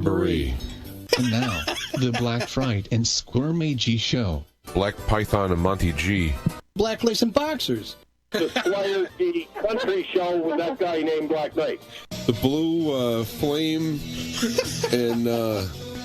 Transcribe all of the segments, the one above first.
Marie. And now, the Black Fright and Squirmy G Show. Black Python and Monty G. Black Lace and Boxers. The Squire G country show with that guy named Black Knight. The Blue Flame and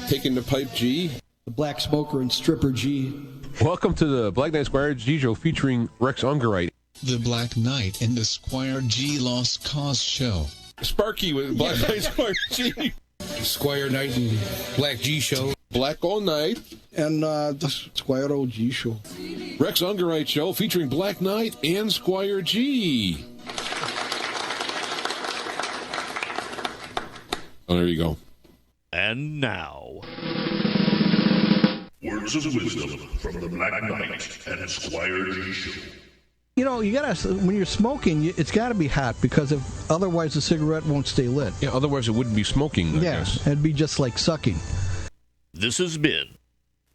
Taking the Pipe G. The Black Smoker and Stripper G. Welcome to the Black Knight Squire G Show featuring Rex Ungerite. The Black Knight and the Squire G Lost Cause Show. Sparky with Black Knight Squire G. Squire Knight and Black G Show. Black All Night. And the Squire OG Show. Rex Ungerite Show featuring Black Knight and Squire G. Oh, there you go. And now, words of wisdom from the Black Knight and Squire G Show. You know, you gotta, when you're smoking, it's gotta be hot, because if otherwise the cigarette won't stay lit. Yeah, otherwise it wouldn't be smoking, I guess. It'd be just like sucking. this has been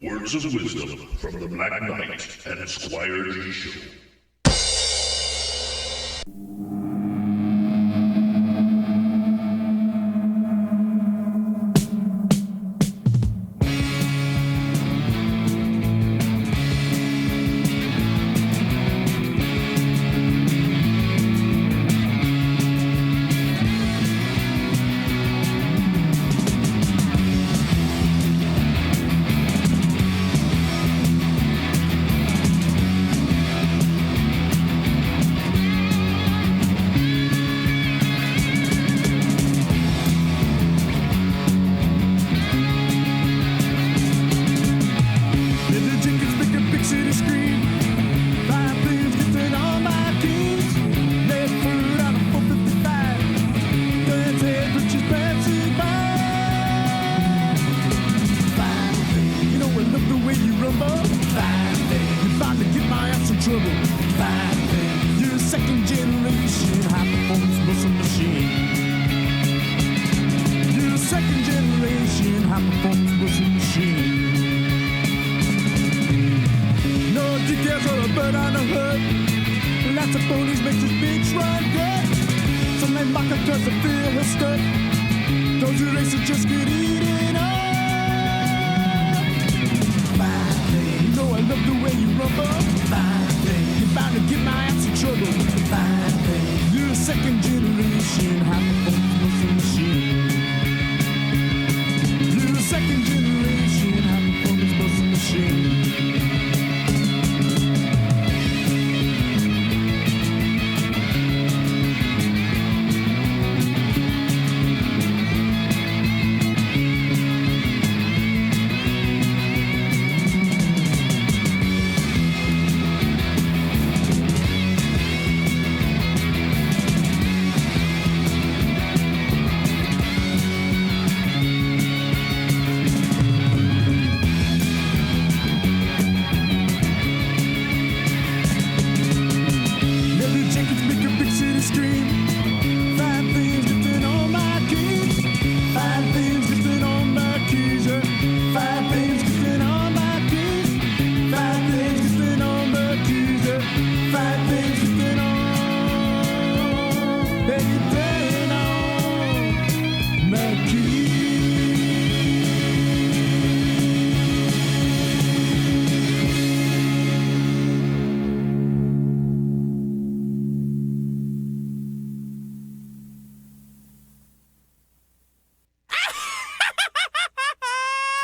Words of wisdom from the Black Knight and Squire G Show.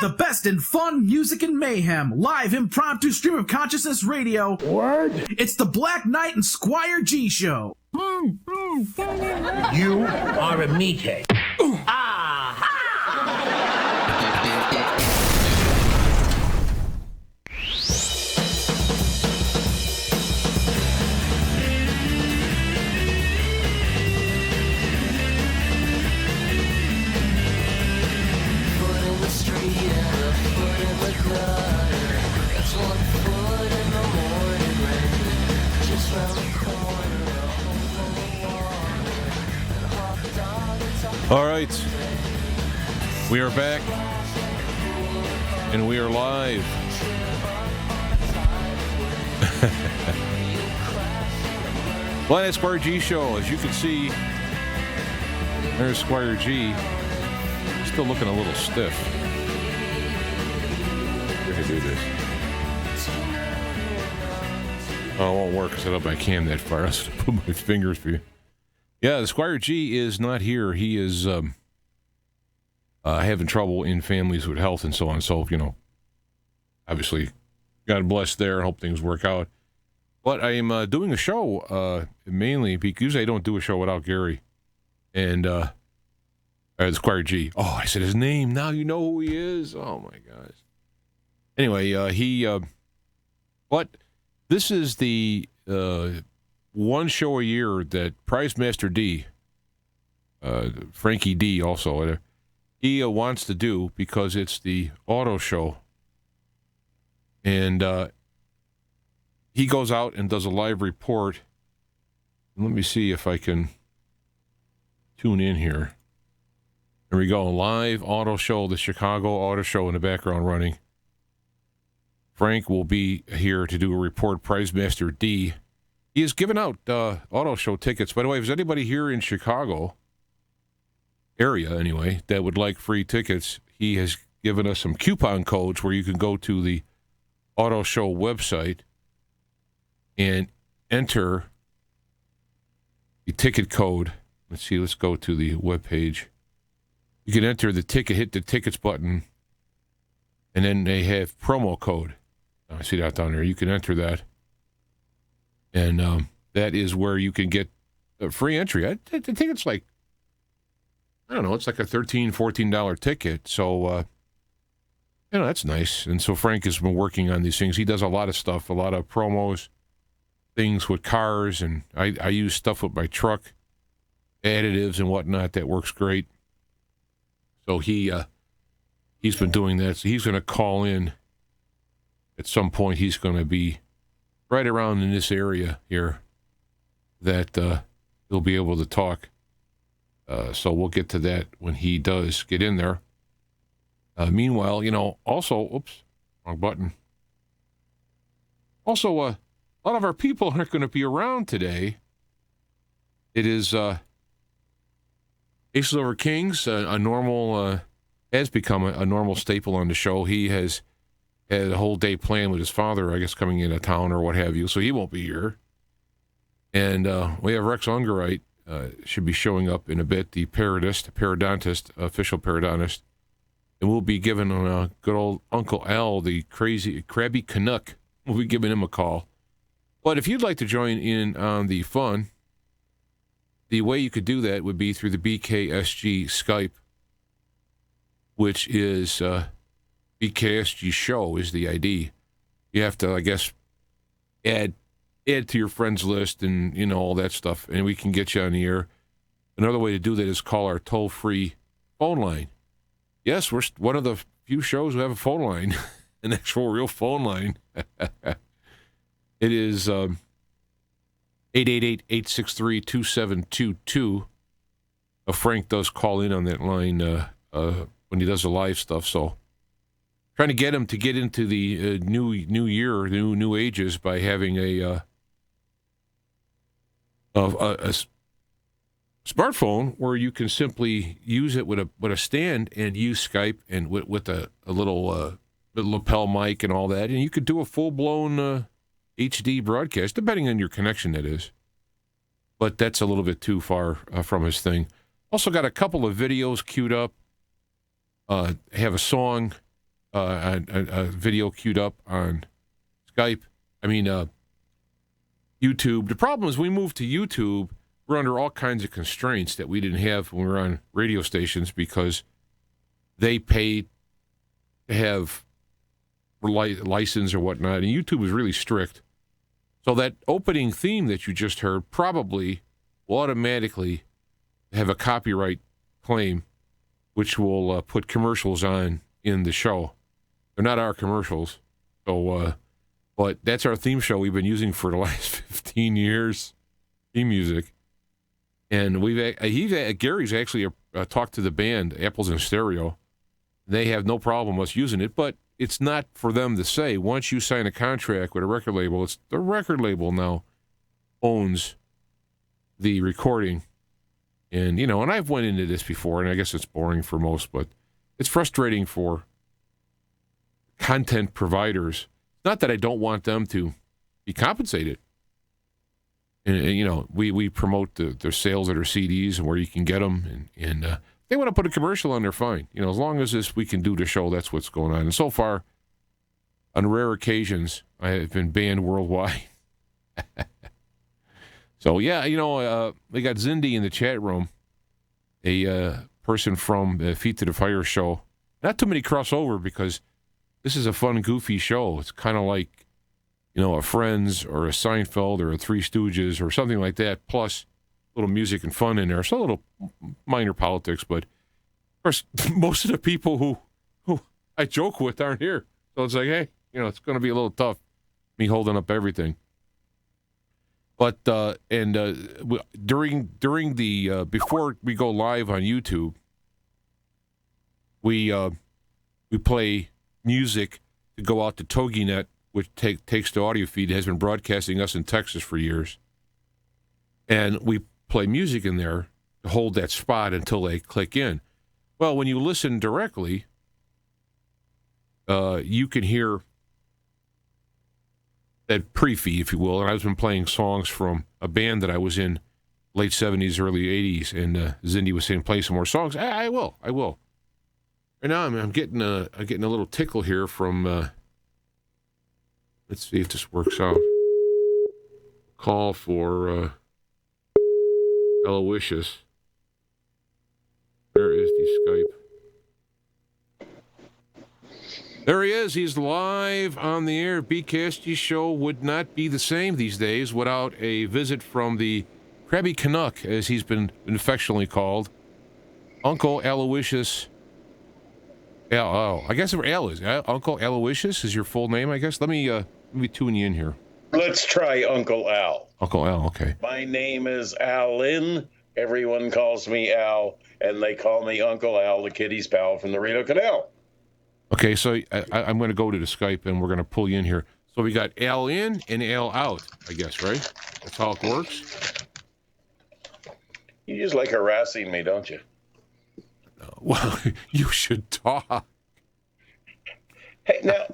The best in fun, music, and mayhem. Live impromptu stream of consciousness radio. Word? It's the Black Knight and Squire G Show. You are a meathead. All right. We are back. And we are live. Black Knight Squire G Show. As you can see, there's Squire G. still looking a little stiff. Here to do this. Oh, it won't work because I don't have my cam that far. I have to put my fingers for you. Yeah, the Squire G is not here. He is having trouble in families with health and so on. So, obviously, God bless there. I hope things work out. But I am doing a show mainly because I don't do a show without Gary and the Squire G. Oh, I said his name. Now you know who he is. Oh, my gosh. Anyway, but this is the one show a year that Prize Master D, Frankie D also, he wants to do because it's the auto show. And he goes out and does a live report. Let me see if I can tune in here. There we go. Live auto show, the Chicago Auto Show in the background running. Frank will be here to do a report. Prize Master D. He has given out auto show tickets. By the way, if there's anybody here in Chicago area, anyway, that would like free tickets, he has given us some coupon codes where you can go to the auto show website and enter the ticket code. Let's see, let's go to the webpage. You can enter the ticket, hit the tickets button, and then they have promo code. I see that down there. You can enter that. And that is where you can get a free entry. I think it's like, I don't know, it's like a $13, $14 ticket. So, that's nice. And so Frank has been working on these things. He does a lot of stuff, a lot of promos, things with cars, and I use stuff with my truck, additives and whatnot. That works great. So he's been doing that. So he's going to call in at some point. He's going to be right around in this area here that he'll be able to talk. So we'll get to that when he does get in there. Meanwhile, also, oops, wrong button. Also, a lot of our people aren't going to be around today. It is Aces Over Kings, a normal, has become a normal staple on the show. He has had a whole day planned with his father, I guess, coming into town or what have you, so he won't be here. And we have Rex Ungerite, should be showing up in a bit, the periodontist, official periodontist. And we'll be giving good old Uncle Al, the crazy Krabby Canuck, we'll be giving him a call. But if you'd like to join in on the fun, the way you could do that would be through the BKSG Skype, which is BKSG Show is the ID. You have to, I guess, add to your friends list and, all that stuff, and we can get you on the air. Another way to do that is call our toll-free phone line. Yes, we're one of the few shows who have a phone line, an actual real phone line. It is 888-863-2722. Frank does call in on that line when he does the live stuff. So trying to get him to get into the new year, new ages by having a smartphone where you can simply use it with a stand and use Skype and with a little lapel mic and all that, and you could do a full-blown HD broadcast, depending on your connection, that is. But that's a little bit too far from his thing. Also got a couple of videos queued up. Have a song, a video queued up on Skype. YouTube. The problem is we moved to YouTube. We're under all kinds of constraints that we didn't have when we were on radio stations because they paid to have license or whatnot, and YouTube is really strict. So that opening theme that you just heard probably will automatically have a copyright claim, which will put commercials on in the show. They're not our commercials, so but that's our theme show we've been using for the last 15 years, theme music. And Gary's actually talked to the band, Apples in Stereo. They have no problem us using it, but it's not for them to say. Once you sign a contract with a record label, it's the record label now owns the recording. And, and I've went into this before, and I guess it's boring for most, but it's frustrating for content providers. Not that I don't want them to be compensated. And we promote their sales of their CDs and where you can get them. And if they want to put a commercial on, they're fine. As long as we can do the show, that's what's going on. And so far, on rare occasions, I have been banned worldwide. So, yeah, we got Zindi in the chat room, a person from the Feet to the Fire show. Not too many crossover because this is a fun, goofy show. It's kind of like, a Friends or a Seinfeld or a Three Stooges or something like that, plus a little music and fun in there. So a little minor politics, but of course, most of the people who I joke with aren't here. So it's like, hey, it's going to be a little tough, me holding up everything. But during the before we go live on YouTube, we play music to go out to TogiNet, which takes the audio feed, has been broadcasting us in Texas for years, and we play music in there to hold that spot until they click in. Well, when you listen directly, you can hear that pre-feed, if you will. And I've been playing songs from a band that I was in late 70s, early 80s, and Zindi was saying, play some more songs. I will. Right now, I'm getting a little tickle here from, let's see if this works out. Call for Aloysius. Where is the Skype? There he is. He's live on the air. BKSG show would not be the same these days without a visit from the Krabby Canuck, as he's been affectionately called. Uncle Aloysius. I guess Al is. Uncle Aloysius is your full name, I guess. Let me tune you in here. Let's try Uncle Al. Uncle Al, okay. My name is Alin. Everyone calls me Al, and they call me Uncle Al, the kiddie's pal from the Rideau Canal. Okay, so I'm going to go to the Skype, and we're going to pull you in here. So we got Al in and Al out, I guess, right? That's how it works? You just like harassing me, don't you? Well, you should talk. Hey, now...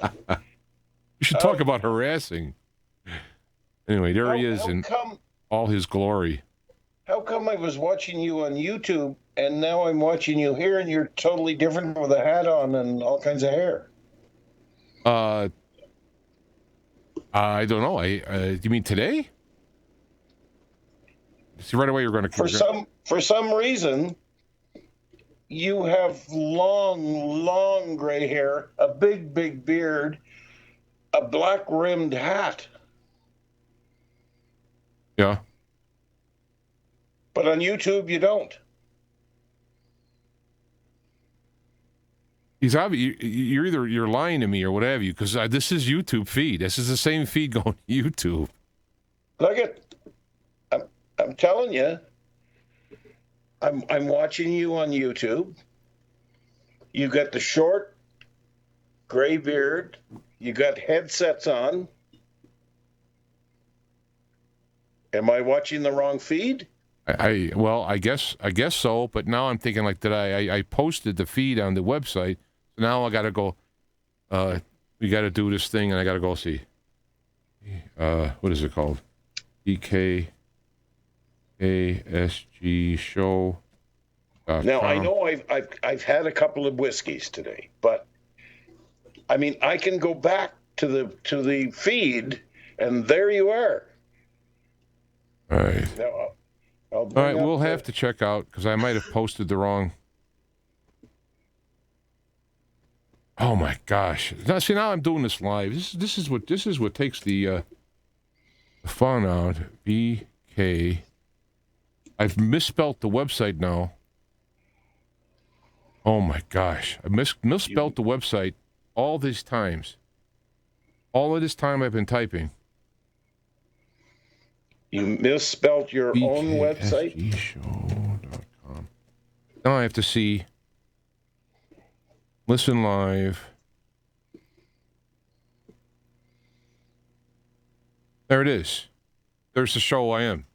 You should talk about harassing. Anyway, there he is in all his glory. How come I was watching you on YouTube, and now I'm watching you here, and you're totally different with a hat on and all kinds of hair? I don't know. You mean today? See, right away you're going to... For some reason, you have long gray hair, a big beard, a black-rimmed hat. Yeah. But on YouTube, you don't. You're lying to me or whatever you, because this is YouTube feed. This is the same feed going to YouTube. Look I'm telling you. I'm watching you on YouTube. You got the short gray beard. You got headsets on. Am I watching the wrong feed? I guess so, but now I'm thinking like, I posted the feed on the website, so now I got to go, we got to do this thing, and I got to go see, what is it called? BKASG show. Now, I know I've had a couple of whiskeys today, but, I mean, I can go back to the feed, and there you are. All right. Now, all right, we'll have to check out, because I might have posted the wrong. Oh my gosh! Now I'm doing this live. This is what takes the fun out. BK. I've misspelt the website now. Oh my gosh! I misspelt the website all these times. All of this time I've been typing. You misspelled your own website? BKSGshow.com. Now I have to see. Listen live. There it is. There's the show I am.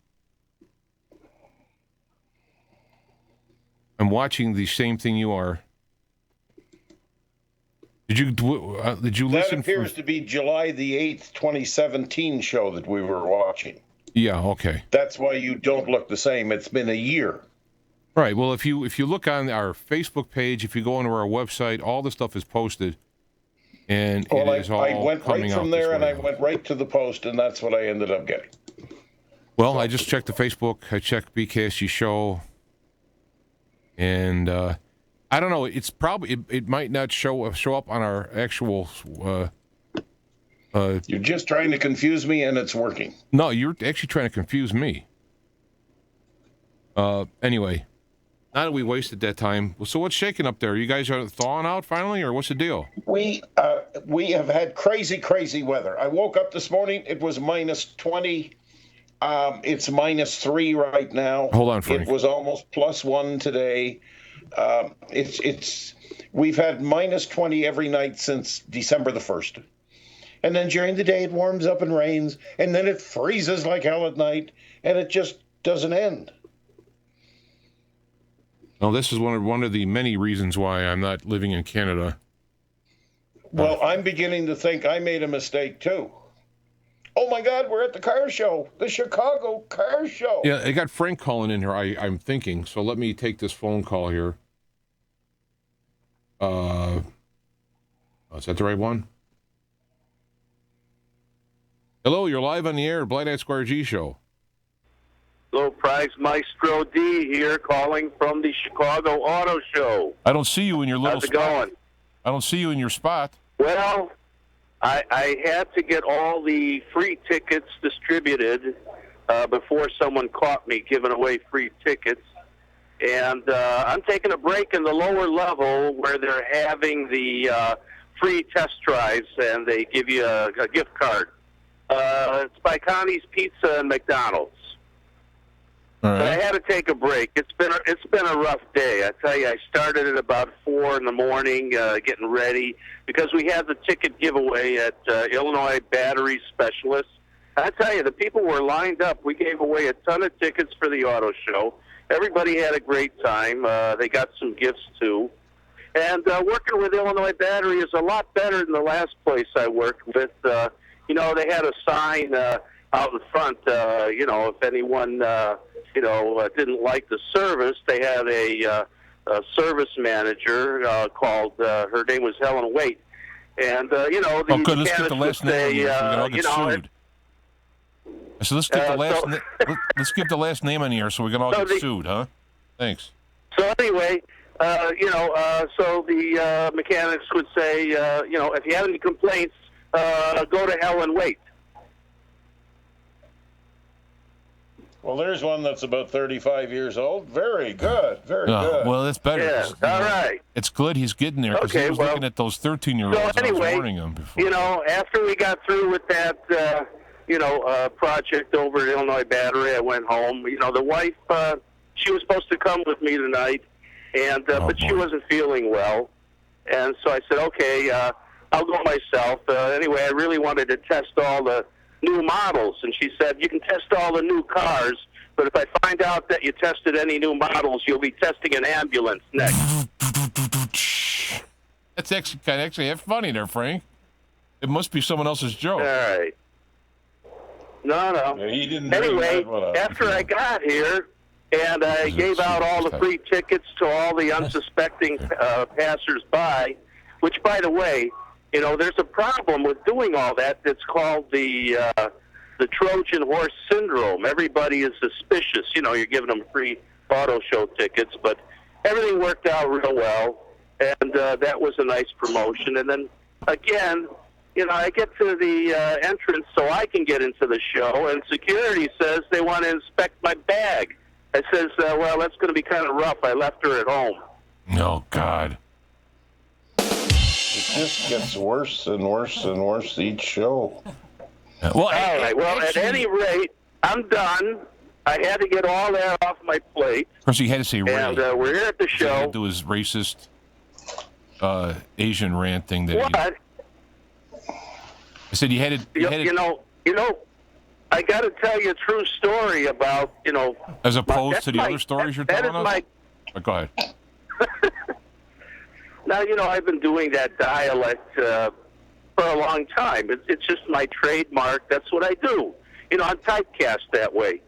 I'm watching the same thing you are. Did you That listen? appears to be July the 8th, 2017 show that we were watching. Yeah. Okay. That's why you don't look the same. It's been a year. Right. Well, if you look on our Facebook page, if you go onto our website, all the stuff is posted, and Well, it is all I went coming right out from this there, and I way. went right to the post, and that's what I ended up getting. Well, I just checked the Facebook. I checked BKSG show, and I don't know. It's probably it might not show up on our actual. You're just trying to confuse me, and it's working. No, you're actually trying to confuse me. Anyway, now that we wasted that time, so what's shaking up there? You guys are thawing out finally, or what's the deal? We have had crazy weather. I woke up this morning. It was minus 20. It's minus 3 right now. Hold on, Frank. It was almost plus 1 today. We've had minus 20 every night since December the 1st. And then during the day it warms up and rains, and then it freezes like hell at night, and it just doesn't end. Well, this is one of the many reasons why I'm not living in Canada. Well, I'm beginning to think I made a mistake too. Oh my God, we're at the car show, the Chicago car show. Yeah, I got Frank calling in here. I'm thinking, so let me take this phone call here. Is that the right one? Hello, you're live on the air, Blind Eyed Squire G show. Low Price Maestro D here, calling from the Chicago Auto Show. I don't see you in your little How's it spot. going? I don't see you in your spot. Well, I had to get all the free tickets distributed before someone caught me giving away free tickets. And I'm taking a break in the lower level where they're having the free test drives, and they give you a gift card. It's by Connie's Pizza and McDonald's. All So I right. had to take a break. It's been a rough day. I tell you, I started at about 4 in the morning, getting ready because we had the ticket giveaway at Illinois Battery Specialists. I tell you, the people were lined up. We gave away a ton of tickets for the auto show. Everybody had a great time. They got some gifts too. And working with Illinois Battery is a lot better than the last place I worked with. They had a sign out in front. If anyone didn't like the service, they had a service manager called. Her name was Helen Waite, and the good. Let's get the mechanics last would name. say, Here, so we can all get sued. So let's get the last. Let's get the last name in here so we can all get sued, huh? Thanks. So anyway, so the mechanics would say, if you have any complaints, go to Helen Waite. Well, there's one that's about 35 years old. Very good. Very good. Well, that's better. Yeah, 'cause, all right. It's good he's getting there because he Okay, was well, looking at those 13-year-olds. So and I was anyway, warning him before. After we got through with that, project over at Illinois Battery, I went home. The wife, she was supposed to come with me tonight, and but she wasn't feeling well, and so I said, okay, I'll go myself. Anyway, I really wanted to test all the new models, and she said, you can test all the new cars, but if I find out that you tested any new models, you'll be testing an ambulance next. That's actually that's funny there, Frank. It must be someone else's joke. All right. No. Yeah, he didn't. Anyway, after I got here, and I gave out all the free tickets to all the unsuspecting passers-by, which, by the way, there's a problem with doing all that. That's called the Trojan horse syndrome. Everybody is suspicious. You're giving them free auto show tickets, but everything worked out real well, and that was a nice promotion. And then, again, I get to the entrance so I can get into the show, and security says they want to inspect my bag. I says, well, that's going to be kind of rough. I left her at home. Oh, God. It just gets worse and worse and worse each show. Well, all right. Well, at any rate, I'm done. I had to get all that off my plate. Of course, he had to say Ray. And we're here at the show. He had to do his racist Asian rant thing. That what? I said you had to. I got to tell you a true story about as opposed to the other stories you're telling us. Go ahead. Now, I've been doing that dialect for a long time. It's just my trademark. That's what I do. I'm typecast that way.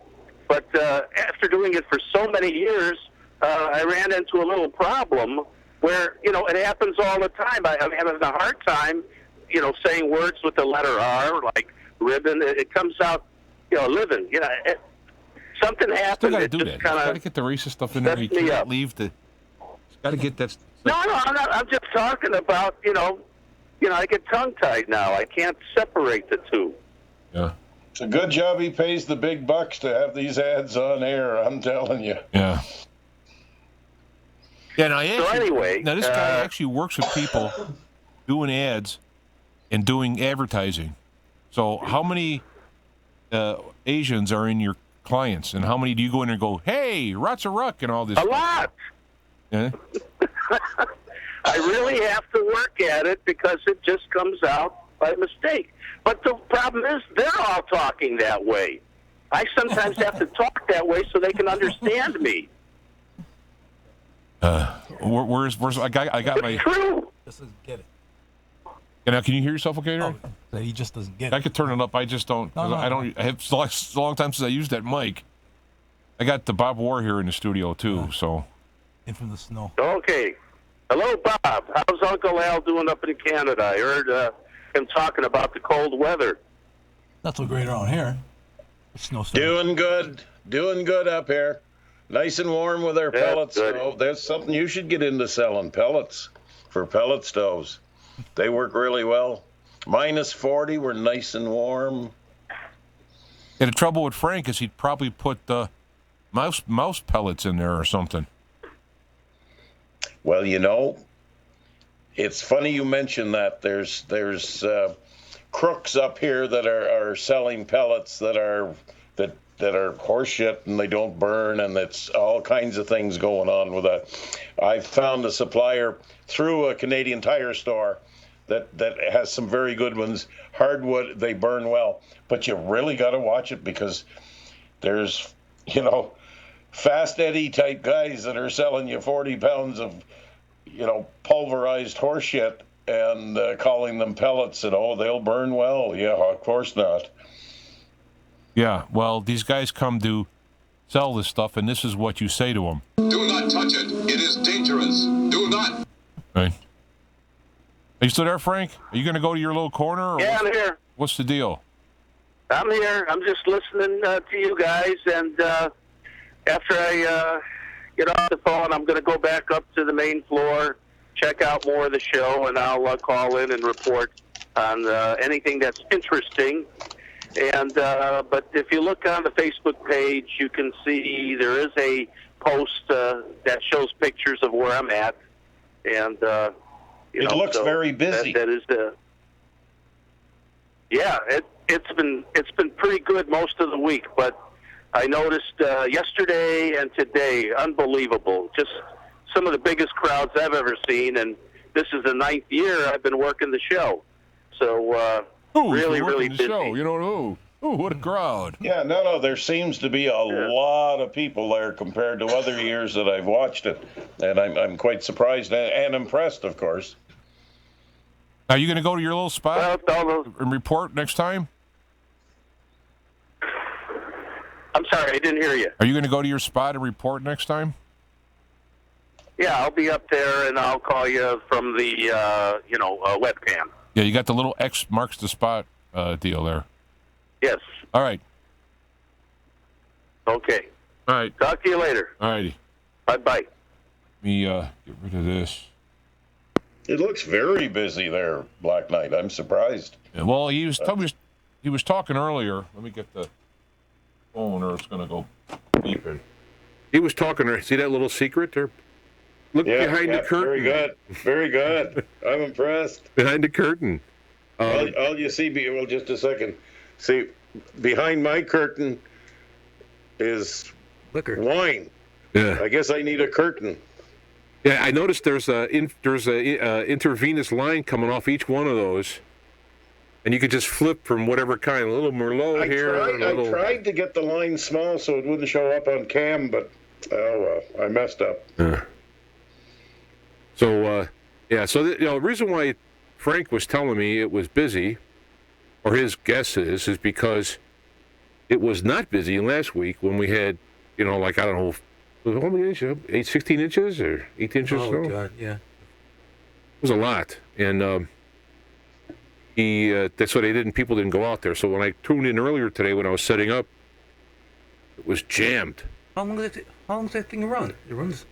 But after doing it for so many years, I ran into a little problem where, it happens all the time. I'm having a hard time, saying words with the letter R, like ribbon. It comes out, living. Something happened. Still got to it do just that. Kinda Got to get the racist stuff in there. You can't leave the. Got to get that. No, I'm not. I'm just talking about, I get tongue-tied now. I can't separate the two. Yeah. It's a good job he pays the big bucks to have these ads on air, I'm telling you. Yeah. Yeah, now, anyway, this guy actually works with people doing ads and doing advertising. So how many Asians are in your clients, and how many do you go in and go, hey, Ratsa Ruck, and all this A stuff? lot. Yeah? I really have to work at it because it just comes out by mistake. But the problem is they're all talking that way. I sometimes have to talk that way so they can understand me. Where's I got my. True. Just doesn't get it. Now, can you hear yourself okay, Eric? Oh, he just doesn't get it. I could turn it up. I just don't. No. I don't. It's a long time since I used that mic. I got the Bob War here in the studio too. So. In from the snow. Okay. Hello, Bob. How's Uncle Al doing up in Canada? I heard him talking about the cold weather. Not so great around here. Snow. Doing good up here. Nice and warm with our pellet stove. There's something you should get into selling, pellets for pellet stoves. They work really well. -40, we're nice and warm. Yeah, the trouble with Frank is he'd probably put mouse pellets in there or something. Well, it's funny you mention that. There's crooks up here that are selling pellets that are horseshit and they don't burn, and it's all kinds of things going on with that. I found a supplier through a Canadian Tire store that has some very good ones. Hardwood, they burn well, but you really got to watch it because there's, Fast Eddie type guys that are selling you 40 pounds of, pulverized horseshit and calling them pellets and, they'll burn well. Yeah, of course not. Yeah, well, these guys come to sell this stuff, and this is what you say to them. Do not touch it. It is dangerous. Do not. Right. Are you still there, Frank? Are you going to go to your little corner? Yeah, I'm here. What's the deal? I'm here. I'm just listening to you guys, and after I get off the phone, I'm going to go back up to the main floor, check out more of the show, and I'll call in and report on anything that's interesting. And but if you look on the Facebook page, you can see there is a post that shows pictures of where I'm at, and it looks very busy. That is yeah. It's been pretty good most of the week, but I noticed yesterday and today, unbelievable. Just some of the biggest crowds I've ever seen, and this is the 9th year I've been working the show. So really busy. Show. What a crowd. Yeah, no, there seems to be a lot of people there compared to other years that I've watched it, and I'm quite surprised and impressed, of course. Are you going to go to your little spot and report next time? I'm sorry, I didn't hear you. Are you going to go to your spot and report next time? Yeah, I'll be up there, and I'll call you from the webcam. Yeah, you got the little X marks the spot deal there. Yes. All right. Okay. All right. Talk to you later. All righty. Bye-bye. Let me get rid of this. It looks very busy there, Black Knight. I'm surprised. Yeah, well, he was talking earlier. Let me get the phone, or it's going to go beeping. He was talking. See that little secret there? Look behind the curtain. Very good. Very good. I'm impressed. Behind the curtain. All you see, well, just a second. See, behind my curtain is liquor, wine. Yeah. I guess I need a curtain. Yeah, I noticed there's a intravenous line coming off each one of those, and you could just flip from whatever kind. A little Merlot I tried to get the line small so it wouldn't show up on cam, but I messed up. Yeah. So Yeah, so the reason why Frank was telling me it was busy, or his guess is because it was not busy last week when we had, like, I don't know, how many inches? 16 inches or 8 inches? Oh, God, yeah. It was a lot. And that's why people didn't go out there. So when I tuned in earlier today when I was setting up, it was jammed. How long does that thing run? It runs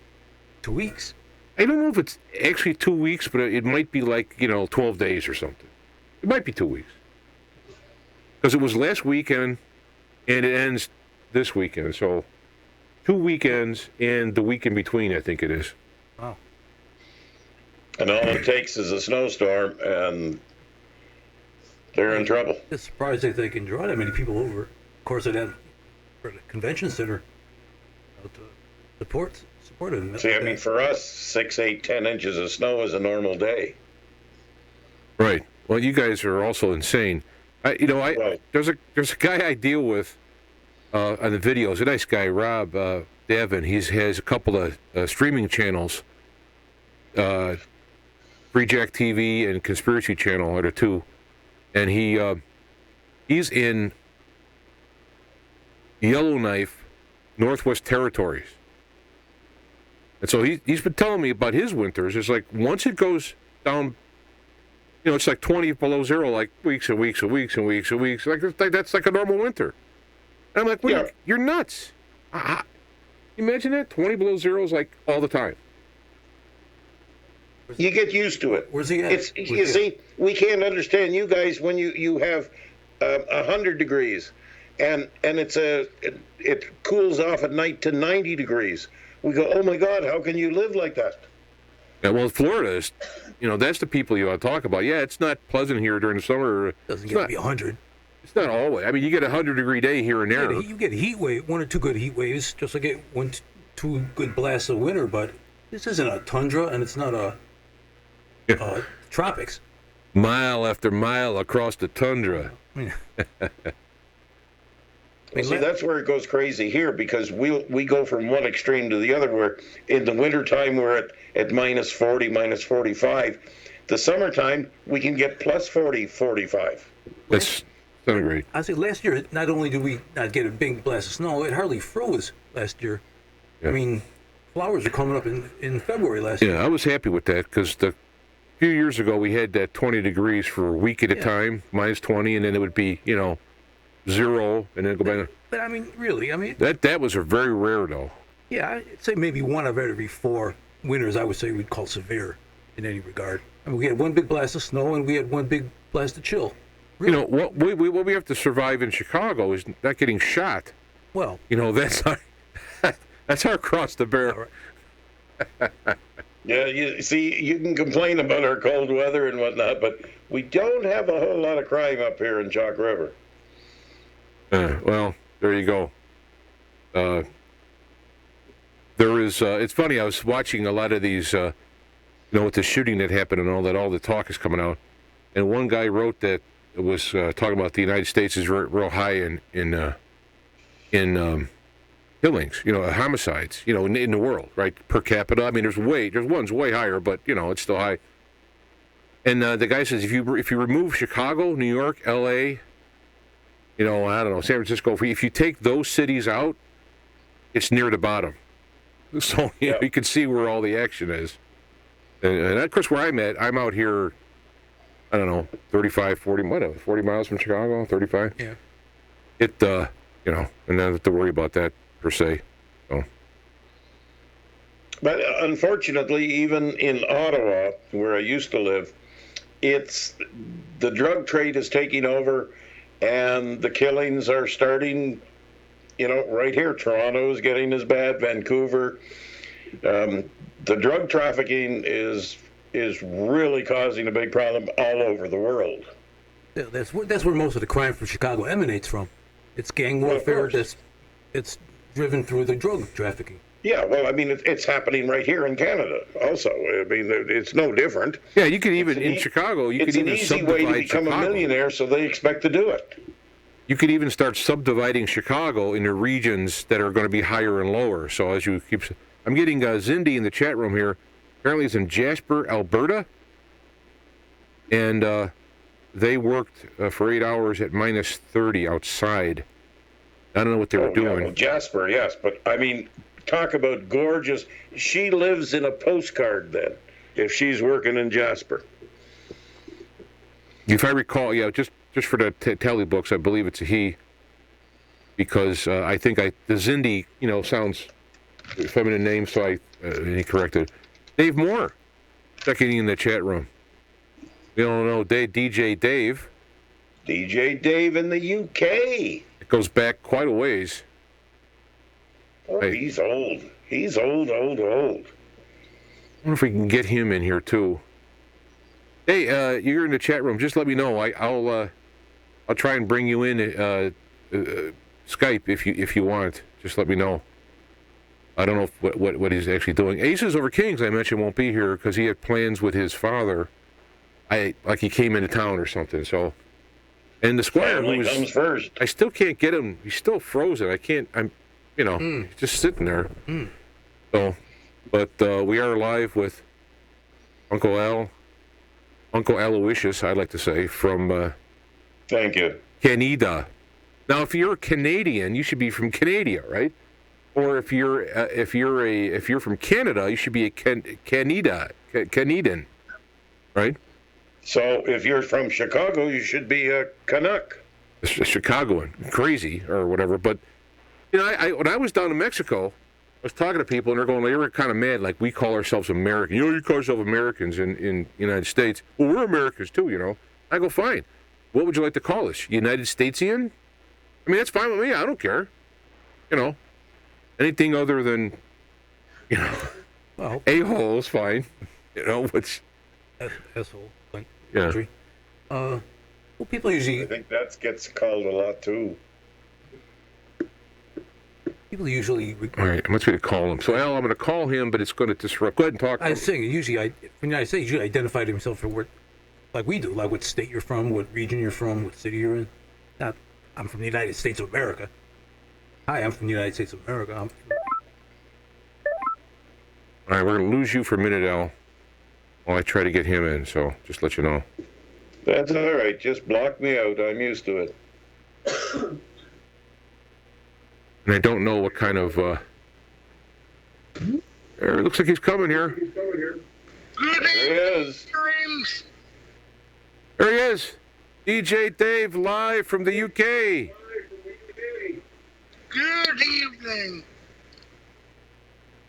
2 weeks. I don't know if it's actually 2 weeks, but it might be like, 12 days or something. It might be 2 weeks. Because it was last weekend, and it ends this weekend. So 2 weekends and the week in between, I think it is. Wow. And all it takes is a snowstorm, and they're in trouble. It's surprising they can draw that many people over. Of course, at the convention center to support it. See, I mean, for us, 6, 8, 10 inches of snow is a normal day. Right. Well, you guys are also insane. There's a guy I deal with on the videos, a nice guy, Rob Davin. He has a couple of streaming channels, Free Jack TV and Conspiracy Channel are the two, and he's in Yellowknife, Northwest Territories. And so he's been telling me about his winters. It's like once it goes down, it's like 20 below zero, like weeks and weeks and weeks and weeks and weeks. Like that's like a normal winter. And I'm like, wait, Yeah. You're nuts. Imagine that 20 below zero is like all the time. You get used to it. Where's he at? See, we can't understand you guys when you have 100 degrees, and it cools off at night to 90 degrees. We go, oh my God, how can you live like that? Yeah, well, Florida is, that's the people you want to talk about. Yeah, it's not pleasant here during the summer. Doesn't get to be 100. It's not always. I mean, you get a 100-degree day here and there. You get a heat wave, 1 or 2 good heat waves, just like it 1, 2 good blasts of winter. But this isn't a tundra, and it's not a tropics. Mile after mile across the tundra. See, that's where it goes crazy here, because we go from one extreme to the other, where in the wintertime we're at minus 40, minus 45. The summertime, we can get plus 40, 45. That's great. I say last year, not only did we not get a big blast of snow, it hardly froze last year. Yeah. I mean, flowers are coming up in February last year. Yeah, I was happy with that, because a few years ago we had that 20 degrees for a week at a time, minus 20, and then it would be, zero, and then go back. But I mean, really, that was a very rare though. Yeah, I'd say maybe 1 of every 4 winters I would say we'd call severe in any regard. I mean, we had 1 big blast of snow and we had 1 big blast of chill. Really. What we have to survive in Chicago is not getting shot. Well, that's our cross to bear. Yeah, you see, you can complain about our cold weather and whatnot, but we don't have a whole lot of crime up here in Chalk River. Well, there you go. There is. It's funny. I was watching a lot of these, with the shooting that happened and all that. All the talk is coming out, and one guy wrote that it was talking about the United States is real high in killings, homicides, in the world, right, per capita. I mean, there's one's way higher, but it's still high. And the guy says if you remove Chicago, New York, L.A., I don't know, San Francisco, if you take those cities out, it's near the bottom. So you can see where all the action is. And of course, where I'm out here, I don't know, 35, 40, whatever, 40 miles from Chicago, 35. Yeah. And not have to worry about that per se. So. But unfortunately, even in Ottawa, where I used to live, the drug trade is taking over, and the killings are starting, right here. Toronto is getting as bad, Vancouver. The drug trafficking is really causing a big problem all over the world. Yeah, that's where most of the crime from Chicago emanates from. It's gang warfare it's driven through the drug trafficking. Yeah, well, I mean, it's happening right here in Canada also. I mean, it's no different. Yeah, you could even, in Chicago, you could even subdivide Chicago. It's an easy way to become a millionaire, so they expect to do it. You could even start subdividing Chicago into regions that are going to be higher and lower. So as you keep... I'm getting Zindi in the chat room here. Apparently it's in Jasper, Alberta. And they worked for 8 hours at minus 30 outside. I don't know what they were doing. Yeah, well, Jasper, yes. But, I mean, talk about gorgeous. She lives in a postcard then, if she's working in Jasper. If I recall, yeah, just for the tally books, I believe it's a he. Because I think the Zindi, sounds feminine name, so he corrected. Dave Moore, checking in the chat room. We don't know DJ Dave. DJ Dave in the UK. It goes back quite a ways. Oh, hey. He's old. He's old. I wonder if we can get him in here too. Hey, you're in the chat room. Just let me know. I'll try and bring you in Skype if you want. Just let me know. I don't know what he's actually doing. Aces over Kings, I mentioned, won't be here because he had plans with his father. Like he came into town or something. So, and the Squire comes first. I still can't get him. He's still frozen. I can't. I'm, just sitting there. So, but we are live with Uncle Aloysius, I'd like to say, from. Thank you. Canada. Now, if you're a Canadian, you should be from Canada, right? Or if you're from Canada, you should be a Canadian, right? So if you're from Chicago, you should be a Canuck. A Chicagoan, crazy or whatever. But when I was down in Mexico, I was talking to people and they were kind of mad, like we call ourselves American. You call yourself Americans in the United States. Well, we're Americans too, I go, fine. What would you like to call us? United Statesian? I mean, that's fine with me. I don't care. Anything other than, a-hole is fine. Which... Asshole. Yeah. Country. Well, people usually... I think that gets called a lot, too. People usually... All right, I'm going to call him. So, Al, I'm going to call him, but it's going to disrupt. Go ahead and talk. I was saying, usually, when the United States, usually identify himself for what, like we do, like what state you're from, what region you're from, what city you're in. Not, I'm from the United States of America. Hi, I'm from the United States of America. All right, we're going to lose you for a minute, Al, while I try to get him in, so just let you know. That's all right. Just block me out. I'm used to it. And I don't know what kind of... It looks like he's coming here. There he is. There he is. DJ Dave live from the UK. Good evening.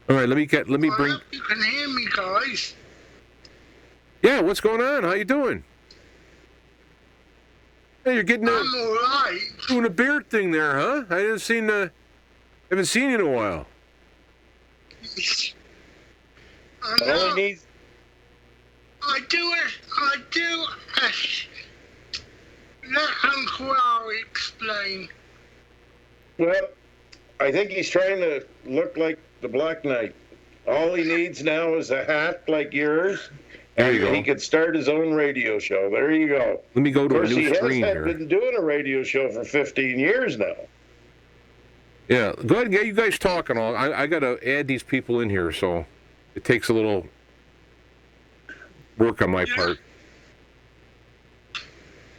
All right, let me bring... hope you can hear me, guys. Yeah, what's going on? How you doing? Hey, you're getting I'm all right. Doing a beard thing there, huh? I haven't seen you in a while. I know. I do. Let Uncle Al explain. Well, I think he's trying to look like the Black Knight. All he needs now is a hat like yours. There you go. He could start his own radio show. There you go. Let me go to a new screen here. here. He has been doing a radio show for 15 years now. Yeah, go ahead and get you guys talking. I got to add these people in here, so it takes a little work on my part.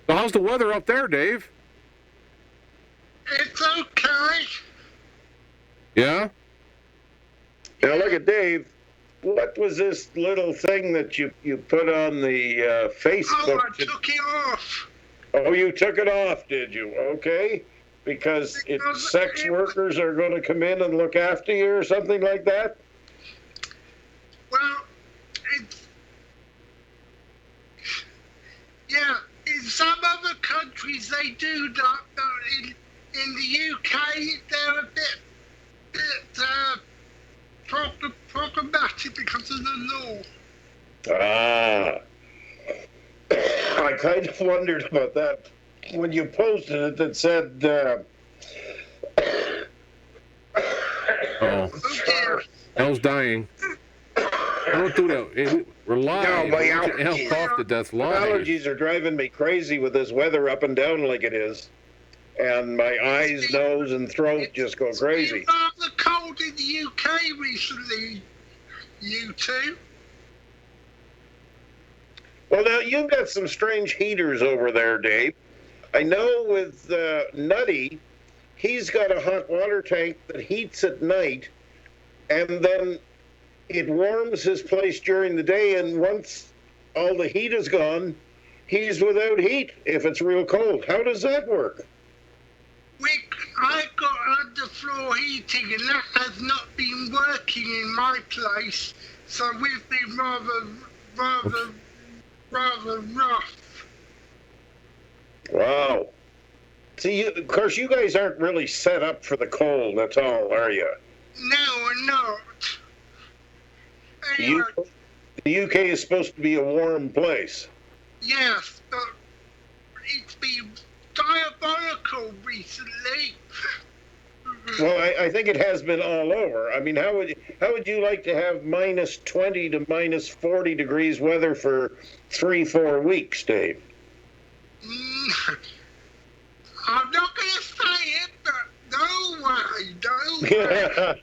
So how's the weather up there, Dave? It's okay. Yeah? Now look at Dave. What was this little thing that you put on the Facebook? Oh, I took it off. Oh, you took it off, did you? Okay. Because sex workers are going to come in and look after you or something like that? Well, yeah, in some other countries they do that, but in the UK they're a bit problematic because of the law. I kind of wondered about that. When you posted it, that said, Al's dying. Don't do that. We're live. No, my allergies. Al coughed to death live. Allergies are driving me crazy with this weather up and down like it is. And my eyes, nose, and throat just go crazy. It's rather cold in the UK recently, you two. Well, now you've got some strange heaters over there, Dave. I know with Nutty, he's got a hot water tank that heats at night, and then it warms his place during the day, and once all the heat is gone, he's without heat if it's real cold. How does that work? I got underfloor heating, and that has not been working in my place, so we've been rather rough. Wow. See, of course, you guys aren't really set up for the cold at all, are you? No, we're not. Anyway, the UK is supposed to be a warm place. yes, but it's been diabolical recently. Well, I think it has been all over. I mean, how would you like to have minus 20 to minus 40 degrees weather for 3-4 weeks, Dave? I'm not going to say it, but no way.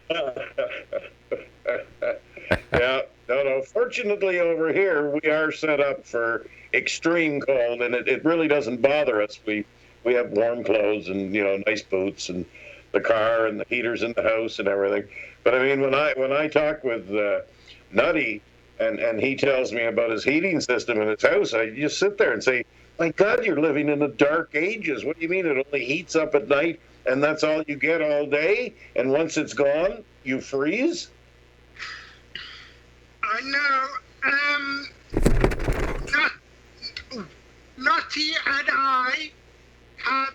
Yeah, no. Fortunately, over here, we are set up for extreme cold, and it really doesn't bother us. We have warm clothes and, nice boots and the car and the heaters in the house and everything. But I mean, when I talk with Nutty and he tells me about his heating system in his house, I just sit there and say, my God, you're living in the dark ages. What do you mean it only heats up at night and that's all you get all day? And once it's gone, you freeze? I know. Nutty and I had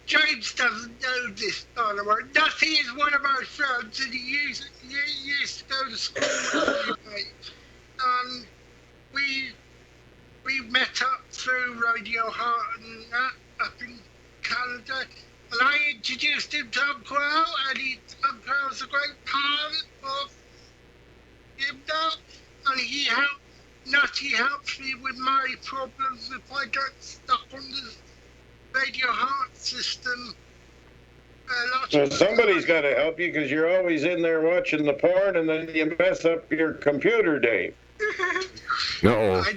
James doesn't know this, by the way. Nutty is one of my friends, and he used to go to school with me. We met up through Radio Heart and that up in Canada. And I introduced him to Uncle Al, and Uncle Al's a great pilot of him now. And Nutty helps me with my problems if I get stuck on the Radio Heart system. Well, somebody's got to help you because you're always in there watching the porn and then you mess up your computer, Dave. Uh-oh. I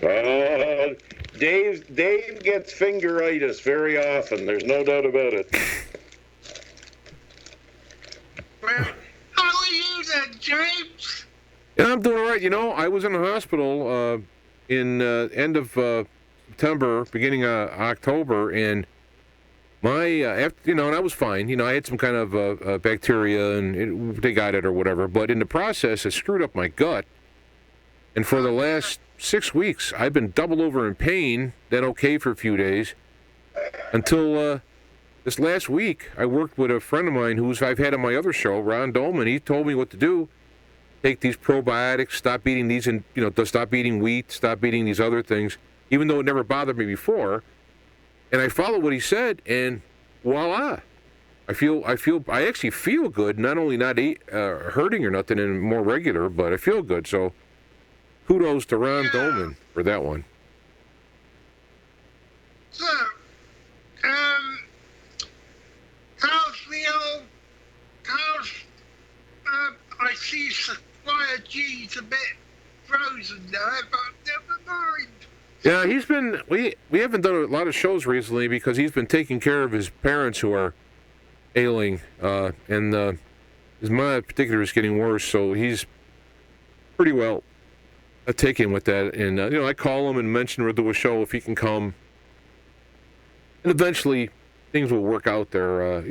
know, Dave gets fingeritis very often. There's no doubt about it. Well, how are you then, James? Yeah, I'm doing all right. I was in the hospital in end of September, beginning of October, and my and I was fine. I had some kind of bacteria, and they got it or whatever. But in the process, it screwed up my gut. And for the last 6 weeks, I've been double over in pain, then okay for a few days, until this last week, I worked with a friend of mine I've had on my other show, Ron Dolman. He told me what to do. Take these probiotics, stop eating these, and stop eating wheat, stop eating these other things, even though it never bothered me before. And I followed what he said, and voila. I actually feel good, not only not hurting or nothing and more regular, but I feel good. So kudos to Ron Dolman for that one. So, I see Squire G's a bit frozen there, but never mind. Yeah, he's been. We haven't done a lot of shows recently because he's been taking care of his parents who are ailing, and his mom in particular is getting worse. So he's pretty well taken with that. And I call him and mention we'll do a show if he can come. And eventually, things will work out there.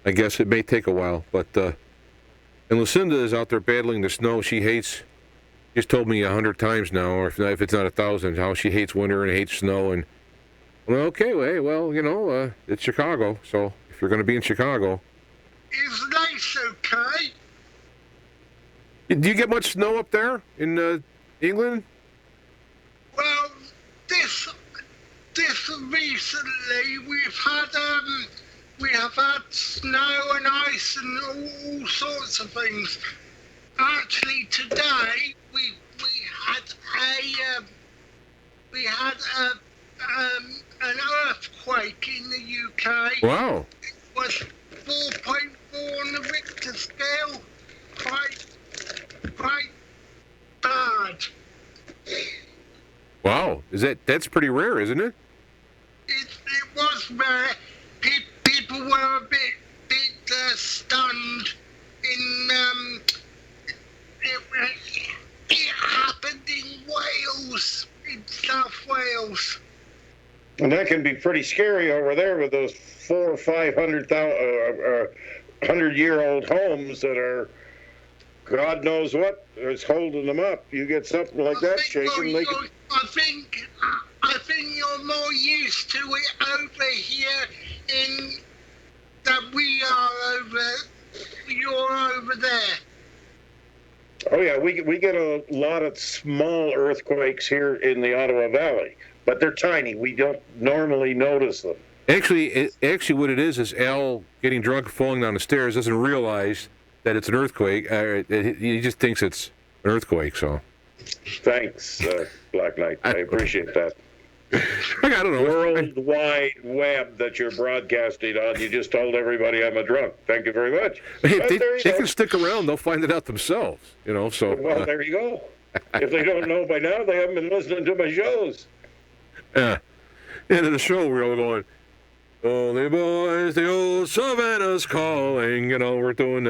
I guess it may take a while, but and Lucinda is out there battling the snow. She hates. She's told me 100 times now, or if it's not 1,000, how she hates winter and hates snow. And okay, it's Chicago, so if you're going to be in Chicago, Is nice, okay? do you get much snow up there in England? Well, this recently we have had snow and ice and all sorts of things. Actually, today we had an earthquake in the UK. Wow. It was 4.4 on the Richter scale. Quite bad. Wow, that's pretty rare, isn't it? It was rare. People were a bit stunned. It happened in Wales, in South Wales. And that can be pretty scary over there with those 400,000 or 500,000 100-year-old homes that are, God knows what is holding them up. You get something like that shaking. I think you're more used to it over here than we are you're over there. Oh yeah, we get a lot of small earthquakes here in the Ottawa Valley, but they're tiny. We don't normally notice them. Actually, what it is Al getting drunk and falling down the stairs, doesn't realize that it's an earthquake. He just thinks it's an earthquake. So, thanks, Black Knight. I appreciate that. I don't know. World Wide Web that you're broadcasting on. You just told everybody I'm a drunk. Thank you very much. Hey, they can stick around. They'll find it out themselves. So. Well, there you go. If they don't know by now, they haven't been listening to my shows. Yeah. End of the show, we're all going, "Only boys, the old Savannah's calling." We're doing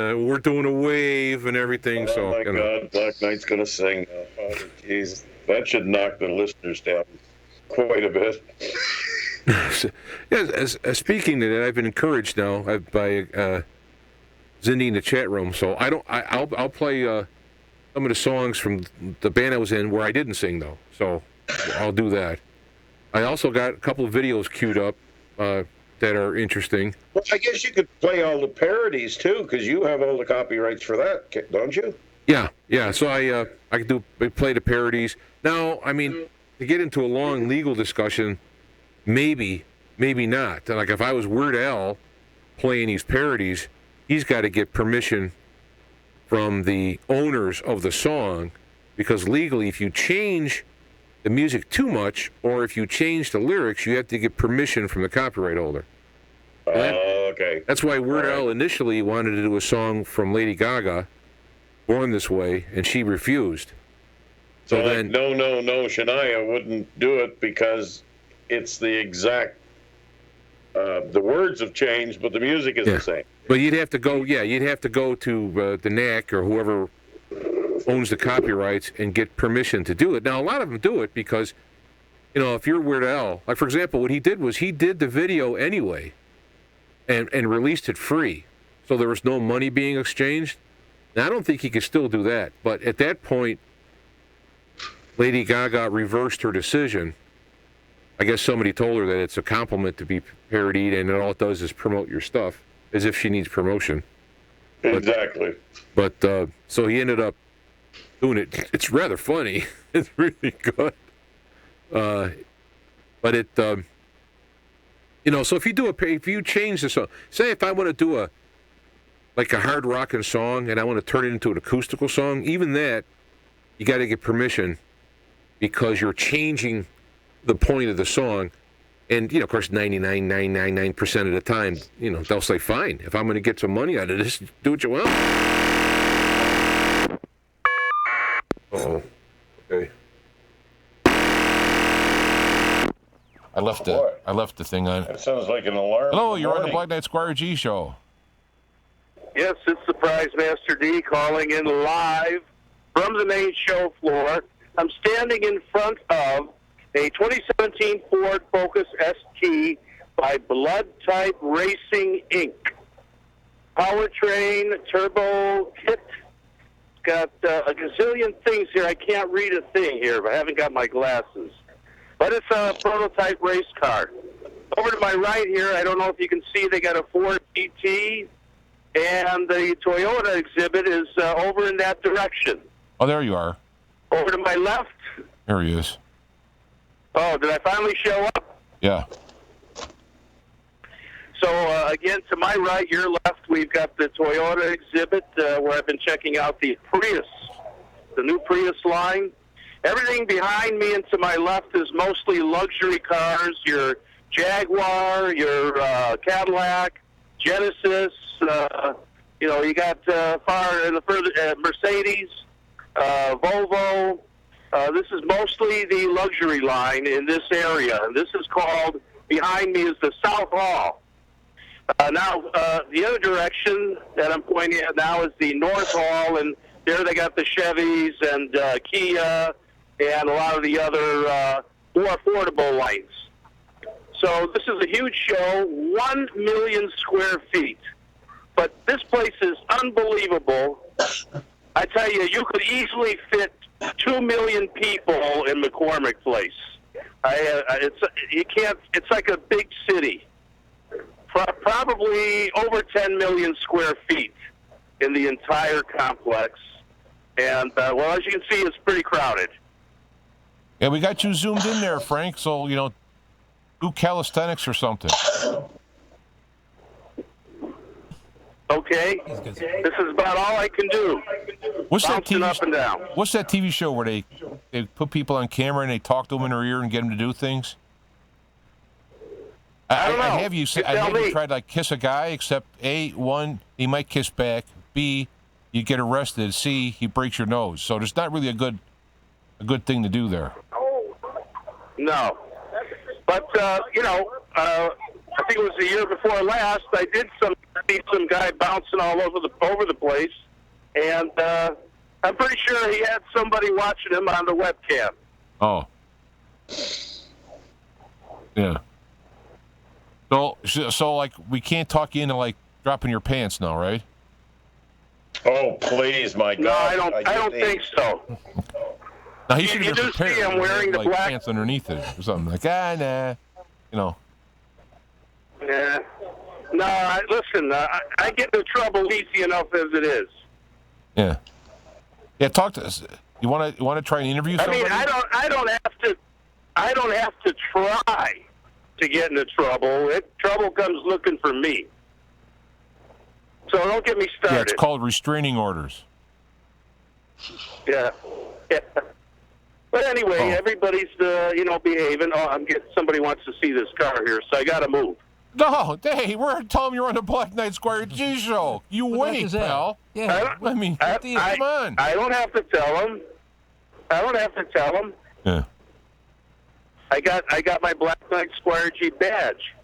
a wave and everything. Oh my God, Black Knight's gonna sing. Oh, jeez, that should knock the listeners down quite a bit. Speaking of that, I've been encouraged now by Zindy in the chat room. So I'll play some of the songs from the band I was in where I didn't sing though. So I'll do that. I also got a couple of videos queued up that are interesting. Well, I guess you could play all the parodies too, because you have all the copyrights for that, don't you? Yeah. So I could play the parodies. Now, I mean, to get into a long legal discussion, maybe not. Like if I was Weird Al playing these parodies, he's got to get permission from the owners of the song, because legally, if you change the music too much, or if you change the lyrics, you have to get permission from the copyright holder. Okay. That's why Weird Al initially wanted to do a song from Lady Gaga, Born This Way, and she refused. So then, no, Shania wouldn't do it because it's the exact. The words have changed, but the music is the same. But you'd have to go to the NAC or whoever owns the copyrights and get permission to do it. Now, a lot of them do it because, if you're Weird Al, like for example, what he did was he did the video anyway and released it free. So there was no money being exchanged. Now, I don't think he could still do that. But at that point, Lady Gaga reversed her decision. I guess somebody told her that it's a compliment to be parodied and all it does is promote your stuff, as if she needs promotion. Exactly. But so he ended up doing it. It's rather funny. It's really good. But it, so if you change the song, say if I want to do a hard rocking song and I want to turn it into an acoustical song, even that, you got to get permission because you're changing the point of the song. And, of course, 99.999% of the time, they'll say, fine, if I'm going to get some money out of this, do what you want. Uh-oh. Okay. I left the thing on. That sounds like an alarm. Hello, you're on the Black Knight Squire G show. Yes, it's Surprise Master D calling in live from the main show floor. I'm standing in front of a 2017 Ford Focus ST by Blood Type Racing Inc. Powertrain, turbo kit. It's got a gazillion things here. I can't read a thing here, but I haven't got my glasses. But it's a prototype race car. Over to my right here, I don't know if you can see, they got a Ford GT, and the Toyota exhibit is over in that direction. Oh, there you are. Over to my left. There he is. Oh, did I finally show up? Yeah. So, again, to my right, your left, we've got the Toyota exhibit where I've been checking out the Prius, the new Prius line. Everything behind me and to my left is mostly luxury cars, your Jaguar, your Cadillac, Genesis, you got far in the further Mercedes, Volvo, This is mostly the luxury line in this area. And this is called, behind me is the South Hall. Now, the other direction that I'm pointing at now is the North Hall, and there they got the Chevys and Kia and a lot of the other more affordable lines. So this is a huge show, 1 million square feet. But this place is unbelievable. I tell you, you could easily fit 2 million people in McCormick Place. It's like a big city. Probably over 10 million square feet in the entire complex. And, well, as you can see, it's pretty crowded. Yeah, we got you zoomed in there, Frank, so, do calisthenics or something. Okay? This is about all I can do. What's that Bouncing up and down. What's that TV show where they put people on camera and they talk to them in their ear and get them to do things? I don't know. I have you tried to kiss a guy, except A, one, he might kiss back. B, you get arrested. C, he breaks your nose. So there's not really a good thing to do there. No. But, I think it was the year before last, I did see some guy bouncing all over the place, and I'm pretty sure he had somebody watching him on the webcam. Oh. Yeah. So like, we can't talk you into, dropping your pants now, right? Oh, please, my God. No, I don't think so. Now, he should You have been do prepared. see him wearing the black pants underneath it or something. Nah. Yeah. No, listen, I get into trouble easy enough as it is. Yeah. Yeah, talk to us. You want to try and interview somebody? I don't have to try to get into trouble. Trouble comes looking for me. So don't get me started. Yeah, it's called restraining orders. Yeah. But anyway, everybody's behaving. Somebody wants to see this car here, so I got to move. No, hey, we're telling you you're on the Black Knight Squire G show. You wait, pal. Yeah. Come on. I don't have to tell them. Yeah. I got my Black Knight Squire G badge.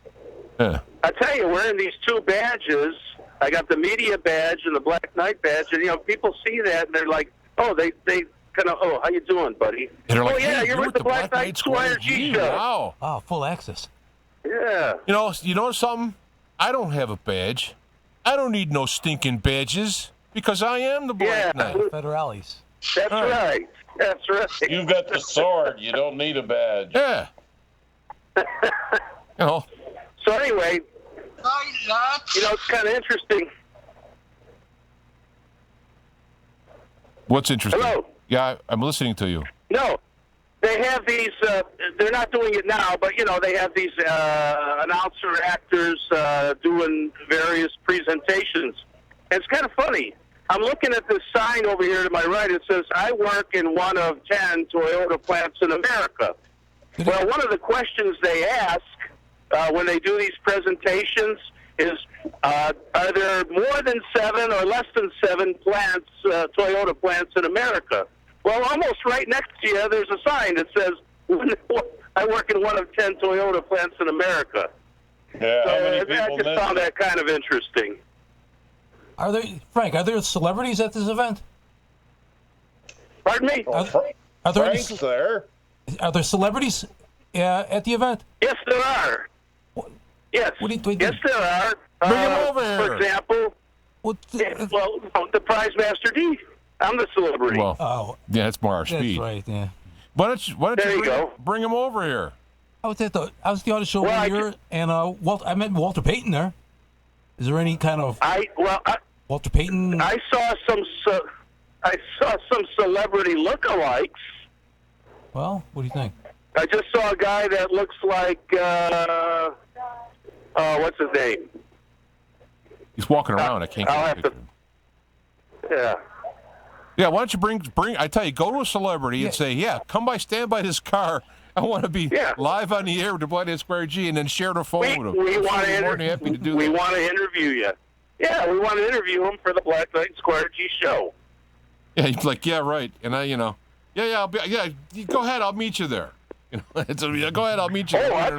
Yeah. I tell you, wearing these two badges, I got the media badge and the Black Knight badge, and people see that and they're like, oh, they kind of, oh, how you doing, buddy? And they're like, yeah, hey, you're with the Black Knight Squire G show. Wow. Oh, full access. Yeah. You know something? I don't have a badge. I don't need no stinking badges because I am the Black Knight. Federales. That's right. That's right. You've got the sword. You don't need a badge. Yeah. So anyway, it's kind of interesting. What's interesting? Hello? Yeah, I'm listening to you. No. They have these, they're not doing it now, but, they have these announcer actors doing various presentations. And it's kind of funny. I'm looking at this sign over here to my right. It says, I work in one of 10 Toyota plants in America. Well, one of the questions they ask when they do these presentations is, are there more than 7 or less than 7 plants, Toyota plants in America? Well, almost right next to you, there's a sign that says, I work in one of 10 Toyota plants in America. Yeah, so how many I people just found that kind of interesting. Are there celebrities at this event? Pardon me? Are there Frank's there. Are there celebrities at the event? Yes, there are. Yes. Yes, there are. Bring him over here. For example, the Prize Master D. I'm the celebrity. Well, yeah, it's more our speed. That's right, yeah. Why don't you bring him over here? I was at the auto show here, and I met Walter Payton there. Is there any kind of Walter Payton? I saw some celebrity lookalikes. Well, what do you think? I just saw a guy that looks like what's his name? He's walking around. I can't get a picture. Yeah. Yeah, why don't you bring? I tell you, go to a celebrity and say, "Yeah, stand by this car. I want to be live on the air with the Black Knight Square G," and then share the phone with him. We want to interview you. Yeah, we want to interview him for the Black Knight Square G show. Yeah, he's like, yeah, right. And Yeah. Go ahead. I'll meet you there. You know, go ahead. I'll meet you. Oh, I'll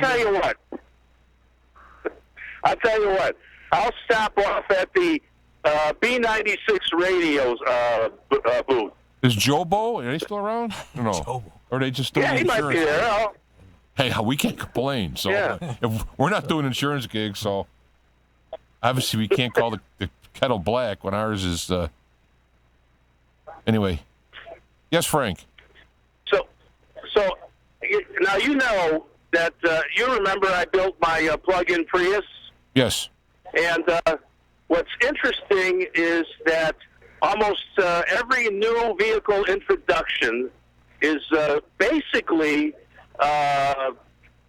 tell you what. I'll stop off at the B96 Radio's booth. Is Jobo? Are they still around? No. Jobo. Or are they just doing Yeah, he might insurance? be there. Hey, we can't complain. So if we're not doing insurance gigs, so obviously we can't call the kettle black when ours is. Anyway, yes, Frank. So now you know that you remember I built my plug-in Prius. Yes. And what's interesting is that almost every new vehicle introduction is basically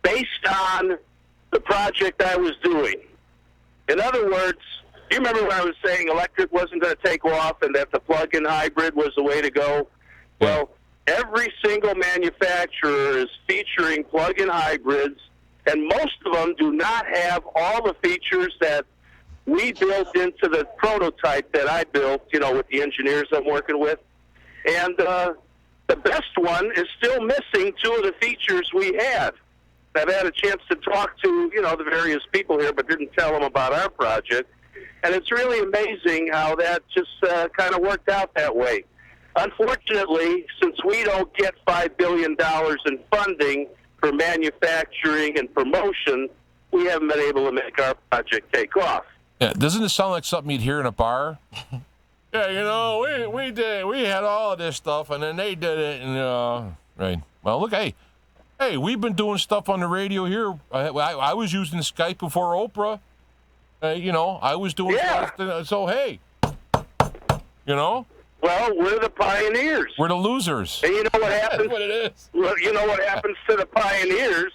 based on the project I was doing. In other words, you remember when I was saying electric wasn't going to take off and that the plug-in hybrid was the way to go? Well, every single manufacturer is featuring plug-in hybrids, and most of them do not have all the features that we built into the prototype that I built, with the engineers I'm working with. And the best one is still missing two of the features we have. I've had a chance to talk to, the various people here, but didn't tell them about our project. And it's really amazing how that just kind of worked out that way. Unfortunately, since we don't get $5 billion in funding for manufacturing and promotion, we haven't been able to make our project take off. Yeah, doesn't it sound like something you'd hear in a bar? Yeah, we had all of this stuff, and then they did it, and right. Well, look, hey, we've been doing stuff on the radio here. I was using Skype before Oprah. I was doing stuff. So hey, Well, we're the pioneers. We're the losers. And you know what happens? That's what it is. Well, you know what happens to the pioneers?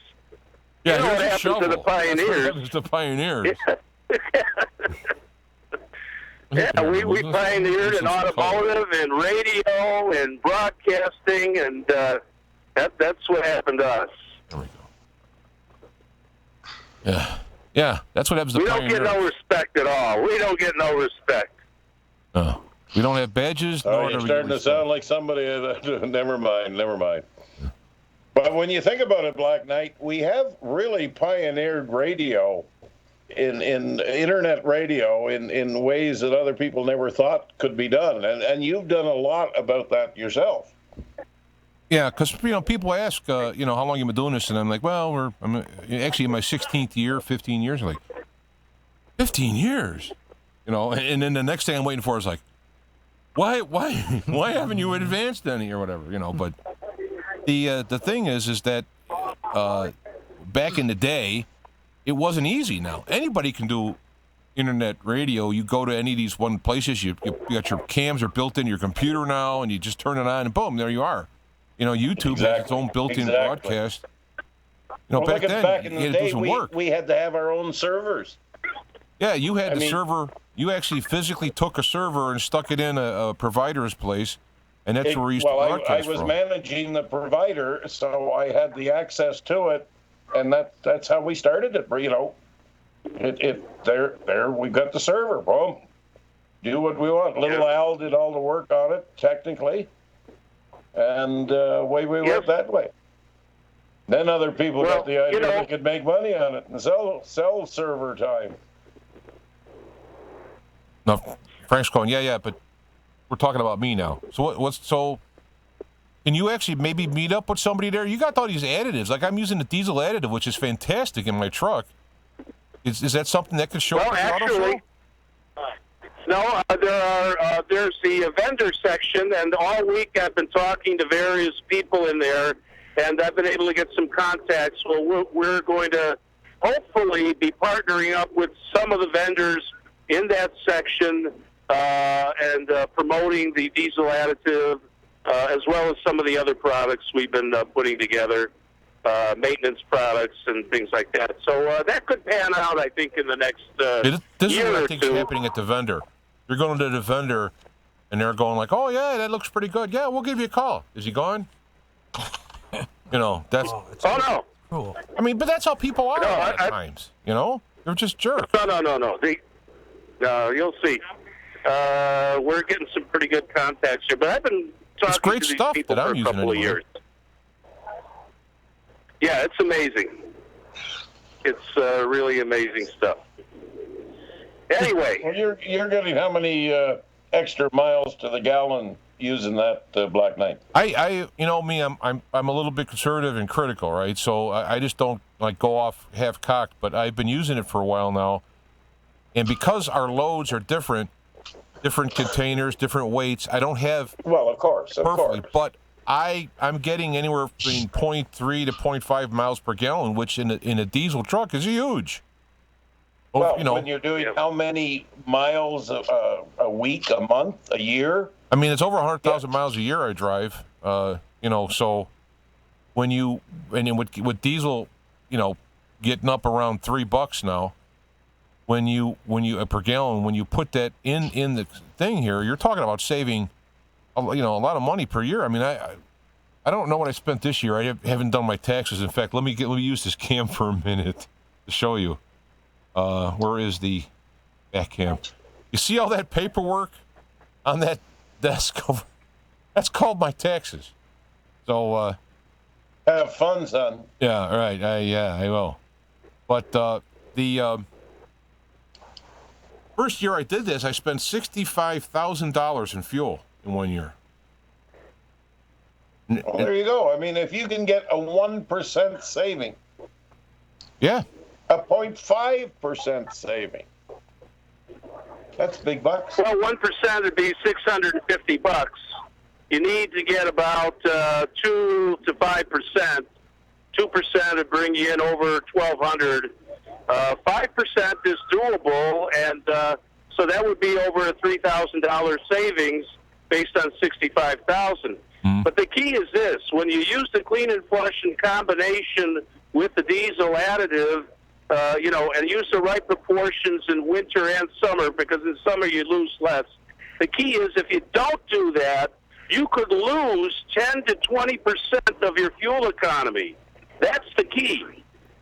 Yeah, you know what happens to the pioneers? That's what happens to pioneers. we pioneered in automotive and radio and broadcasting, and that's what happened to us. There we go. Yeah, that's what happens to pioneers. We don't get no respect at all. We don't get no respect. No. We don't have badges. You're starting to sound like somebody. Never mind. But when you think about it, Black Knight, we have really pioneered radio in internet radio in ways that other people never thought could be done, and you've done a lot about that yourself. Yeah, because people ask, how long you been doing this, and I'm like, well, I'm actually in my 16th year, 15 years. I'm like, 15 years, and then the next thing I'm waiting for is like, why haven't you advanced any or whatever, But the thing is that back in the day, it wasn't easy. Now anybody can do internet radio. You go to any of these one places, you got your cams are built in your computer now, and you just turn it on, and boom, there you are. YouTube has its own built-in broadcast. Back then, in the day, we had to have our own servers. Yeah, you had the server. You actually physically took a server and stuck it in a provider's place, and that's where we used to broadcast I was from. managing the provider, so I had the access to it, and that's how we started it. There we got the server. Boom, do what we want. Little Al did all the work on it technically, and we went that way. Then other people got the idea they could make money on it and sell server time. No, Frank's going, yeah, but we're talking about me now. So can you actually maybe meet up with somebody there? You got all these additives. Like I'm using the diesel additive, which is fantastic in my truck. Is that something that could show up at the auto show? No, there's the vendor section, and all week I've been talking to various people in there, and I've been able to get some contacts. Well, we're going to hopefully be partnering up with some of the vendors in that section and promoting the diesel additive as well as some of the other products we've been putting together, maintenance products and things like that. So that could pan out, I think, in the next this year is what or I think is two. happening at the vendor. You're going to the vendor, and they're going like, oh, yeah, that looks pretty good. Yeah, we'll give you a call. Is he gone? That's... Oh, no. Cool. I mean, but that's how people are at times, They're just jerks. No. You'll see. We're getting some pretty good contacts here. But I've been talking great to these stuff people that I'm for a using couple of anyway. years. Yeah, it's amazing. It's really amazing stuff. Anyway, Well, you're getting how many extra miles to the gallon using that Black Knight? I you know me, I'm a little bit conservative and critical, right? So I just don't like go off half cocked. But I've been using it for a while now, and because our loads are different containers, different weights, I don't have of course, perfectly, but I'm getting anywhere between 0.3 to 0.5 miles per gallon, which in a diesel truck is huge. Well, when you're doing how many miles a week, a month, a year? I mean, it's over 100,000 miles a year I drive. So with diesel, getting up around $3 now, when you per gallon, when you put that in the thing here, you're talking about saving, a lot of money per year. I mean, I don't know what I spent this year. I haven't done my taxes. In fact, let me use this cam for a minute to show you. Where is the back cam? You see all that paperwork on that desk? That's called my taxes. So have fun, son. Yeah, right. I will. But the first year I did this, I spent $65,000 in fuel in 1 year. Well, there you go. I mean, if you can get a 1% saving. Yeah. A 0.5% saving. That's big bucks. Well, 1% would be $650. You need to get about 2 to 5%. 2% would bring you in over $1,200. 5% is doable, and so that would be over a $3,000 savings based on $65,000. But the key is this: when you use the clean and flush in combination with the diesel additive, and use the right proportions in winter and summer, because in summer you lose less. The key is if you don't do that, you could lose 10 to 20% of your fuel economy. That's the key.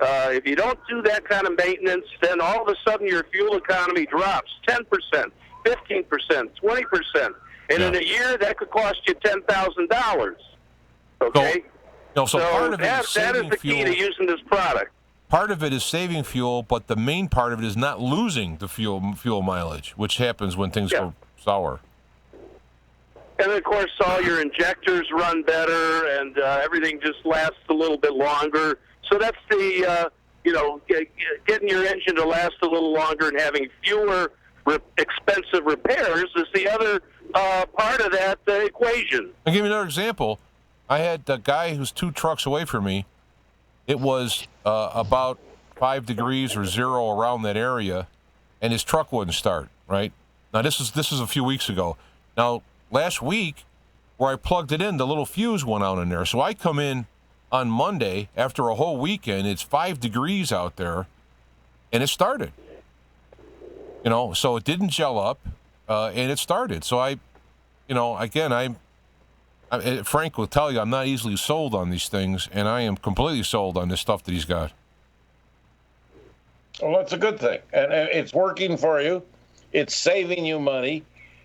If you don't do that kind of maintenance, then all of a sudden your fuel economy drops 10%, 15%, 20%. And in a year, that could cost you $10,000. Okay? So part of it is that is the key to using this product. Part of it is saving fuel, but the main part of it is not losing the fuel mileage, which happens when things go sour. And, of course, all your injectors run better, and everything just lasts a little bit longer. So that's the, getting your engine to last a little longer and having fewer expensive repairs is the other part of that equation. I'll give you another example. I had a guy who's 2 trucks away from me. It was about 5 degrees or 0 around that area, and his truck wouldn't start, right? Now, this is a few weeks ago. Now, last week, where I plugged it in, the little fuse went out in there. So I come in on Monday, after a whole weekend, it's 5 degrees out there, and it started. So it didn't gel up, and it started. So Frank will tell you I'm not easily sold on these things, and I am completely sold on this stuff that he's got. Well, that's a good thing. And it's working for you. It's saving you money.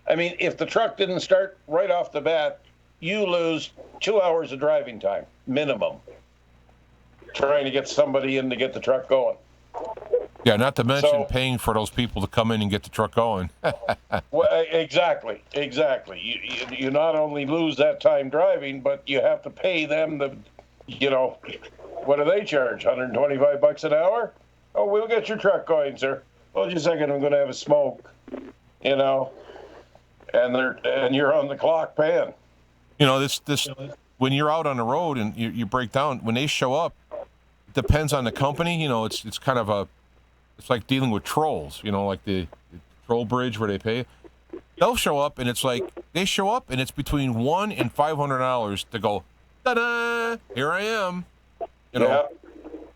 I mean, if the truck didn't start right off the bat, you lose 2 hours of driving time, minimum, trying to get somebody in to get the truck going. Yeah, not to mention paying for those people to come in and get the truck going. Well, exactly. You not only lose that time driving, but you have to pay them what do they charge? $125 an hour? Oh, we'll get your truck going, sir. Well, just a second, I'm going to have a smoke. And you're on the clock paying. This when you're out on the road and you break down, when they show up, it depends on the company. It's kind of it's like dealing with trolls, like the troll bridge where they pay. They'll show up, and it's like they show up, and it's between $100 and $500 to go, ta-da, here I am.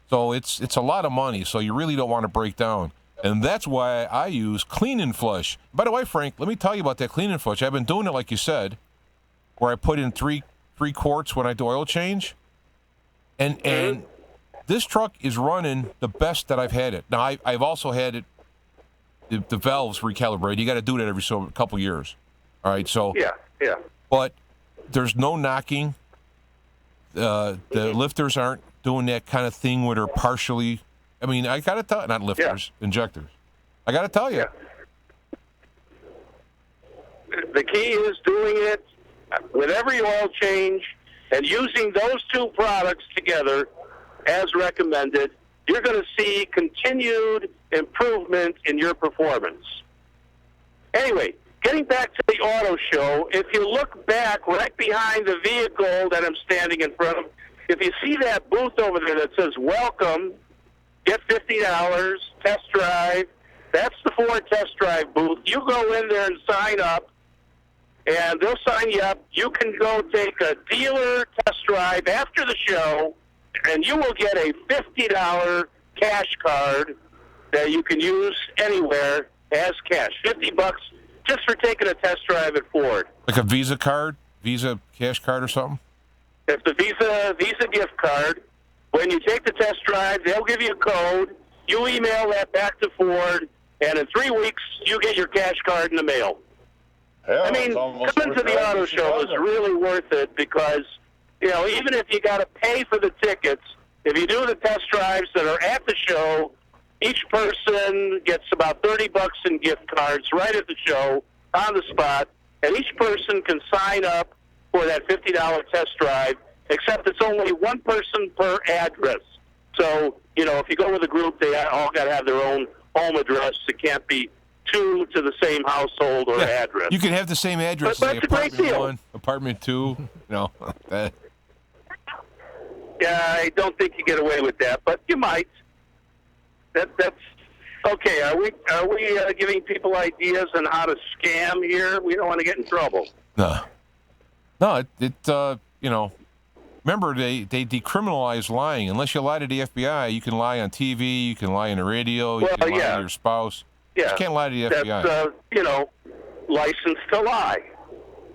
So it's a lot of money, so you really don't want to break down. And that's why I use Clean and Flush. By the way, Frank, let me tell you about that Clean and Flush. I've been doing it like you said, where I put in three quarts when I do oil change. And this truck is running the best that I've had it. Now, I've also had it, the valves recalibrated. You got to do that every couple years. All right, so. Yeah. But there's no knocking. The lifters aren't doing that kind of thing where they're partially. I mean, I got to tell not lifters, injectors. I got to tell you. The key is doing it with every oil change and using those two products together as recommended. You're going to see continued improvement in your performance. Anyway, getting back to the auto show, if you look back right behind the vehicle that I'm standing in front of, if you see that booth over there that says welcome, get $50, test drive, that's the Ford test drive booth. You go in there and sign up, and they'll sign you up. You can go take a dealer test drive after the show, and you will get a $50 cash card that you can use anywhere as cash. $50 just for taking a test drive at Ford. Like a Visa card, Visa cash card or something? It's the Visa gift card. When you take the test drive, they'll give you a code. You email that back to Ford, and in 3 weeks, you get your cash card in the mail. Hell, I mean, coming to the auto show is really worth it because, you know, even if you got to pay for the tickets, if you do the test drives that are at the show, each person gets about $30 in gift cards right at the show on the spot, and each person can sign up for that $50 test drive, except it's only one person per address. So, you know, if you go with a group, they all got to have their own home address. It can't be two to the same household or address. You can have the same address. But as that's a great apartment deal. 1, apartment 2. No. Yeah, I don't think you get away with that, but you might. That's okay. Are we giving people ideas on how to scam here? We don't want to get in trouble. No, you know, remember they decriminalize lying. Unless you lie to the FBI, you can lie on TV, you can lie on the radio, you can lie to your spouse. Yeah, you just can't lie to the FBI. That's you know, license to lie.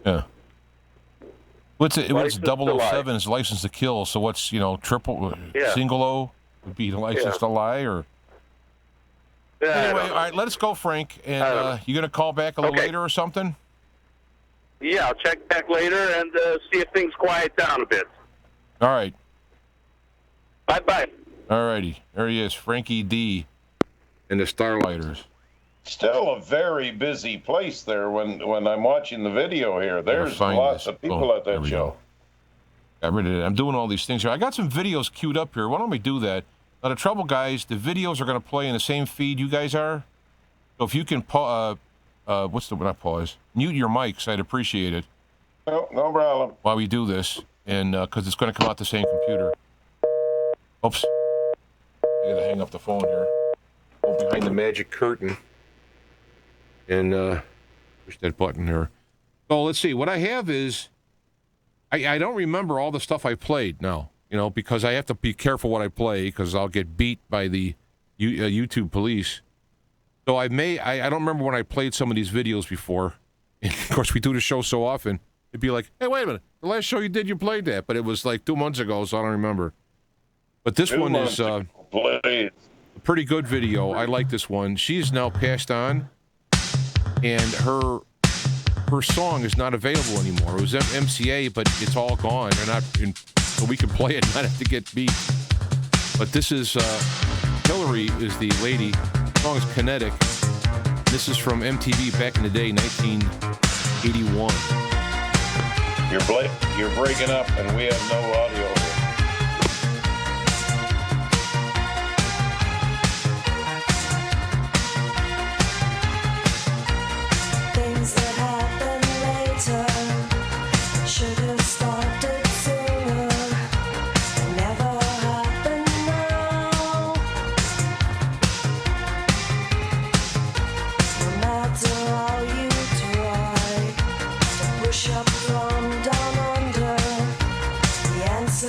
Yeah. What's 007 is license to kill. So what's single O would be the license to lie or. Anyway, all right, let us go, Frank. And you going to call back a little later or something? Yeah, I'll check back later and see if things quiet down a bit. All right. Bye-bye. All righty. There he is, Frankie D. and the Starlighters. Still a very busy place there when I'm watching the video here. There's lots of people at that show. Got rid of it. I'm doing all these things here. I got some videos queued up here. Why don't we do that? Now, the trouble, guys, the videos are going to play in the same feed you guys are. So if you can not pause, mute your mics, I'd appreciate it. No problem. While we do this, and because it's going to come out the same computer. Oops. I got to hang up the phone here. Go behind the magic curtain. And push that button here. So let's see. What I have is, I don't remember all the stuff I played now. You know, because I have to be careful what I play because I'll get beat by the YouTube police. So I don't remember when I played some of these videos before. And of course, we do the show so often. It'd be like, hey, wait a minute. The last show you did, you played that. But it was like 2 months ago, so I don't remember. But this one is a pretty good video. I like this one. She's now passed on. And her song is not available anymore. It was MCA, but it's all gone. They're not so we can play it and not have to get beat. But this is Hillary is the lady. The song is Kinetic. This is from MTV back in the day, 1981. You're breaking up, and we have no audio here. Things that happen later should have started sooner. They never happen now. No matter how you try to push up from down under, the answer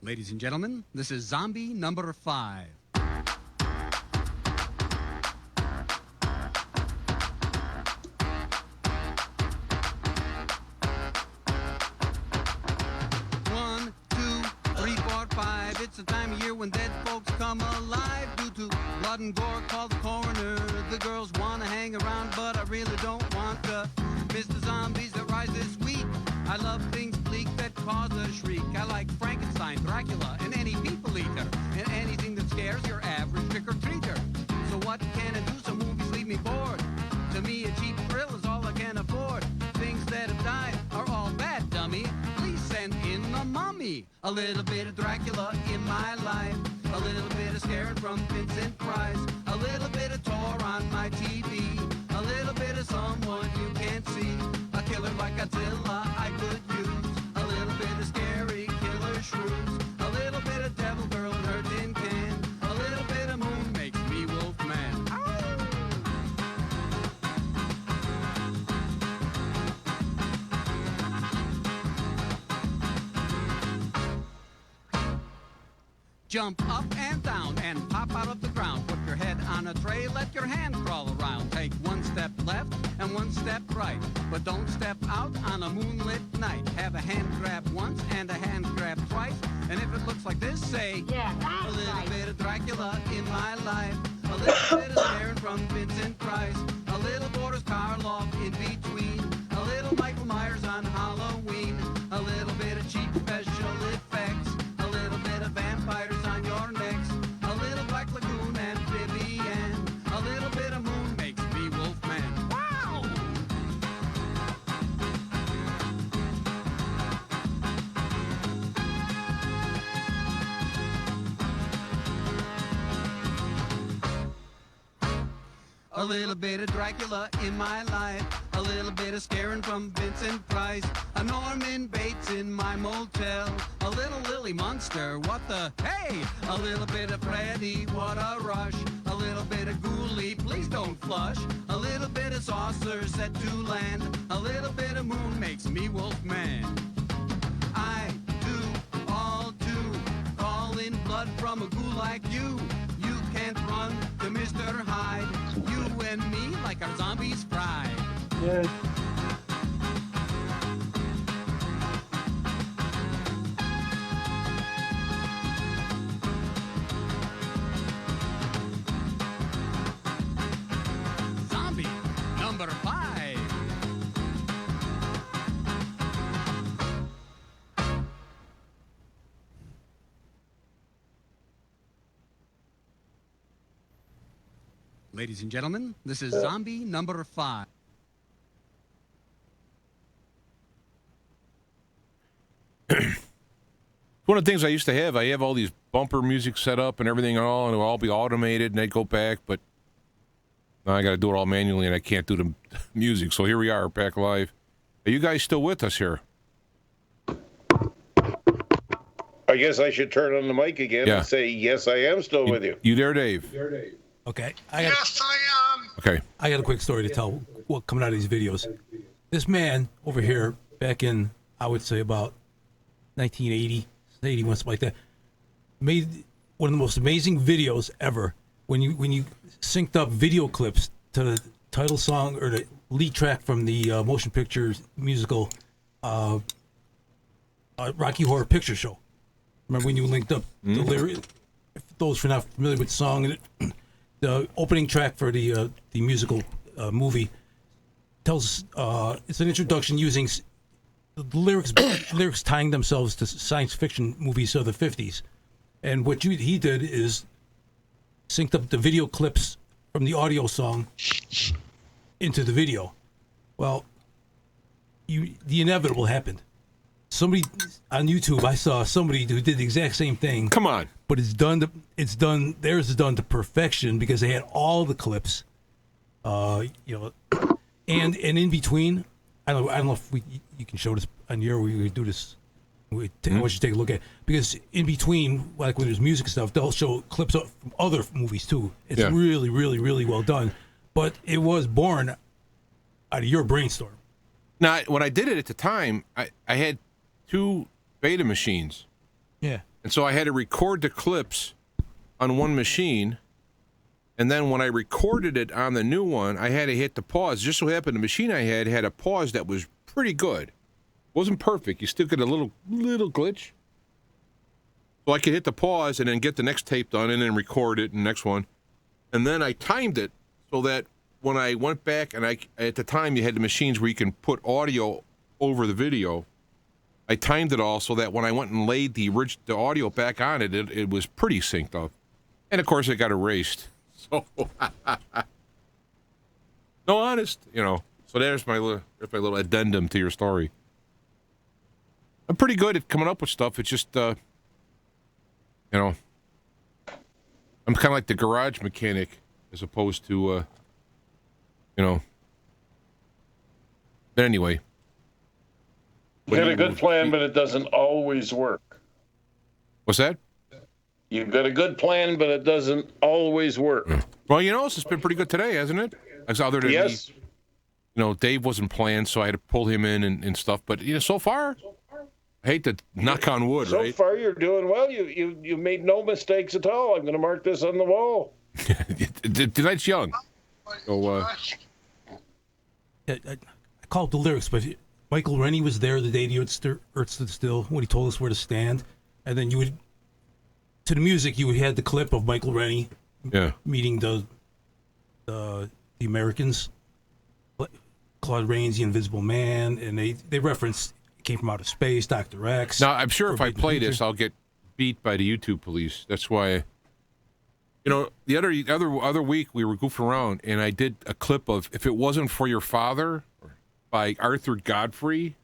Ladies and gentlemen, this is Zombie number 5. One, two, three, four, five. It's the time of year when dead folks come alive. Due to blood and gore, call the coroner. The girls want to hang around, but I really don't want to miss the zombies that rise this week. I love things bleak that cause a shriek. I like Frankenstein, Dracula, and any people eater, and anything that scares your average trick-or-treater. So what can I do? Some movies leave me bored. To me, a cheap thrill is all I can afford. Things that have died are all bad, dummy. Please send in the mummy. A little bit of Dracula in my life. A little bit of scaring from Vincent Price. A little bit of Tor on my TV. A little bit of someone you can't see. A killer like Godzilla I could use. A little bit of scary killer shrews. A little bit of devil girl in her tin can. A little bit of moon makes me Wolfman. Jump up and down and pop out of the ground. Put your head on a tray, let your hand crawl around. Take one step left and one step right. But don't step out on a moonlit night. Have a hand grab once and a hand grab twice. And if it looks like this, say, yeah, a little bit of Dracula in my life. A little bit of scaring from Vincent Price. A little Boris Karloff in between. A little Michael Myers on Halloween. A little bit of cheap special effects. A little bit of vampires on your necks. A little Black Lagoon and Vivian. A little bit of moon makes me Wolfman. Wow! A little bit of Dracula in my life. A little bit of scaring from Vincent Price. A Norman Bates in my motel. A little Lily Munster, what the hey? A little bit of Freddy, what a rush. A little bit of Ghoulie, please don't flush. A little bit of saucer set to land. A little bit of moon makes me Wolfman. I do all too. Call in blood from a ghoul like you. You can't run to Mr. Hyde. You and me like our zombies fried. Yes. Zombie number 5. Ladies and gentlemen, this is Zombie number 5. One of the things I used to have, I have all these bumper music set up and everything and all, and it'll all be automated, and I'd go back, but now I got to do it all manually, and I can't do the music. So here we are, back live. Are you guys still with us here? I guess I should turn on the mic again and say, yes, I am still with you. You there, Dave? Okay. Yes, I am. Okay. I got a quick story to tell what coming out of these videos. This man over here, back in, I would say about 1980, 81, something like that, made one of the most amazing videos ever. When you synced up video clips to the title song or the lead track from the motion picture musical Rocky Horror Picture Show. Remember when you linked up the lyrics? If those who are not familiar with the song, the opening track for the musical movie tells it's an introduction using the lyrics tying themselves to science fiction movies of the 50s. And what he did is synced up the video clips from the audio song into the video. Well, the inevitable happened. Somebody on YouTube, I saw somebody who did the exact same thing. Come on. But theirs is done to perfection because they had all the clips, and in between, I don't know if you can show this on your, we do this. I want you to take a look at it. Because in between, like when there's music stuff, they'll show clips from other movies too. It's really, really, really well done. But it was born out of your brainstorm. Now, when I did it at the time, I had 2 beta machines. Yeah. And so I had to record the clips on one machine. And then when I recorded it on the new one, I had to hit the pause. Just so happened the machine I had a pause that was pretty good. Wasn't perfect. You still get a little glitch. So I could hit the pause and then get the next tape done and then record it and next one. And then I timed it so that when I went back and at the time you had the machines where you can put audio over the video. I timed it all so that when I went and laid the audio back on it, it was pretty synced up. And of course it got erased. So no, honest, So there's my little addendum to your story. I'm pretty good at coming up with stuff. It's just I'm kind of like the garage mechanic as opposed to, But anyway. You got a good plan, but it doesn't always work. What's that? You've got a good plan, but it doesn't always work. Well, it's been pretty good today, hasn't it? Other than yes. Dave wasn't playing, so I had to pull him in and stuff. But, so far, I hate to knock on wood, so right? So far, you're doing well. You made no mistakes at all. I'm going to mark this on the wall. Tonight's young. So, I called the lyrics, but Michael Rennie was there the day the Earth stood still when he told us where to stand. And then to the music, you had the clip of Michael Rennie meeting the Americans, Claude Rains, the Invisible Man, and they referenced Came from Outer Space, Dr. X. Now, I'm sure if I play this, I'll get beat by the YouTube police. That's why, the other week we were goofing around, and I did a clip of If It Wasn't for Your Father by Arthur Godfrey.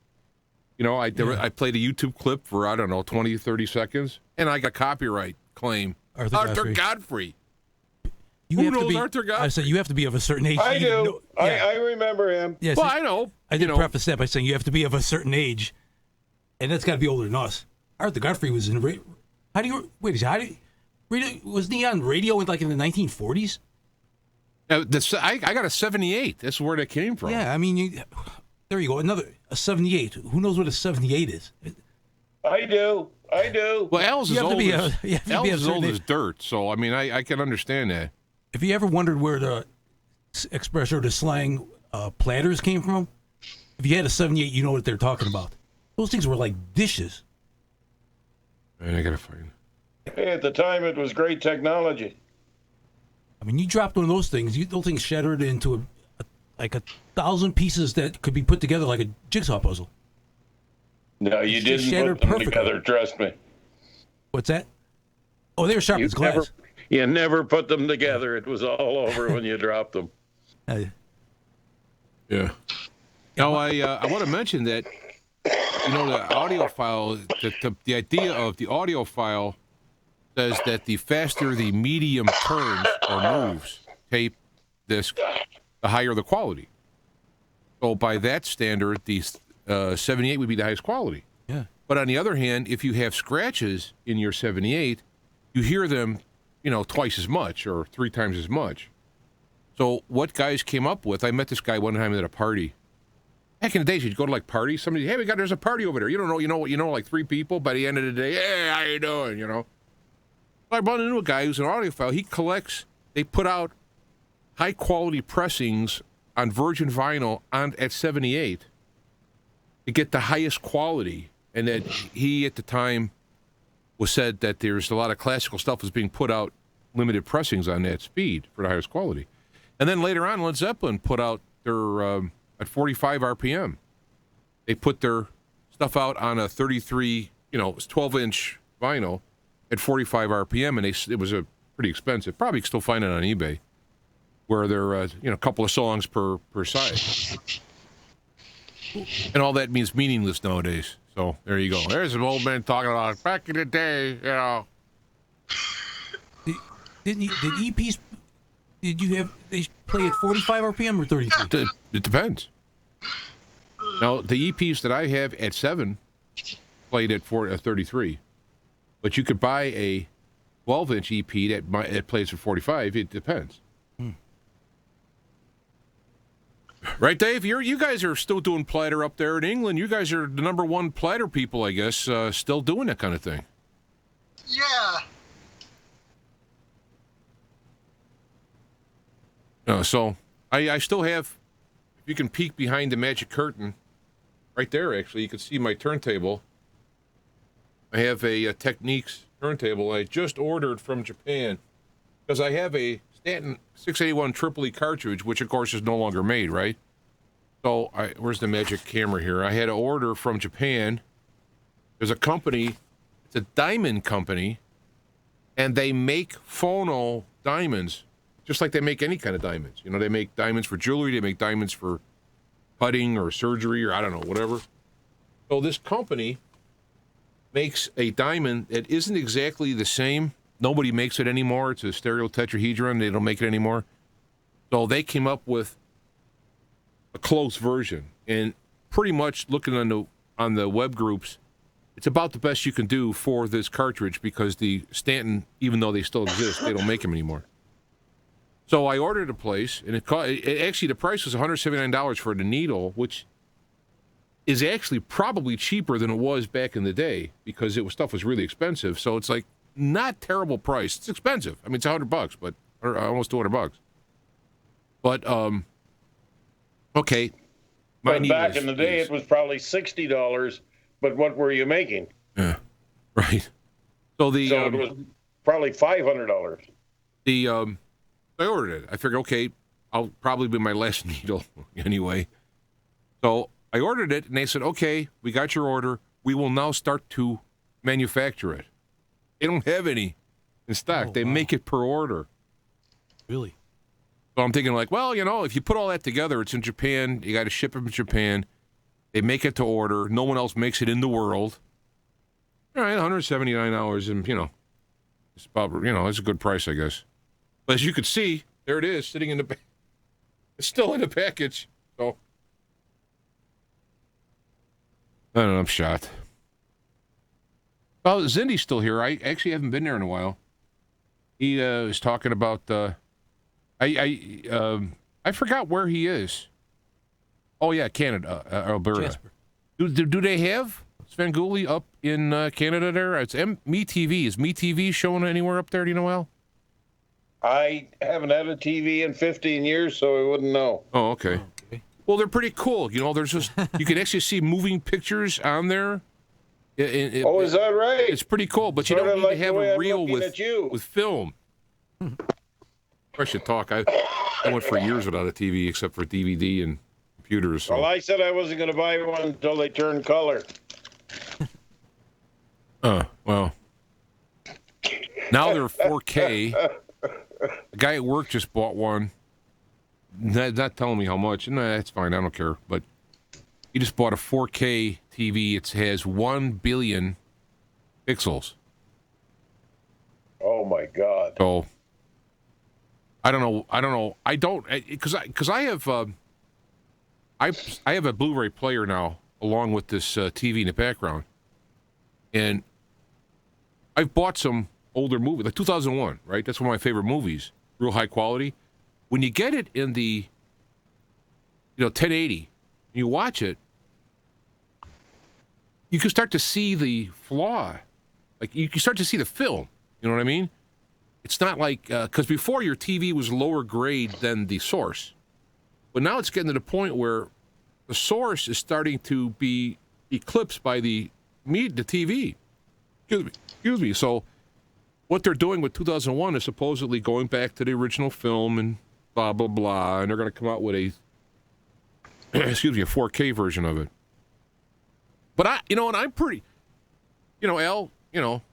I played a YouTube clip for, 20, 30 seconds, and I got copyright claim. Arthur Godfrey. Who knows Arthur Godfrey? I said you have to be of a certain age. I do. I remember him. Yes, I know. I did preface that by saying you have to be of a certain age, and that's got to be older than us. Arthur Godfrey was in wasn't he on radio in the 1940s? I got a 78. That's where that came from. Yeah, I mean, there you go. A 78. Who knows what a 78 is? I do. Well, Al's as old as dirt, so, I can understand that. Have you ever wondered where the expression or the slang platters came from? If you had a 78, you know what they're talking about. Those things were like dishes. Man, I got to find it. Hey, at the time, it was great technology. I mean, you dropped one of those things, those things shattered into a 1,000 pieces that could be put together like a jigsaw puzzle. No, you didn't put them together, trust me. What's that? Oh, they were sharp as glass. You never put them together. It was all over when you dropped them. Yeah. Now, I want to mention that, the audio file, the idea of the audio file says that the faster the medium turns or moves, tape, disc, the higher the quality. So by that standard, the 78 would be the highest quality. Yeah. But on the other hand, if you have scratches in your 78, you hear them, twice as much or 3 times as much. So what guys came up with, I met this guy one time at a party. Back in the days, you'd go to parties. Somebody, hey, there's a party over there. You don't know, like 3 people. By the end of the day, hey, how you doing? So I run into a guy who's an audiophile. They put out high quality pressings on virgin vinyl at 78 to get the highest quality. And that he at the time said that there's a lot of classical stuff was being put out limited pressings on that speed for the highest quality. And then later on, Led Zeppelin put out their at 45 RPM. They put their stuff out on a 33, 12-inch vinyl at 45 RPM, and it was a pretty expensive. Probably still find it on eBay, where they're a couple of songs per side. And all that means meaningless nowadays. So there you go. There's an old man talking about back in the day, Did EPs? Did you have they play at 45 RPM or 33? It depends. Now the EPs that I have at 7 played at 33, but you could buy a 12-inch EP that plays at 45. It depends. Right, Dave? You guys are still doing platter up there in England. You guys are the #1 platter people, I guess, still doing that kind of thing. Yeah. So I still have, if you can peek behind the magic curtain, right there actually, you can see my turntable. I have a Technics turntable I just ordered from Japan because I have a Stanton 681 Triple E cartridge, which of course is no longer made, right? So where's the magic camera here? I had to order from Japan. There's a company, it's a diamond company, and they make phono diamonds, just like they make any kind of diamonds. You know, they make diamonds for jewelry, they make diamonds for cutting or surgery or I don't know, whatever. So this company makes a diamond that isn't exactly the same. Nobody makes it anymore. It's a stereotetrahedron. They don't make it anymore. So they came up with a close version. And pretty much looking on the web groups, it's about the best you can do for this cartridge because the Stanton, even though they still exist, they don't make them anymore. So I ordered a place, and actually the price was $179 for the needle, which is actually probably cheaper than it was back in the day because stuff was really expensive. So it's like not terrible price. It's expensive. I mean, it's $100, but or almost $200. But okay. But back in the day, it was probably $60. But what were you making? Yeah, right. So it was probably $500. I ordered it. I figured, okay, I'll probably be my last needle anyway. So I ordered it, and they said, okay, we got your order. We will now start to manufacture it. They don't have any in stock. They make it per order. Really? So I'm thinking like, well, if you put all that together, it's in Japan. You got to ship it from Japan. They make it to order. No one else makes it in the world. All right, $179, and, it's about, it's a good price, I guess. But as you can see, there it is, sitting in the it's still in the package. So, I don't know, I'm shot. Well, Zindy's still here. I actually haven't been there in a while. He was talking about, I forgot where he is. Oh, yeah, Canada, Alberta. Jasper. Do they have Svengoolie up in Canada there? It's MeTV. Is MeTV showing anywhere up there? Do you know, Al? I haven't had a TV in 15 years, so I wouldn't know. Oh, okay. Well, they're pretty cool. There's just, you can actually see moving pictures on there. Is that right? It's pretty cool, but you don't need to have a reel with film. I should talk. I went for years without a TV except for DVD and computers. So. Well, I said I wasn't going to buy one until they turned color. Well. Now they're 4K. The guy at work just bought one. Not telling me how much. Nah, that's fine. I don't care. But he just bought a 4K TV. It has 1 billion pixels. Oh my God. So I don't know. I don't because I have I have a Blu-ray player now along with this TV in the background, and I've bought some older movies, like 2001, right? That's one of my favorite movies, real high quality. When you get it in the 1080, you watch it, you can start to see the flaw. Like you can start to see the film. You know what I mean? It's not like because before your TV was lower grade than the source, but now it's getting to the point where the source is starting to be eclipsed by the TV. Excuse me. So what they're doing with 2001 is supposedly going back to the original film and blah blah blah, and they're going to come out with a a 4K version of it. But and I'm pretty, Al,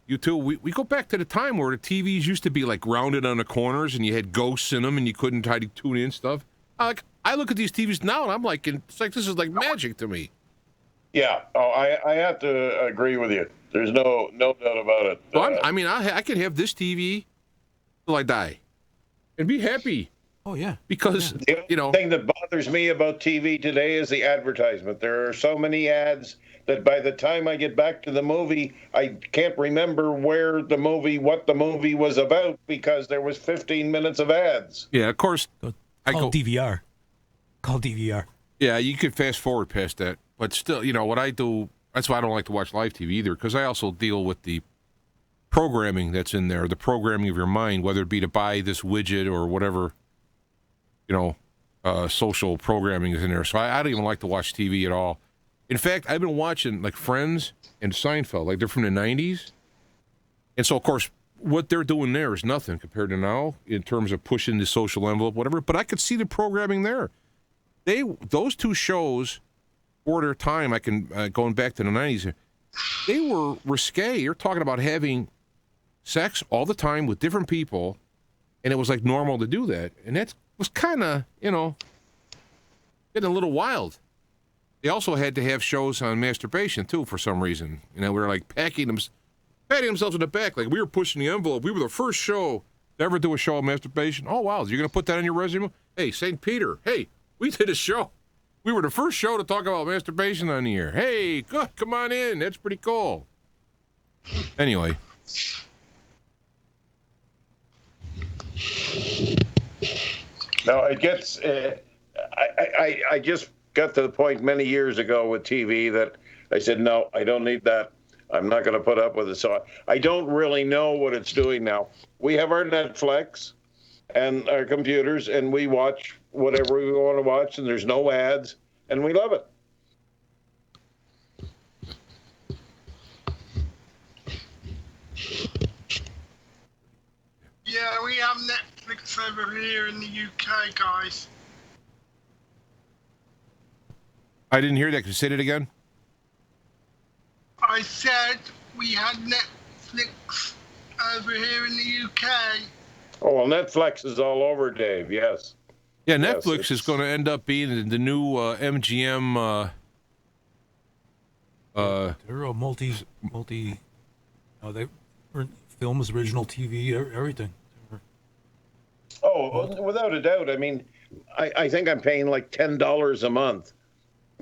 you too. We go back to the time where the TVs used to be like rounded on the corners and you had ghosts in them and you couldn't try to tune in stuff. I look at these TVs now and I'm like, it's like this is like magic to me. Yeah. Oh, I have to agree with you. There's no doubt about it. So I could have this TV till I die and be happy. Oh yeah. Because the thing that bothers me about TV today is the advertisement. There are so many ads that by the time I get back to the movie, I can't remember what the movie was about because there was 15 minutes of ads. Yeah, of course. Call DVR. Yeah, you could fast forward past that. But still, what I do, that's why I don't like to watch live TV either, because I also deal with the programming that's in there, the programming of your mind, whether it be to buy this widget or whatever, social programming is in there. So I don't even like to watch TV at all. In fact, I've been watching like Friends and Seinfeld, like they're from the 90s. And so, of course, what they're doing there is nothing compared to now in terms of pushing the social envelope, whatever. But I could see the programming there. Those two shows, for their time, going back to the 90s, they were risque. You're talking about having sex all the time with different people, and it was like normal to do that. And that was kind of, getting a little wild. They also had to have shows on masturbation, too, for some reason. We were like patting themselves in the back, like we were pushing the envelope. We were the first show to ever do a show on masturbation. Oh, wow. You're going to put that on your resume? Hey, St. Peter, hey, we did a show. We were the first show to talk about masturbation on the air. Hey, good, come on in. That's pretty cool. Anyway. No, it gets. I just got to the point many years ago with TV that I said, no, I don't need that. I'm not going to put up with it. So I don't really know what it's doing now. We have our Netflix and our computers, and we watch whatever we want to watch, and there's no ads, and we love it. Yeah, we have Netflix over here in the UK, guys. I didn't hear that. Could you say it again? I said we had Netflix over here in the UK. Oh, well, Netflix is all over, Dave, yes. Yeah, Netflix is going to end up being the new MGM. They're a multi. They films, original TV, everything. Oh, without a doubt. I mean, I think I'm paying like $10 a month.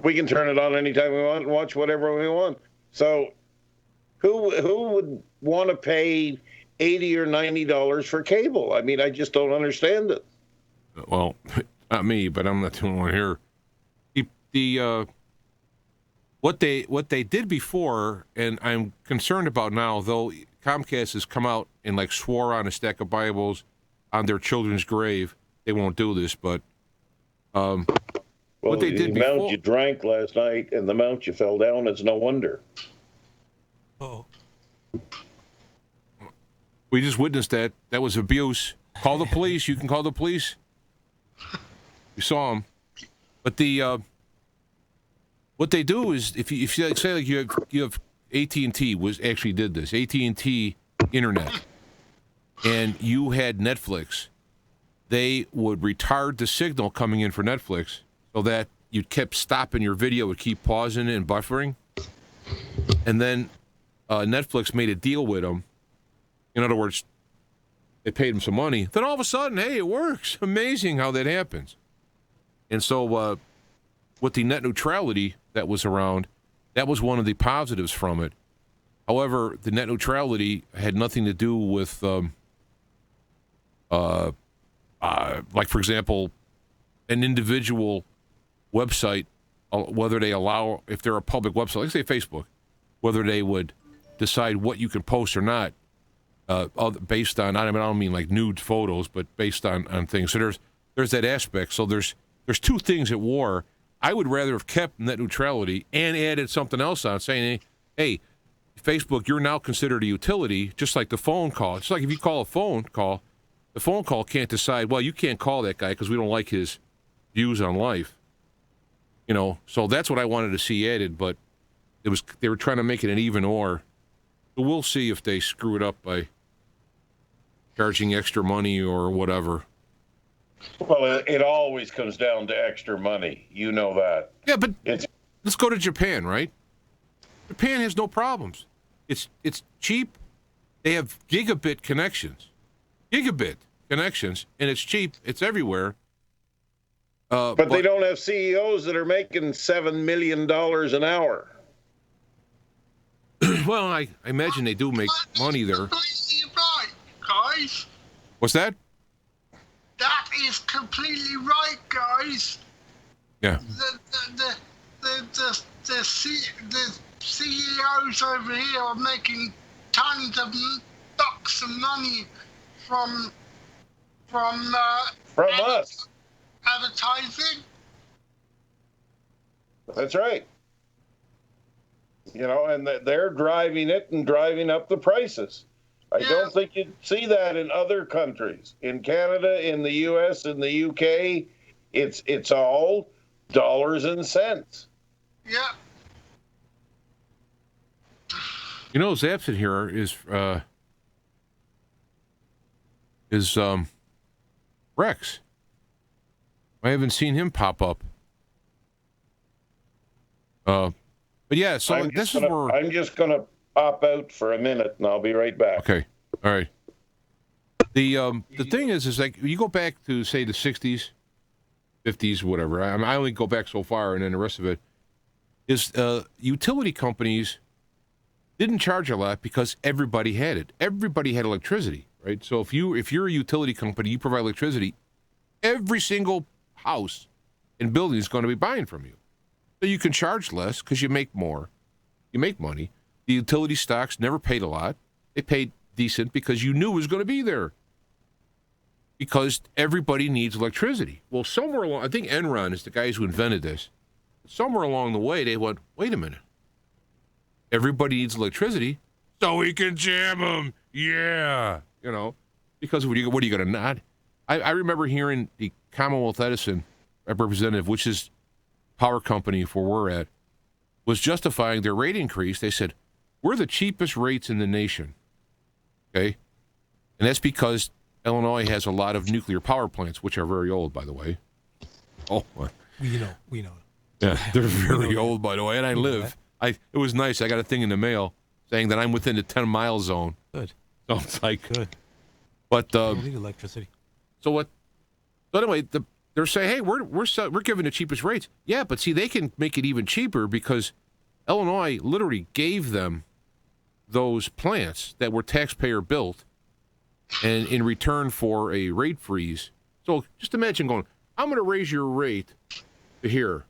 We can turn it on anytime we want and watch whatever we want. So, who would want to pay $80 or $90 for cable? I mean, I just don't understand it. Well, not me, but I'm not the only one here. What they did before, and I'm concerned about now, though Comcast has come out and like swore on a stack of Bibles on their children's grave. They won't do this, but what they did the before. amount you drank last night and the amount you fell down, it's no wonder. Oh. We just witnessed that. That was abuse. Call the police. You can call the police. We saw them. But what they do is, if you say like you have AT&T actually did this, AT&T Internet, and you had Netflix, they would retard the signal coming in for Netflix so that you kept stopping your video, would keep pausing and buffering. And then Netflix made a deal with them. In other words, they paid them some money. Then all of a sudden, hey, it works. Amazing how that happens. And so with the net neutrality that was around, that was one of the positives from it. However, the net neutrality had nothing to do with, like, for example, an individual website, whether they allow, if they're a public website, like say Facebook, whether they would decide what you can post or not, based on, I don't mean like nude photos, but based on things. So there's that aspect. So there's two things at war. I would rather have kept net neutrality and added something else on, saying, hey, Facebook, you're now considered a utility, just like the phone call. It's like if you call a phone call, the phone call can't decide, well, you can't call that guy because we don't like his views on life. So that's what I wanted to see added, but they were trying to make it an even or. So we'll see if they screw it up by charging extra money or whatever. Well, it always comes down to extra money. You know that. Yeah, but let's go to Japan, right? Japan has no problems. It's cheap. They have gigabit connections, and it's cheap. It's everywhere. But they don't have CEOs that are making $7 million an hour. Well, I imagine they do make money there. Completely right, guys. What's that? That is completely right, guys. Yeah. The CEOs over here are making tons of some money from us. advertising. That's right. You know, and they're driving it and driving up the prices. I don't think you'd see that in other countries. In Canada, in the U.S., in the U.K., it's all dollars and cents. Yeah. You know, who's absent here is Rex. I haven't seen him pop up. But yeah, so I'm just gonna pop out for a minute, and I'll be right back. Okay, all right. The thing is like you go back to say the '60s, '50s, whatever. I only go back so far, and then the rest of it is utility companies didn't charge a lot because everybody had it. Everybody had electricity, right? So if you're a utility company, you provide electricity, every single house and building is going to be buying from you. So you can charge less because you make more. You make money. The utility stocks never paid a lot. They paid decent because you knew it was going to be there. Because everybody needs electricity. Well, somewhere along, I think Enron is the guys who invented this. Somewhere along the way, they went, wait a minute. Everybody needs electricity, so we can jam them. Yeah. You know, because what are you going to not? I remember hearing the Commonwealth Edison representative, which is power company for where we're at, was justifying their rate increase. They said, we're the cheapest rates in the nation. Okay? And that's because Illinois has a lot of nuclear power plants, which are very old, by the way. Oh, We know. yeah, they're very old, by the way. And I live. It was nice. I got a thing in the mail saying that I'm within the 10-mile zone. Good. So it's like good. But we need electricity. So what? So anyway, they're saying, hey, we're giving the cheapest rates. Yeah, but see, they can make it even cheaper because Illinois literally gave them those plants that were taxpayer built, and in return for a rate freeze. So just imagine going, I'm going to raise your rate to here.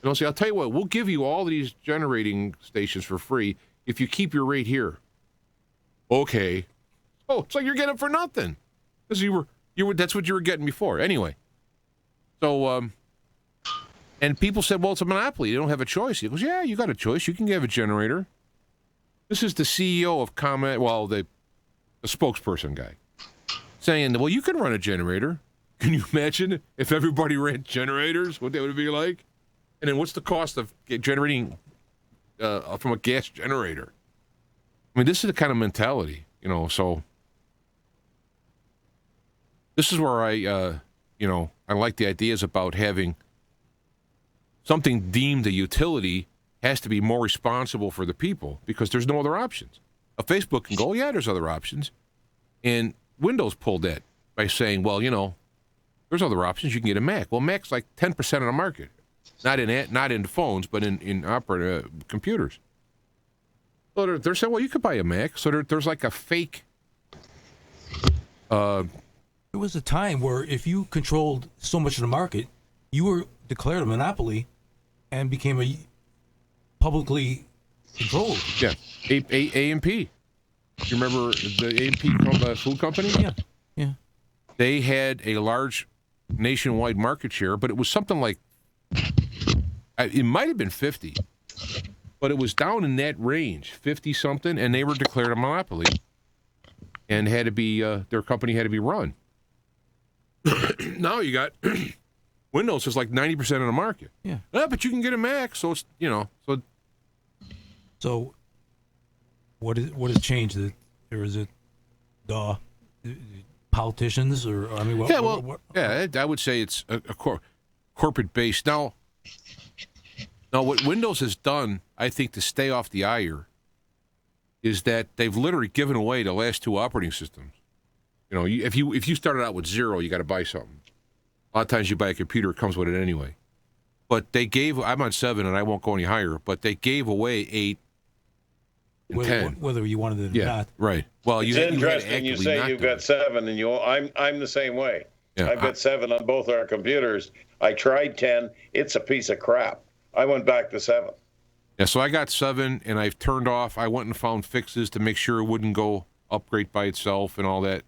And I'll say, I'll tell you what, we'll give you all these generating stations for free if you keep your rate here. Okay. Oh, it's like you're getting it for nothing. Because you were that's what you were getting before. Anyway. So, and people said, well, it's a monopoly. You don't have a choice. He goes, yeah, you got a choice. You can have a generator. This is the CEO of the spokesperson guy, saying, well, you can run a generator. Can you imagine if everybody ran generators, what that would be like? And then what's the cost of generating from a gas generator? I mean, this is the kind of mentality, so this is where I like the ideas about having something deemed a utility has to be more responsible for the people because there's no other options. A Facebook can go, yeah, there's other options. And Windows pulled that by saying, well, there's other options. You can get a Mac. Well, Mac's like 10% of the market. Not in phones, but in operating computers. So they're saying, well, you could buy a Mac. So there's like a fake. There was a time where if you controlled so much of the market, you were declared a monopoly and became a publicly controlled. Yeah, A&P. You remember the A&P food company? Yeah. They had a large nationwide market share, but it was something like, it might have been 50, but it was down in that range, 50-something, and they were declared a monopoly and had to be, their company had to be run. Now you got Windows is like 90% of the market. Yeah. But you can get a Mac, so it's, So what has changed? Or is it the politicians, or I mean, I would say it's a corporate base. Now, what Windows has done, I think, to stay off the ire, is that they've literally given away the last two operating systems. If you started out with 0, you got to buy something. A lot of times you buy a computer, it comes with it anyway. But I'm on 7, and I won't go any higher. But they gave away 8. Whether you wanted it or not. Right. Well, it's interesting you say you've got 7, and I'm the same way. Yeah, I've got 7 on both our computers. I tried 10. It's a piece of crap. I went back to 7. Yeah, so I got 7, and I've turned off. I went and found fixes to make sure it wouldn't go upgrade by itself and all that.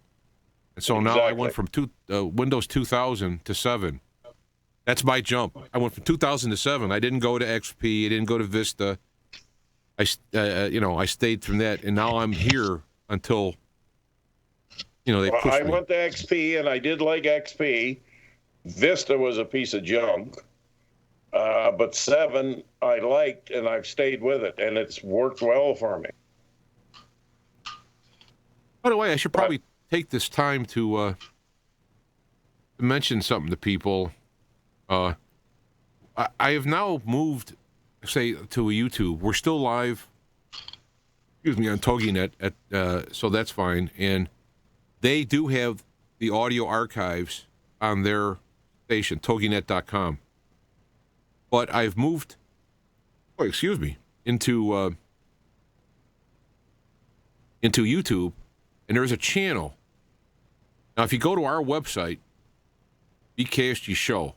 And so now I went from Windows 2000 to 7. That's my jump. I went from 2000 to 7. I didn't go to XP. I didn't go to Vista. I stayed from that, and now I'm here until, they pushed I me. went to XP, and I did like XP. Vista was a piece of junk. But 7 I liked, and I've stayed with it, and it's worked well for me. By the way, I should probably take this time to mention something to people. I have now moved, say, to a YouTube. We're still live, on TogiNet, so that's fine. And they do have the audio archives on their station, TogiNet.com. But I've moved, into YouTube, and there's a channel. Now, if you go to our website, BKSG Show,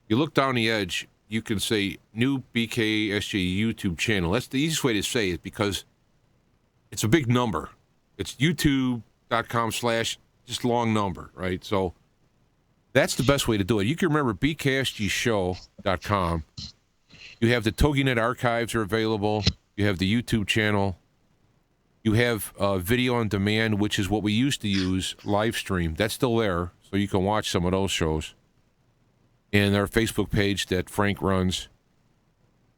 you look down the edge, you can say new BKSG YouTube channel. That's the easiest way to say it because it's a big number. It's youtube.com/ just long number, right? So that's the best way to do it. You can remember bksgshow.com. You have the TogiNet archives are available. You have the YouTube channel. You have video on demand, which is what we used to use, live stream. That's still there, so you can watch some of those shows. And our Facebook page that Frank runs,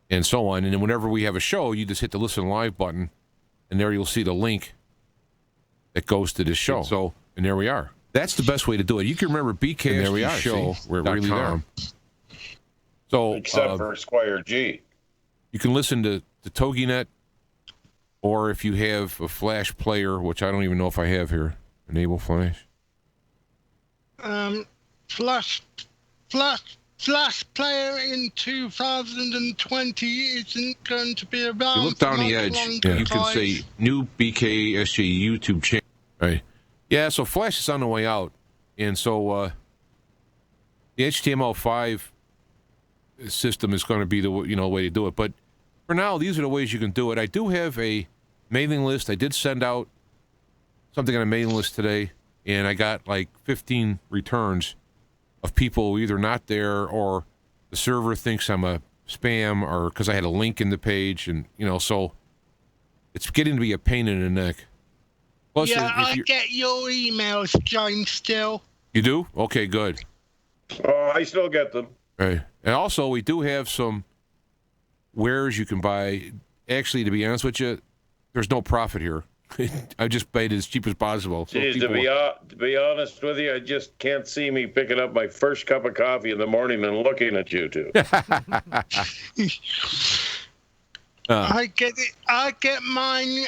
and so on. And then whenever we have a show, you just hit the Listen Live button, and there you'll see the link that goes to this show. So, and there we are. That's the best way to do it. You can remember BKSG Show. We're really there. So, except for Squire G. You can listen to TogiNet, or if you have a Flash player, which I don't even know if I have here. Enable Flash. Flash player in 2020 isn't going to be around. You look down the edge, you can say new BKSG YouTube channel. Right. Yeah, so Flash is on the way out. And so the HTML5 system is going to be the way to do it. But for now, these are the ways you can do it. I do have a mailing list. I did send out something on a mailing list today, and I got like 15 returns of people either not there or the server thinks I'm a spam or because I had a link in the page, and so it's getting to be a pain in the neck. Plus, I get your emails, James, still. You do? Okay, good. Oh, I still get them. Right. And also, we do have some wares you can buy. Actually, to be honest with you, there's no profit here. I just paid it as cheap as possible. So Jeez, to be honest with you, I just can't see me picking up my first cup of coffee in the morning and looking at you two. I get it. I get mine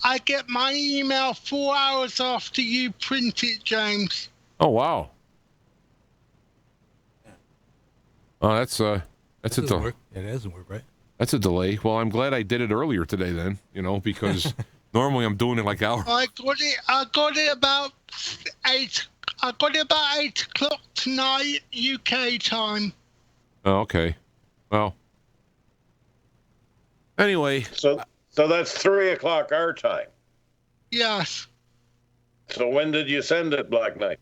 I get my email 4 hours after you print it, James. Oh wow. Oh, that's a delay. Yeah, that doesn't work, right? That's a delay. Well, I'm glad I did it earlier today then, because normally I'm doing it like hours. I got it about 8. I got it about 8 o'clock tonight, UK time. Oh, okay. Well. Anyway. So that's 3 o'clock our time. Yes. So when did you send it, Black Knight?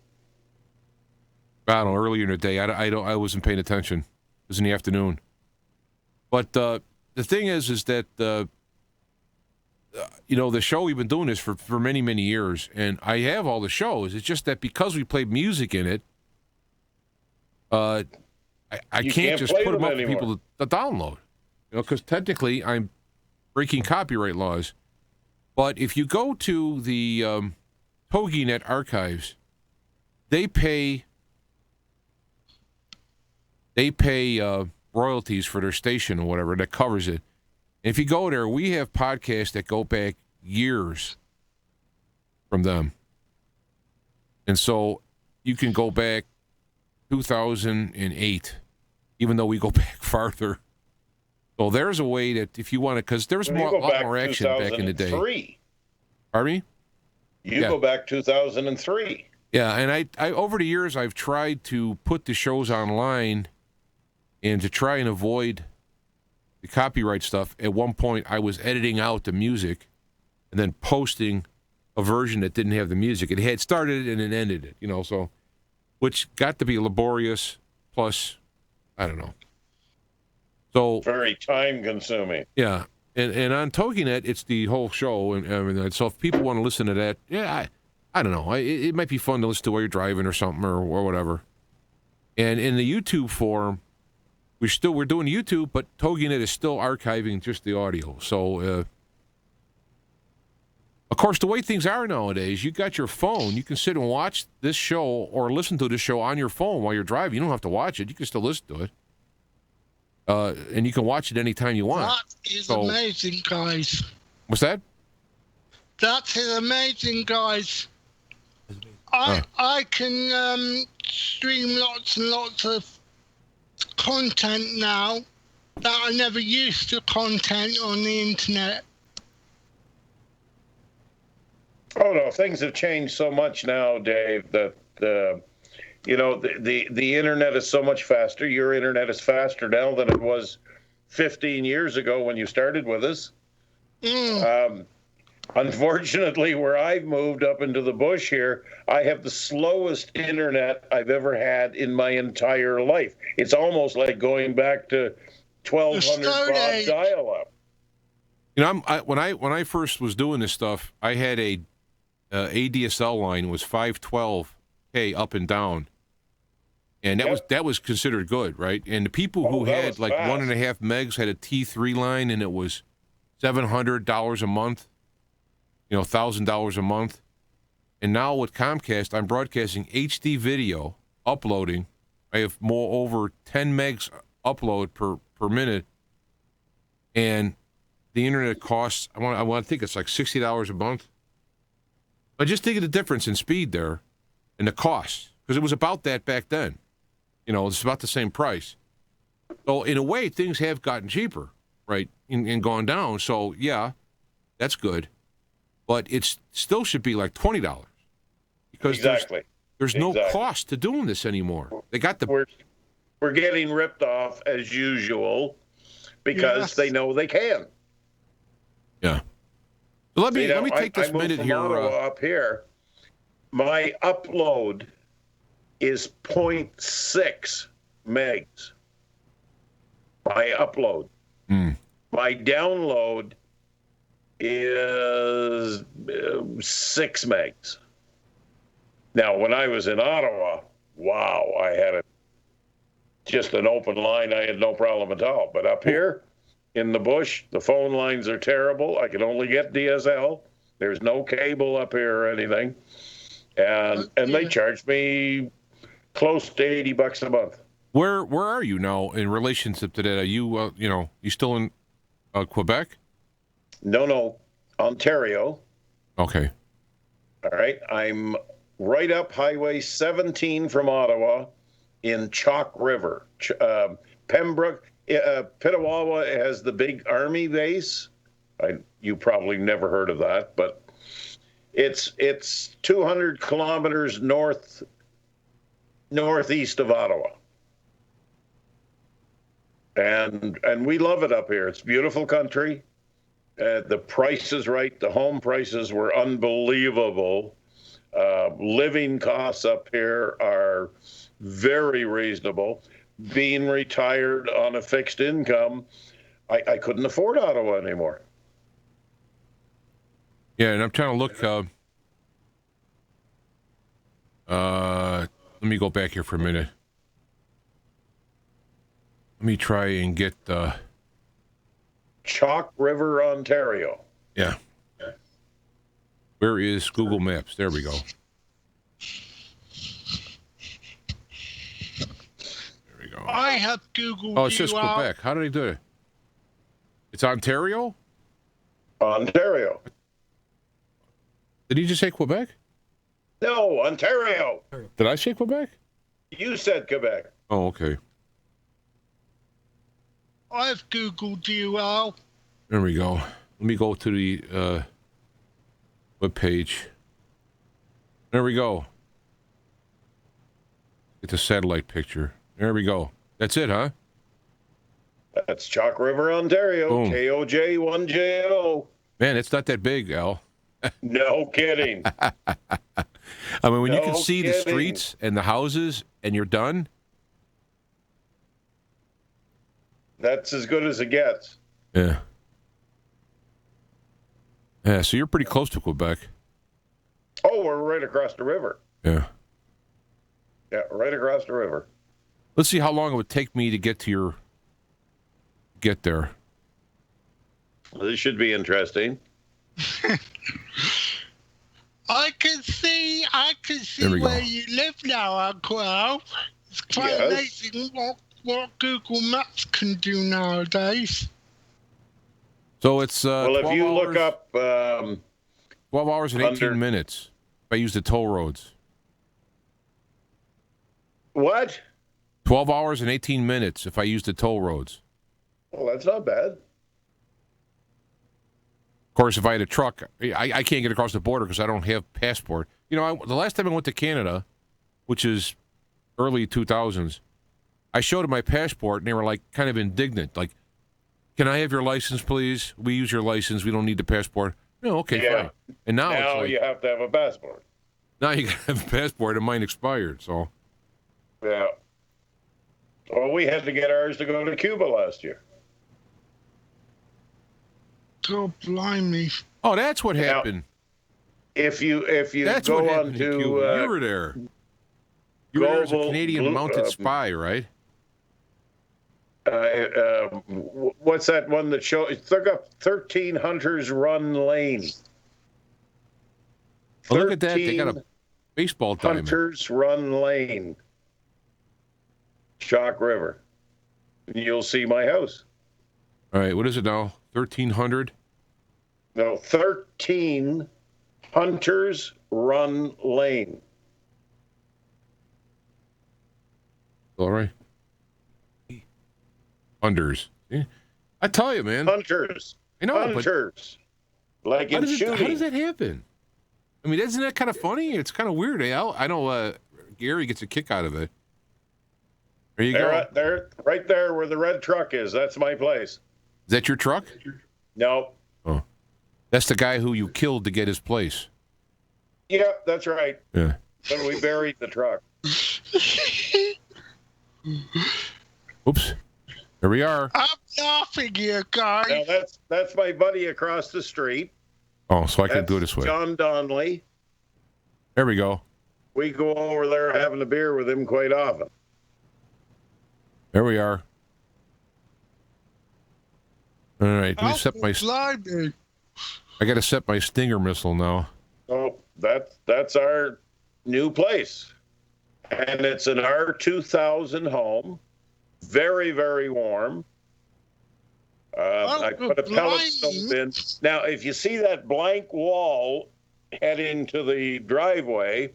I don't know, earlier in the day. I wasn't paying attention. It was in the afternoon. But the thing is that the show, we've been doing this for many, many years, and I have all the shows. It's just that because we played music in it, I can't just put them up for people to download. Because technically I'm breaking copyright laws. But if you go to the TogiNet archives, they pay royalties for their station or whatever that covers it. And if you go there, we have podcasts that go back years from them. And so you can go back 2008, even though we go back farther. So there's a way that if you want to, because there's a lot more action back in the day. Pardon me? You go back 2003. Yeah, and I over the years, I've tried to put the shows online and to try and avoid the copyright stuff. At one point, I was editing out the music and then posting a version that didn't have the music. It had started it and it ended it, so which got to be laborious. Plus, I don't know. So very time consuming. Yeah, and on TogiNet, it's the whole show, and everything. So if people want to listen to that, yeah, I don't know. It might be fun to listen to while you're driving or something or whatever. And in the YouTube form, we're doing YouTube, but TogiNet is still archiving just the audio. So, of course, the way things are nowadays, you got your phone. You can sit and watch this show or listen to this show on your phone while you're driving. You don't have to watch it. You can still listen to it. And you can watch it anytime you want. That is amazing, guys. What's that? That is amazing, guys. I can stream lots and lots of content now that I never used to content on the internet. Oh no, things have changed so much now, Dave, that the internet is so much faster. Your internet is faster now than it was 15 years ago when you started with us. Unfortunately, where I've moved up into the bush here, I have the slowest internet I've ever had in my entire life. It's almost like going back to 1200 baud dial-up. When I first was doing this stuff, I had a ADSL line. It was 512K up and down, and that was considered good, right? And the people who had like fast. 1.5 megs had a T3 line, and it was $700 a month. $1,000 a month. And now with Comcast, I'm broadcasting HD video, uploading. I have over 10 megs upload per minute. And the internet costs, I think it's like $60 a month. But just think of the difference in speed there and the cost. Because it was about that back then. It's about the same price. So in a way, things have gotten cheaper, right? And gone down. So yeah, that's good. But it still should be like $20 because there's no cost to doing this anymore. They got we're getting ripped off as usual because they know they can. Yeah. Let me take this minute here. Up here, my upload is 0.6 megs. My upload. My download is 6 megs. Now, when I was in Ottawa, wow, I had just an open line. I had no problem at all. But up here in the bush, the phone lines are terrible. I can only get DSL. There's no cable up here or anything. And they charge me close to $80 a month. Where are you now in relationship to that? Are you you still in Quebec? No, Ontario. Okay. All right. I'm right up Highway 17 from Ottawa in Chalk River. Pembroke, Petawawa has the big army base. You probably never heard of that, but it's 200 kilometers northeast of Ottawa. And we love it up here. It's beautiful country. The price is right. The home prices were unbelievable. Living costs up here are very reasonable. Being retired on a fixed income, I couldn't afford Ottawa anymore. Yeah, and I'm trying to look. Let me go back here for a minute. Let me try and get Chalk River, Ontario. Yeah. Where is Google Maps? There we go. There we go. I have Google. Oh, it says Quebec. How did I do it? It's Ontario? Ontario. Did he just say Quebec? No, Ontario. Did I say Quebec? You said Quebec. Oh, okay. I've Googled you, Al. There we go. Let me go to the web page. There we go. Get the satellite picture. There we go. That's it, huh? That's Chalk River, Ontario. Boom. KOJ1JO. Man, it's not that big, Al. No kidding. I mean, when you No can see the kidding. streets and the houses and you're done. That's as good as it gets. Yeah. Yeah, so you're pretty close to Quebec. Oh, we're right across the river. Yeah. Yeah, right across the river. Let's see how long it would take me to get there. This should be interesting. I can see There we go. where you live now, Uncle Al. It's quite Yes. amazing what Google Maps can do nowadays. So it's Well, if 12 you hours, look up 12 hours and 18 minutes if I use the toll roads. what? 12 hours and 18 minutes if I use the toll roads. Well, that's not bad. Of course, if I had a truck, I can't get across the border because I don't have passport. You know, the last time I went to Canada, which is early 2000s, I showed them my passport, and they were like kind of indignant. Like, can I have your license, please? We use your license. We don't need the passport. No, okay, Yeah. fine. And now it's like, you have to have a passport. now you got to have a passport, and mine expired. So, Yeah. Well, we had to get ours to go to Cuba last year. God blimey. oh, that's what happened. If you That's go what on happened in to Cuba. You were there. You were there as a Global Canadian Blue- mounted spy, right? what's that one that shows? Look up 13 Hunters Run Lane. Oh, look at that. They got a baseball diamond. Hunters Run Lane. Chalk River. You'll see my house. All right, what is it now? 1,300? No, 13 Hunters Run Lane. All right. Hunters. Yeah. I tell you, man. Hunters. I know, but Hunters. Like how in does, shooting. how does that happen? I mean, isn't that kind of funny? It's kind of weird. I know Gary gets a kick out of it. There you go. They're right there where the red truck is. That's my place. Is that your truck? No. Oh. That's the guy who you killed to get his place. Yeah, that's right. Yeah. When we buried the truck. Oops. There we are. I'm laughing here, guys. Now that's my buddy across the street. Oh, so I can That's do it this way. John Donnelly. There we go. We go over there having a beer with him quite often. There we are. All right. Let me set my. Blimey. I got to set my Stinger missile now. Oh, that's our new place. And it's an R2000 home. Very, very warm. I put a pellet stove in. Now, if you see that blank wall heading to the driveway,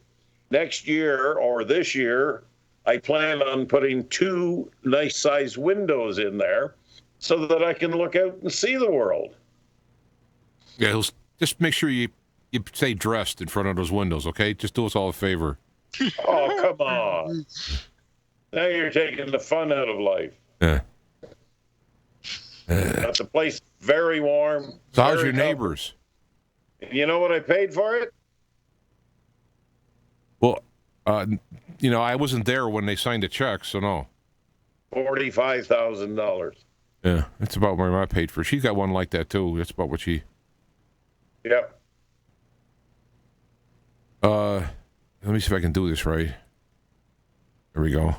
next year or this year, I plan on putting 2 nice-sized windows in there so that I can look out and see the world. Yeah, just make sure you stay dressed in front of those windows, okay? Just do us all a favor. Oh, come on. Now you're taking the fun out of life. Yeah. But the place is very warm. So how's very your neighbors? You know what I paid for it? Well, I wasn't there when they signed the check, so no. $45,000. Yeah, that's about what I paid for. She's got one like that too. That's about what she. Yep. Let me see if I can do this right. There we go.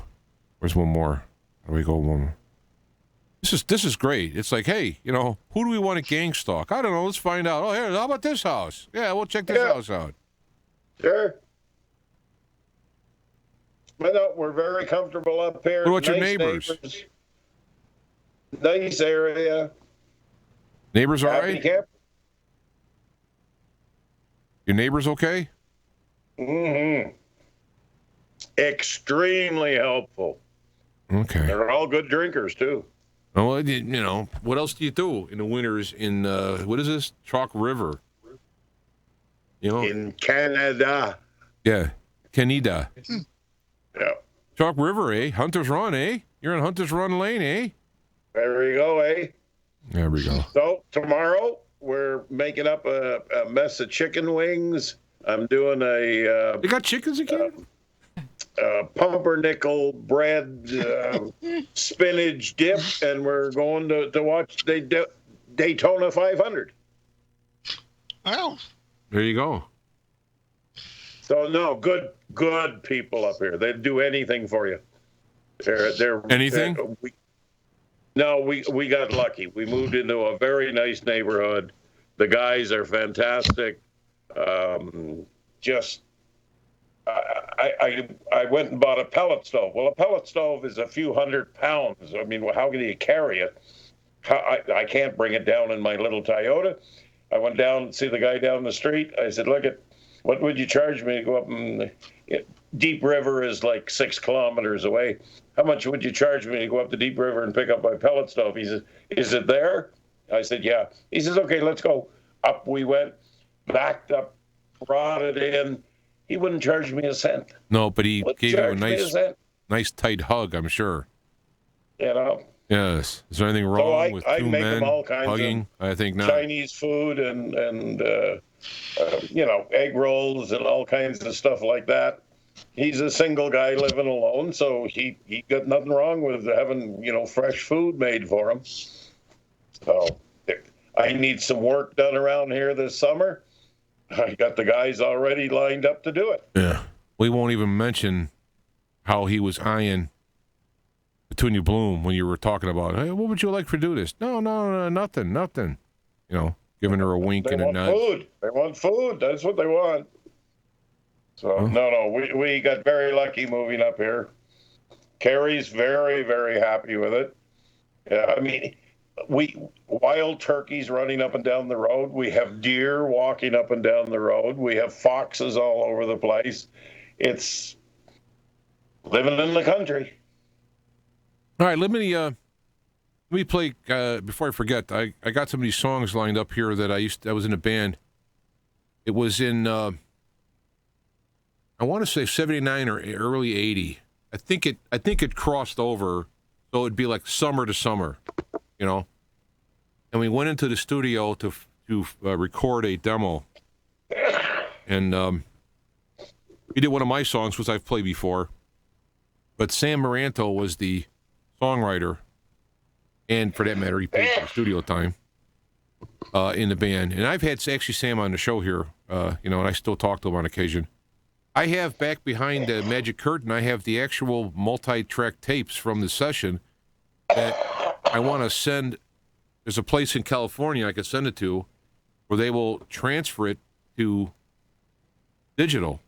Where's one more? There we go. One more. This is great. It's like, hey, who do we want to gang stalk? I don't know. Let's find out. Oh, here, how about this house? Yeah, we'll check this house out. Sure. But no, we're very comfortable up here. What about your neighbors? Nice area. Neighbors all Happy right? camp. Your neighbors okay? Mm-hmm. Extremely helpful. Okay. They're all good drinkers, too. Well, what else do you do in the winters in, what is this? Chalk River. In Canada. Yeah. Canada. Yeah. Chalk River, eh? Hunter's Run, eh? You're on Hunter's Run Lane, eh? There we go, eh? There we go. So, tomorrow, We're making up a mess of chicken wings. I'm doing a. You got chickens again? Pumpernickel bread, spinach dip, and we're going to watch Daytona 500. Wow. There you go. So no, good people up here. They'd do anything for you. They're anything. We got lucky. We moved into a very nice neighborhood. The guys are fantastic. I went and bought a pellet stove. Well, a pellet stove is a few 100 pounds. I mean, how can you carry it? I can't bring it down in my little Toyota. I went down and see the guy down the street. I said, look, what would you charge me to go up and Deep River is like 6 kilometers away. How much would you charge me to go up to Deep River and pick up my pellet stove? He says, is it there? I said, yeah. He says, okay, let's go. Up we went, backed up, brought it in. He wouldn't charge me a cent. No, but he gave you a nice tight hug, I'm sure. You know? Yes. Is there anything wrong with two men hugging? I think not. Chinese food and egg rolls and all kinds of stuff like that. He's a single guy living alone, so he got nothing wrong with having, fresh food made for him. So I need some work done around here this summer. I got the guys already lined up to do it. Yeah. We won't even mention how he was eyeing Petunia Bloom when you were talking about, hey, what would you like to do this? No, nothing. Giving her a wink and a nudge. Food. They want food. That's what they want. So, no, we got very lucky moving up here. Carrie's very, very happy with it. Yeah, I mean, wild turkeys running up and down the road. We have deer walking up and down the road. We have foxes all over the place. It's living in the country. All right, let me play before I forget. I got some of these songs lined up here that I was in a band. It was in I want to say 79 or early 80. I think it crossed over, so it'd be like summer to summer, And we went into the studio to record a demo, and we did one of my songs, which I've played before. But Sam Maranto was the songwriter, and for that matter, he paid for the studio time in the band. And I've had actually Sam on the show here, and I still talk to him on occasion. I have back behind the magic curtain, I have the actual multi-track tapes from the session that I want to send. There's a place in California I could send it to where they will transfer it to digital,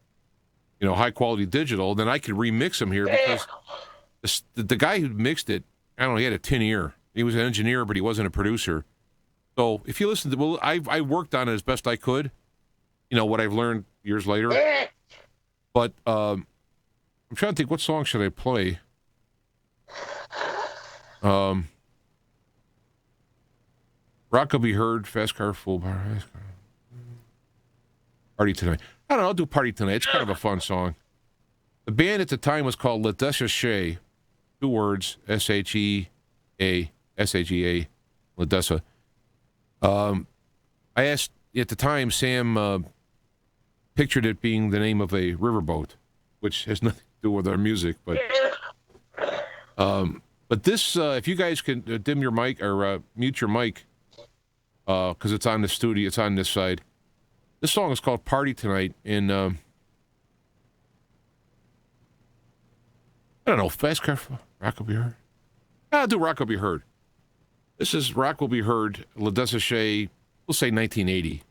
high-quality digital. Then I could remix them here because the guy who mixed it, I don't know, he had a tin ear. He was an engineer, but he wasn't a producer. So if you listen to, I worked on it as best I could, what I've learned years later. But I'm trying to think, what song should I play? Rock Will Be Heard, Fast Car, Full Bar. Party Tonight. I don't know, I'll do Party Tonight. It's kind of a fun song. The band at the time was called LaDesha Shea. 2 words, S-H-E-A, S-H-E-A, LaDesha. I asked, at the time, Sam pictured it being the name of a riverboat, which has nothing to do with our music, but this, if you guys can dim your mic or mute your mic, because it's on the studio, it's on this side. This song is called Party Tonight, and I don't know, Fast Car, Rock Will Be Heard? I'll do Rock Will Be Heard. This is Rock Will Be Heard, LaDesha Shea, we'll say 1980.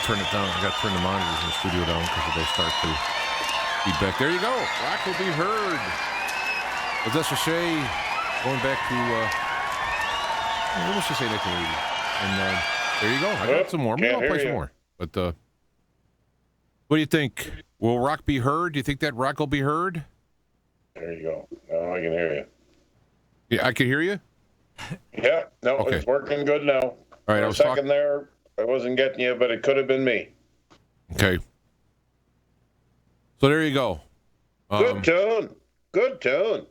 to turn it down. I got to turn the monitors in the studio down because they'll start to feedback. There you go. Rock will be heard. Odessa Shea, going back to, let's just say 1980. And there you go. I got some more. Maybe I'll play some more. But what do you think? Will rock be heard? Do you think that rock will be heard? There you go. Now I can hear you. Yeah, I can hear you? Yeah. No, Okay. It's working good now. All right, For I a was second there, I wasn't getting you, but it could have been me. Okay. So there you go. Good tune. Good tune.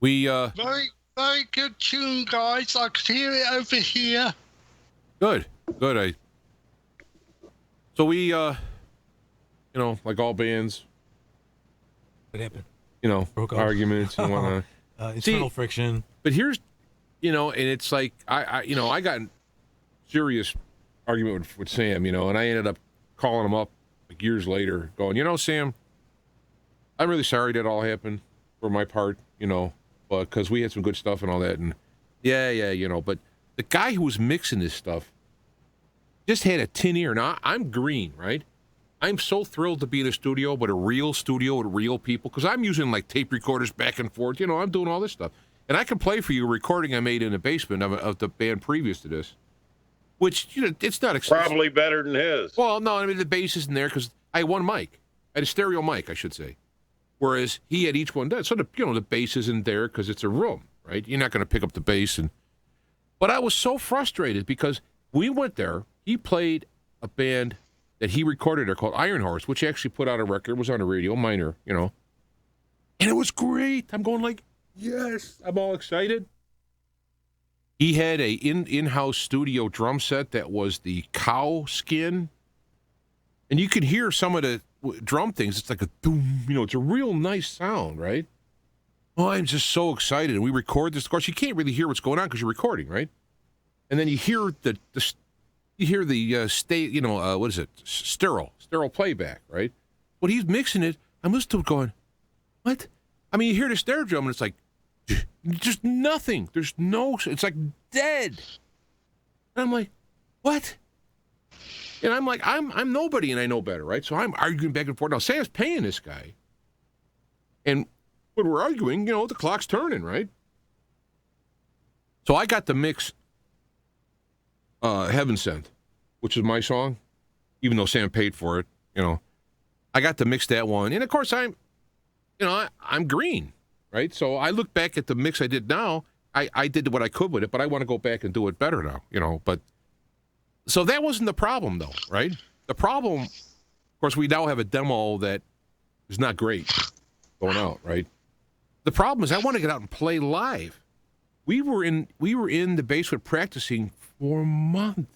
We, Very, very good tune, guys. I could hear it over here. Good. So we, like all bands, What happened? Broke up. Arguments and whatnot. Internal friction. But here's, and it's like, I got in serious argument with Sam, and I ended up calling him up like years later going, Sam, I'm really sorry that all happened for my part, but because we had some good stuff and all that. And but the guy who was mixing this stuff just had a tin ear. Now, I'm green, right? I'm so thrilled to be in a studio, but a real studio with real people, because I'm using like tape recorders back and forth. I'm doing all this stuff. And I can play for you a recording I made in the basement of the band previous to this, which, it's not Probably better than his. Well, no, I mean, the bass isn't there because I had one mic. I had a stereo mic, I should say. Whereas he had each one done. So, the bass isn't there because it's a room, right? You're not going to pick up the bass. But I was so frustrated because we went there. He played a band that he recorded there called Iron Horse, which actually put out a record, was on the radio, minor, and it was great. I'm going like, yes, I'm all excited. He had a in-house studio drum set that was the cow skin, and you could hear some of the drum things. It's like a boom, it's a real nice sound, right? Oh, I'm just so excited. And we record this. Of course, you can't really hear what's going on because you're recording, right? And then you hear the what is it? Sterile playback, right? When he's mixing it, I'm listening to it going, what? I mean, you hear the snare drum and it's like, just nothing. It's like dead. And I'm like, what? And I'm like, I'm nobody and I know better, right? So I'm arguing back and forth. Now, Sam's paying this guy. And when we're arguing, the clock's turning, right? So I got the mix Heaven Sent, which is my song, even though Sam paid for it, I got to mix that one. And of course I'm green, right? So I look back at the mix I did now. I did what I could with it, but I want to go back and do it better now, but so that wasn't the problem though, right? The problem, of course, we now have a demo that is not great going out, right? The problem is I want to get out and play live. We were in the basement practicing for months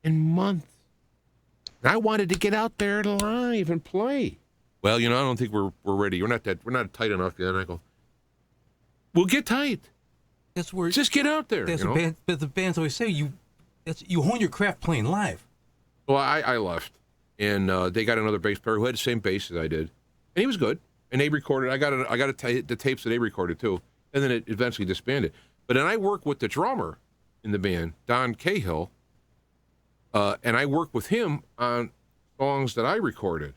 and months. And I wanted to get out there live and play. Well, I don't think we're ready. We're not tight enough yet. And I go, we'll get tight. That's where just get out there. That's but the bands always say you hone your craft playing live. Well, I left, and they got another bass player who had the same bass as I did, and he was good. And they recorded. I got the tapes that they recorded too, and then it eventually disbanded. But then I worked with the drummer in the band, Don Cahill, and I worked with him on songs that I recorded.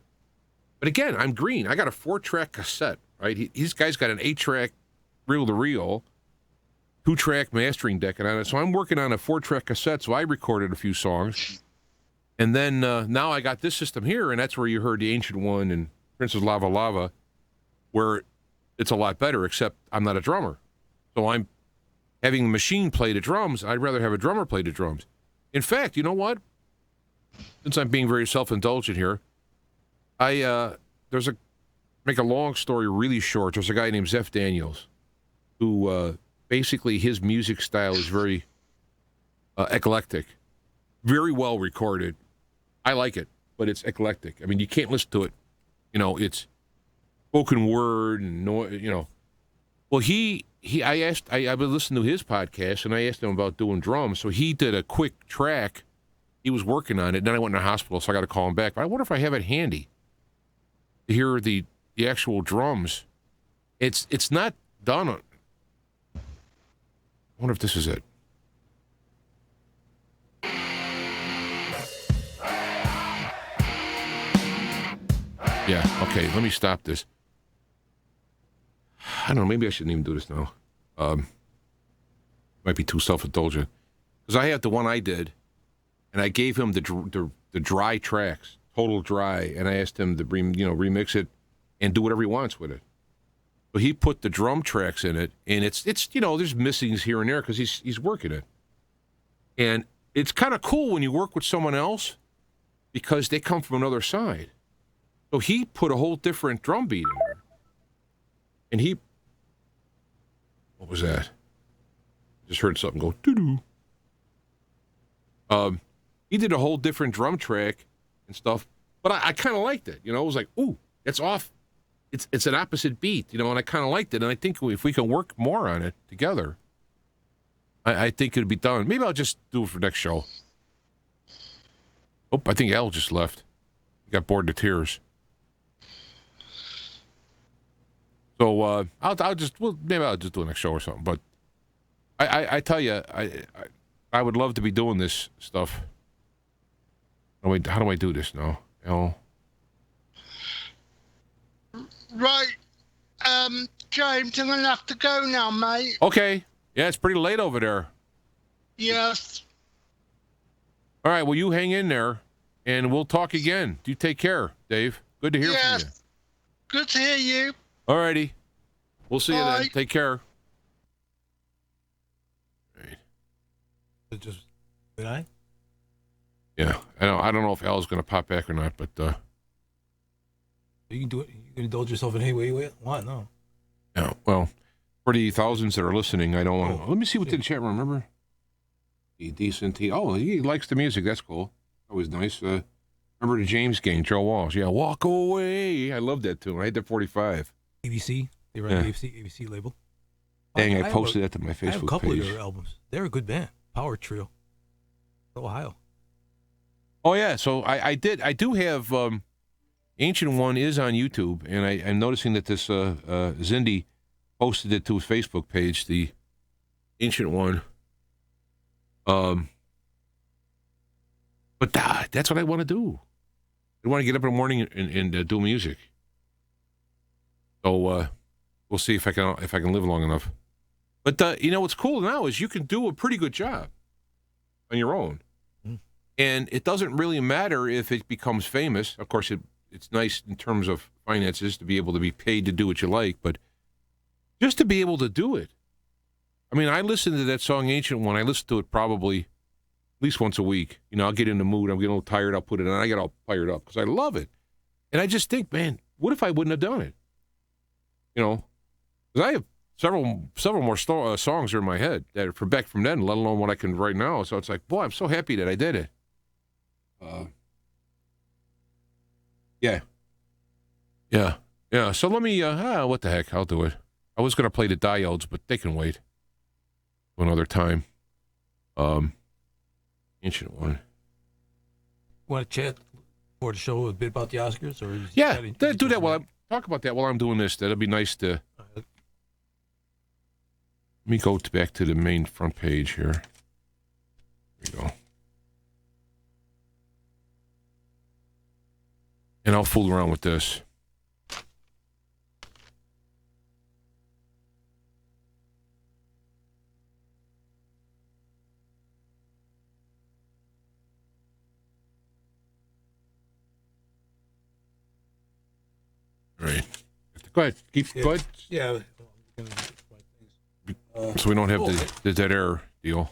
But again, I'm green. I got a 4-track cassette, right? These guys got an 8-track reel-to-reel, 2-track mastering deck on it. So I'm working on a 4-track cassette, so I recorded a few songs. And then now I got this system here, and that's where you heard the Ancient One and Princess Lava Lava, where it's a lot better, except I'm not a drummer. So I'm having the machine play the drums. I'd rather have a drummer play the drums. In fact, you know what? Since I'm being very self-indulgent here, make a long story really short. There's a guy named Zeph Daniels who basically his music style is very eclectic, very well recorded. I like it, but it's eclectic. I mean, you can't listen to it. It's spoken word and Well, I've been listening to his podcast, and I asked him about doing drums. So he did a quick track. He was working on it. And then I went to the hospital, so I got to call him back. But I wonder if I have it handy to hear the actual drums. It's not done. I wonder if this is it. Yeah, okay, let me stop this. I don't know, maybe I shouldn't even do this now. Might be too self-indulgent. Because I had the one I did, and I gave him the dry tracks, total dry, and I asked him to remix it and do whatever he wants with it. But he put the drum tracks in it, and it's there's missings here and there because he's working it. And it's kind of cool when you work with someone else because they come from another side. So he put a whole different drum beat in there. And what was that? Just heard something go doo-doo. He did a whole different drum track and stuff, but I kind of liked it. It was like, ooh, it's off. It's an opposite beat, and I kind of liked it. And I think if we can work more on it together, I think it'd be done. Maybe I'll just do it for next show. Oh, I think Al just left. He got bored to tears. So maybe I'll just do it next show or something. But I tell you, I would love to be doing this stuff. How do I do this now? Right, James, I'm gonna have to go now, mate. Okay. Yeah, it's pretty late over there. Yes. All right, well, you hang in there, and we'll talk again. You take care, Dave. Good to hear from you. Good to hear you. All righty. We'll see you then. Take care. Just did I? Yeah, I don't know if Al's going to pop back or not, but you can do it. You can indulge yourself in any way you want. No. Yeah. Well, for the thousands that are listening, I don't want to. Let me see what's in the chat room. Remember? Decent. He likes the music. That's cool. That was nice. Remember the James gang, Joe Walsh. Yeah, Walk Away. I love that tune. I had that 45. ABC. They run the ABC label. Dang, I posted that to my Facebook page. I have a couple of their albums. They're a good band. Power trio. Ohio. Oh yeah, so I do have Ancient One is on YouTube, and I'm noticing that this Zindy posted it to his Facebook page, the Ancient One. But that's what I want to do. I want to get up in the morning and do music. So we'll see if I can live long enough. But what's cool now is you can do a pretty good job on your own. And it doesn't really matter if it becomes famous. Of course, it's nice in terms of finances to be able to be paid to do what you like, but just to be able to do it. I mean, I listen to that song, Ancient One. I listen to it probably at least once a week. I'll get in the mood. I'm getting a little tired. I'll put it on. I get all fired up because I love it. And I just think, man, what if I wouldn't have done it? Because I have several more songs are in my head that are from then, let alone what I can write now. So it's like, boy, I'm so happy that I did it. Yeah. So let me. What the heck? I'll do it. I was gonna play the Diodes, but they can wait another time. Ancient One. Want to chat for the show a bit about the Oscars, or do that talk about that while I'm doing this. That'd be nice to. Let me go back to the main front page here. Here we go. And I'll fool around with this. All right. Go ahead. Go ahead. Yeah. So we don't have the dead air deal.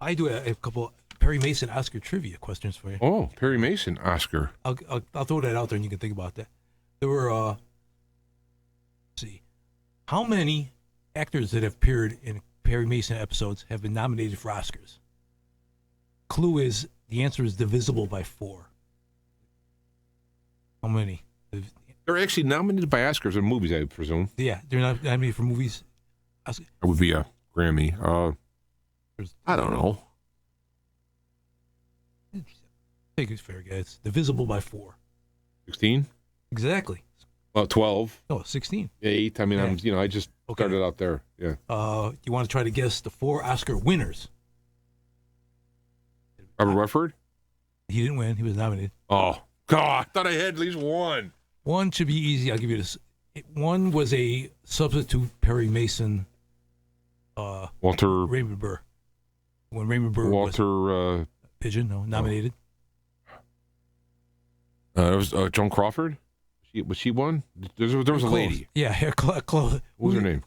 I do a couple Perry Mason Oscar trivia questions for you. Oh, Perry Mason Oscar. I'll throw that out there and you can think about that. There were, let's see, how many actors that have appeared in Perry Mason episodes have been nominated for Oscars? Clue is, the answer is divisible by 4. How many? They're actually nominated by Oscars in movies, I presume. Yeah, they're not nominated for movies. It would be a Grammy. I don't know. I think it's fair, guys. Divisible by 4. 16? Exactly. 12. No, 16. 8. I mean, I just started out there. Yeah. You want to try to guess the 4 Oscar winners? Robert Redford? He didn't win. He was nominated. Oh, God. I thought I had at least one. One should be easy. I'll give you this. One was a substitute Perry Mason. Walter Raymond Burr. When Raymond Burr was Pigeon, nominated. It was Joan Crawford. Was she one? There was a lady. Yeah, Chloe. What was her name?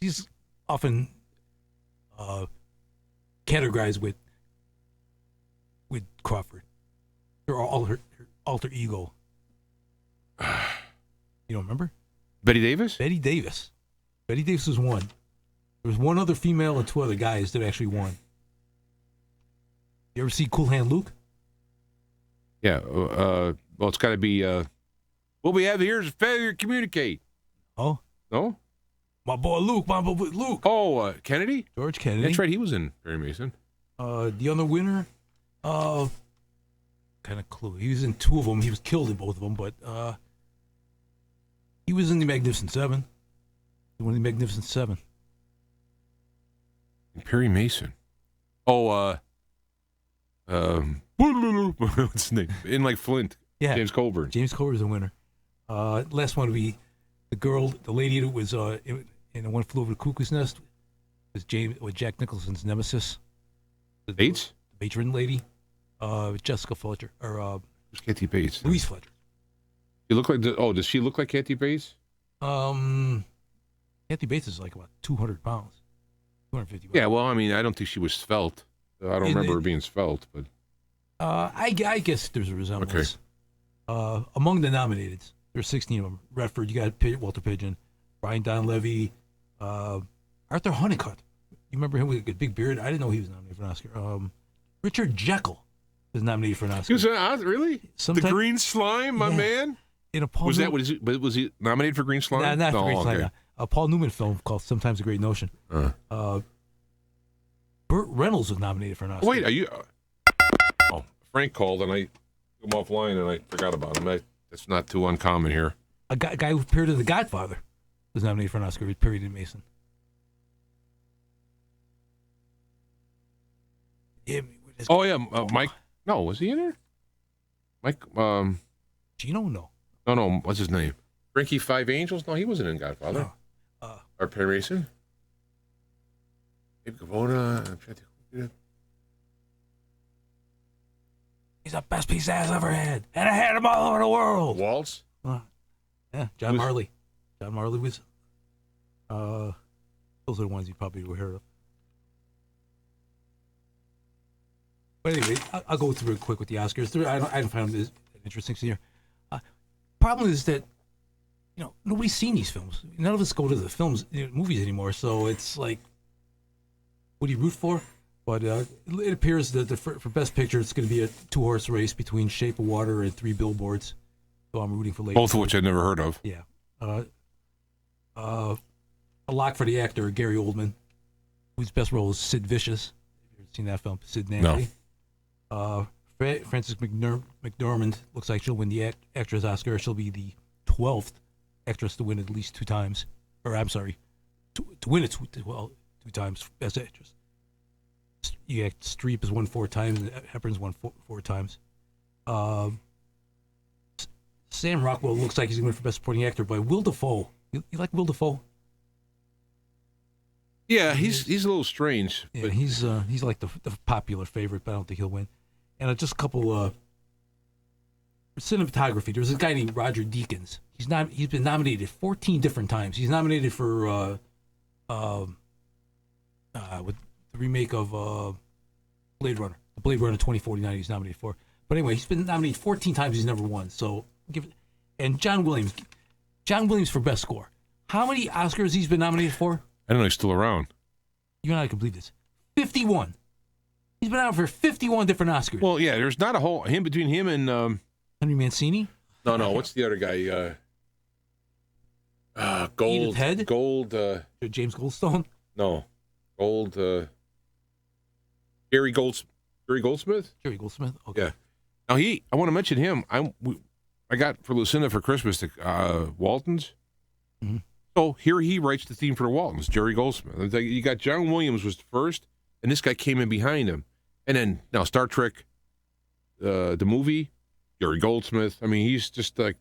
She's often categorized with Crawford. Her alter ego. You don't remember? Betty Davis? Betty Davis. Betty Davis was one. There was one other female and two other guys that actually won. You ever see Cool Hand Luke? Yeah. Well, it's got to be. What we have here is failure to communicate. Oh? No? My boy Luke. Oh, Kennedy? George Kennedy. That's right. He was in Perry Mason. The other winner, kind of clue. He was in two of them. He was killed in both of them, but he was in the Magnificent Seven. He won the Magnificent Seven. Perry Mason. Oh, what's his name? In like Flint. Yeah. James Coburn. James Coburn is the winner. Last one would be the lady that was in One Flew Over the Cuckoo's Nest. Was Jack Nicholson's nemesis. Bates? The matron lady. Jessica Fletcher. Or who's Kathy Bates? Louise Fletcher. You look like does she look like Kathy Bates? Kathy Bates is like about 200 pounds. 250 pounds. Yeah, well, I mean, I don't think she was svelte. I don't remember her being svelte, but I guess there's a resemblance. Okay. Among the nominated, there's 16 of them. Redford, you got Walter Pigeon, Brian Donlevy, Arthur Honeycutt. You remember him with a big beard? I didn't know he was nominated for an Oscar. Richard Jekyll was nominated for an Oscar. He was really? The Green Slime, my man? In a Paul was he nominated for Green Slime? Not for Green Slime. Okay. A Paul Newman film called Sometimes a Great Notion. Burt Reynolds was nominated for an Oscar. Wait, are you? Frank called and I took him offline and I forgot about him. That's not too uncommon here. A guy who appeared in The Godfather was nominated for an Oscar with Perry Mason. Mike. No, was he in there? Mike. Gino, no. No. What's his name? Frankie Five Angels? No, he wasn't in Godfather. Or Perry Mason. Dave Gavona. He's the best piece of ass I ever had, and I had him all over the world. Waltz. Yeah, John Marley. John Marley was. Those are the ones you probably were heard of. But anyway, I'll go through it quick with the Oscars. I don't find this interesting here. Problem is that, nobody's seen these films. None of us go to the movies anymore. So it's like, what do you root for? But it appears that for Best Picture, it's going to be a 2-horse race between Shape of Water and Three Billboards. So I'm rooting for Lady. Both of which I've never heard of. Yeah. A lock for the actor, Gary Oldman, whose best role is Sid Vicious. Have you ever seen that film? Sid Nancy. No. Frances McDormand looks like she'll win the actress Oscar. She'll be the 12th actress to win at least 2 times. Or I'm sorry, to win it 2 times Best Actress. Streep has won 4 times, and Hepburn's won 4 times. Sam Rockwell looks like he's going to win for Best Supporting Actor by Will Dafoe. You like Will Dafoe? Yeah, he's a little strange. Yeah, but he's like the popular favorite, but I don't think he'll win. And just a couple cinematography. There's a guy named Roger Deakins. He's been nominated 14 different times. He's nominated for with the remake of Blade Runner. The Blade Runner 2049 he's nominated for. But anyway, he's been nominated 14 times. He's never won. So and John Williams for Best Score. How many Oscars he's been nominated for? I don't know. He's still around. You're not complete this. 51. He's been out for 51 different Oscars. Well, yeah. There's not a whole between him and Henry Mancini. No. What's the other guy? Gold. Head? Gold. James Goldstone. No, Gold. Jerry Goldsmith. Jerry Goldsmith. Okay. Yeah. Now I want to mention him. I got for Lucinda for Christmas the Waltons. Mm-hmm. So here he writes the theme for the Waltons. Jerry Goldsmith. You got John Williams was the first, and this guy came in behind him. And then now Star Trek, the movie, Jerry Goldsmith. I mean, he's just like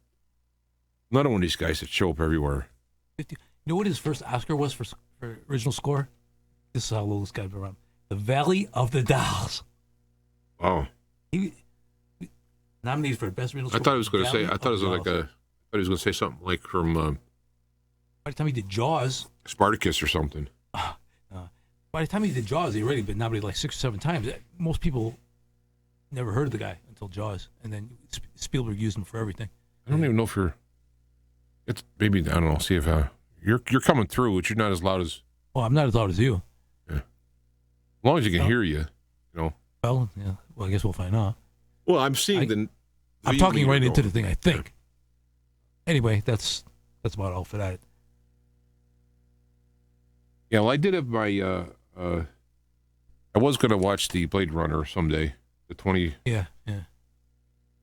Another one of these guys that show up everywhere. You know what his first Oscar was for original score? This is how little this guy's been around. The Valley of the Dolls. Oh. He nominated for best original score. I thought he was going to say. Valley I thought it was of the like Dolls. a. I thought he was going to say something like from By the time he did Jaws. Spartacus or something. By the time he did Jaws, he already been nominated like 6 or 7 times. Most people never heard of the guy until Jaws, and then Spielberg used him for everything. I don't even know if you're. It's maybe I don't know. See if you're coming through, but you're not as loud as. Well, I'm not as loud as you. Yeah. As long as you can hear you, Well, yeah. Well, I guess we'll find out. Well, I'm seeing I'm talking right into the thing. I think. Anyway, that's about all for that. Yeah, well, I did have my. I was going to watch the Blade Runner someday, the 20. Yeah.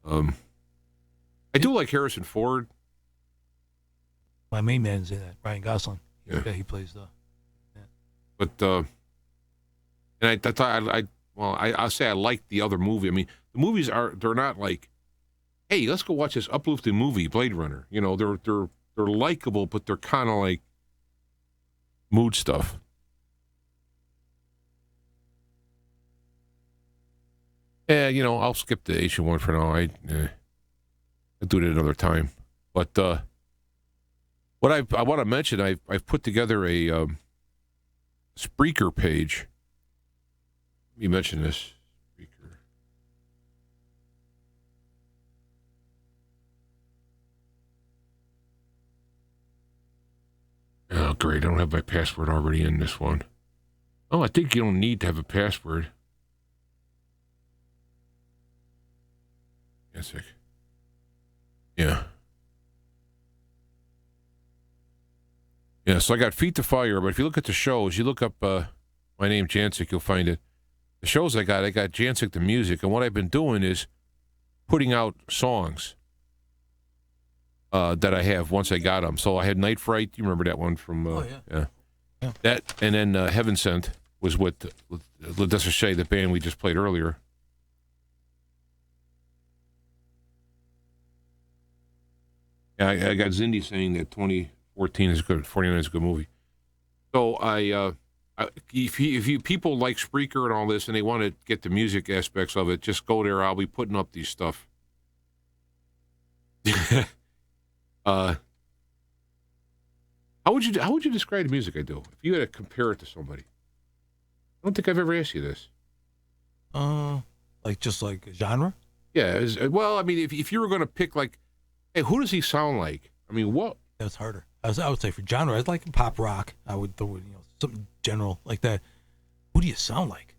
I do like Harrison Ford. My main man's in that, Ryan Gosling. Yeah. He plays the. But and I thought I'll say I like the other movie. I mean, the movies they're not like, hey, let's go watch this uplifting movie, Blade Runner. They're likable, but they're kind of like mood stuff. Yeah, I'll skip the Asian one for now. I'll do it another time. But what I want to mention, I've put together a Spreaker page. You mentioned this. Spreaker. Oh, great. I don't have my password already in this one. Oh, I think you don't need to have a password. Yes, yeah. Yeah, so I got Feet to Fire, but if you look at the shows, you look up my name, Jancic, you'll find it. The shows I got Jancic the Music, and what I've been doing is putting out songs that I have once I got them. So I had Night Fright, you remember that one from... yeah. That, and then Heaven Sent was with Le Desséché, the band we just played earlier. Yeah, I got Zindy saying that 2014 is good, 49 is a good movie. So if you people like Spreaker and all this, and they want to get the music aspects of it, just go there. I'll be putting up these stuff. How would you describe the music I do if you had to compare it to somebody? I don't think I've ever asked you this. Like just like a genre? Yeah. Well, I mean, if you were going to pick like, hey, who does he sound like? I mean, what? That's harder. I would say for genre, I'd like pop rock. I would throw something general like that. Who do you sound like?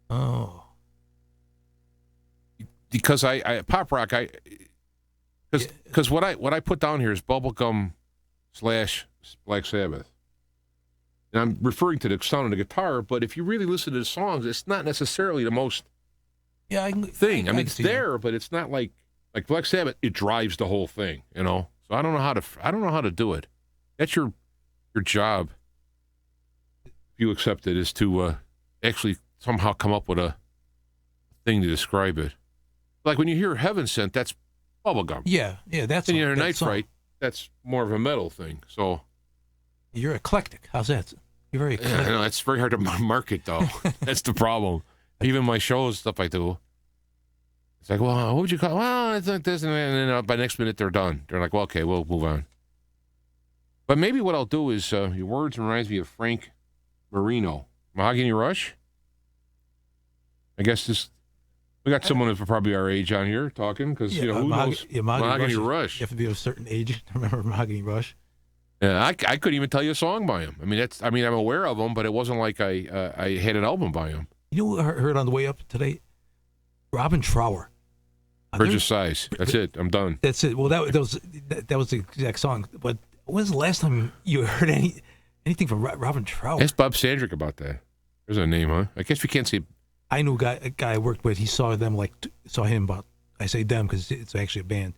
Oh. Because I pop rock, because what I put down here is bubblegum / Black Sabbath. And I'm referring to the sound of the guitar, but if you really listen to the songs, it's not necessarily the most thing. I mean, it's there, but it's not like Black Sabbath. It drives the whole thing, So I don't know how to do it. That's your job. If you accept it, is to actually somehow come up with a thing to describe it. Like when you hear Heaven Sent, that's bubblegum. Yeah, that's. And you hear Night Fright, that's more of a metal thing. So you're eclectic. How's that? You're very eclectic. Yeah, I know it's very hard to market though. That's the problem. Even my shows, stuff I do. It's like, well, what would you call it? Well, it's like this, and then by next minute they're done. They're like, well, okay, we'll move on. But maybe what I'll do is, your words reminds me of Frank Marino. Mahogany Rush? I guess we got someone who's probably our age on here talking, because, who knows? Mahogany Rush. You have to be of a certain age to remember Mahogany Rush. Yeah, I couldn't even tell you a song by him. I mean, I'm aware of him, but it wasn't like I had an album by him. You know who I heard on the way up today? Robin Trower. Bridge of Sighs. That's it. I'm done. That's it. Well, that was the exact song. But when's the last time you heard anything from Robin Trower? Ask Bob Sandrick about that. There's a name, huh? I guess we can't say. I knew a guy I worked with. He saw him I say them because it's actually a band,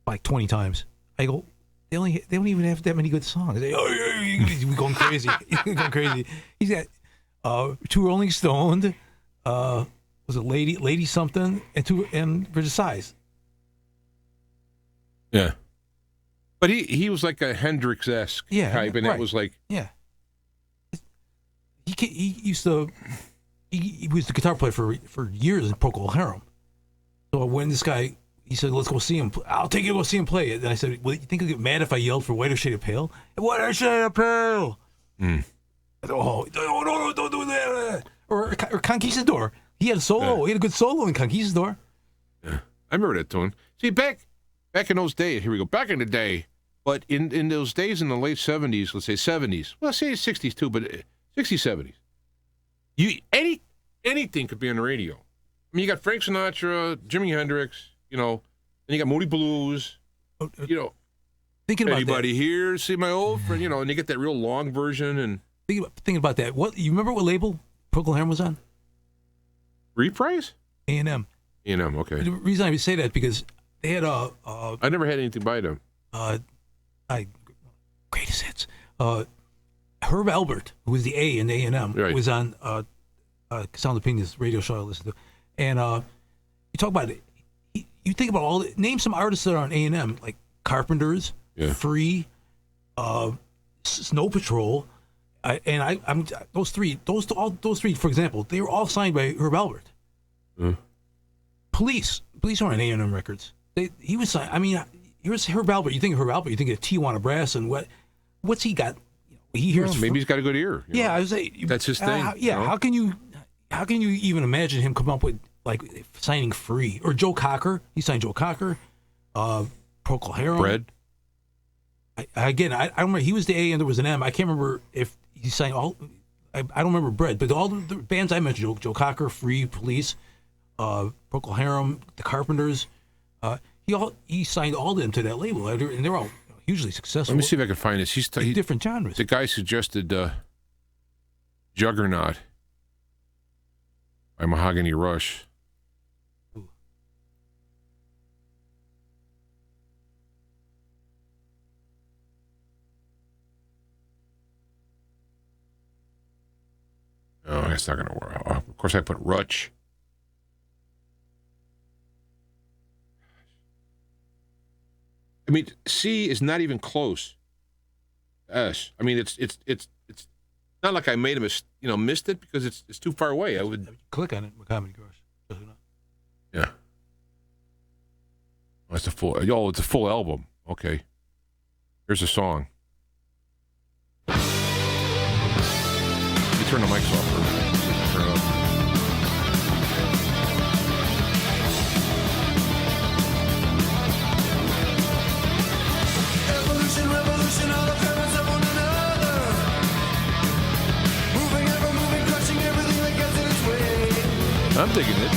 like 20 times. I go, they don't even have that many good songs. They, we're going crazy. Going crazy. He's got 2 Rolling Stoned. Was it Lady something and Bridge of Sighs? Yeah. But he was like a Hendrix-esque type, and right. it was like Yeah. He used to. He was the guitar player for years in Procol Harum. So when this guy, he said, "Let's go see him. I'll take you to go see him play." And I said, "Well, you think he'll get mad if I yelled for Whiter Shade of Pale? Whiter Shade of Pale." I said, "Oh, no, don't do that." Or Conquistador. He had a solo. Yeah. He had a good solo in Conquistador. Yeah, I remember that tune. See, back in those days, here we go, back in the day, but in those days in the late 70s, let's say 70s, well, say 60s too, but 60s, 70s, anything could be on the radio. I mean, you got Frank Sinatra, Jimi Hendrix, and you got Moody Blues, Thinking about anybody here, see my old friend, and you get that real long version. And thinking about that, you remember what label Procol Harum was on? Reprise? A&M. A&M, okay. The reason I would say that is because they had I never had anything by them. Greatest hits. Herb Albert, who was the A in A&M, Right. was on Sound Opinions radio show I listened to, and you talk about it. You think about name some artists that are on A&M, like Carpenters, Free, Snow Patrol, I'm those three. All those three, for example, they were all signed by Herb Albert. Police are on A&M Records. He was signed. I mean, here's Herb Albert. You think of Herb Albert, you think of Tijuana Brass, and what's he got? He hears. Well, maybe he's got a good ear. I would say that's his thing. How can you even imagine him come up with like signing Free or Joe Cocker? He signed Joe Cocker, Procol Harum. Bread. I don't remember. He was the A and there was an M. I can't remember if he signed all. I don't remember Bread, but all the bands I mentioned: Joe Cocker, Free, Police, Procol Harum, the Carpenters. He signed all of them to that label, and they're all hugely successful. Let me see if I can find this. He's different genres. The guy suggested Juggernaut by Mahogany Rush. Oh, that's not going to work. Of course, I put Rutch. I mean, C is not even close. S. I mean, it's not like I made a missed it because it's too far away. I would click on it. Mahogany Rush. Yeah. Oh, it's a full. Oh, it's a full album. Okay. Here's a song. You turn the mics off for a minute. Turn it up. Revolution, all the parents of one another. Moving, ever moving, crushing everything that gets in its way. I'm digging it.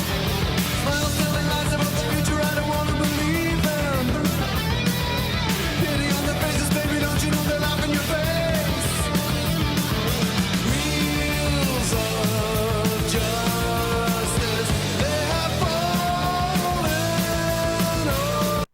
Smiles telling lies about the future, I don't want to believe them. Pity on their faces, baby, don't you know they're laughing in your face? Wheels of justice, they have fallen on.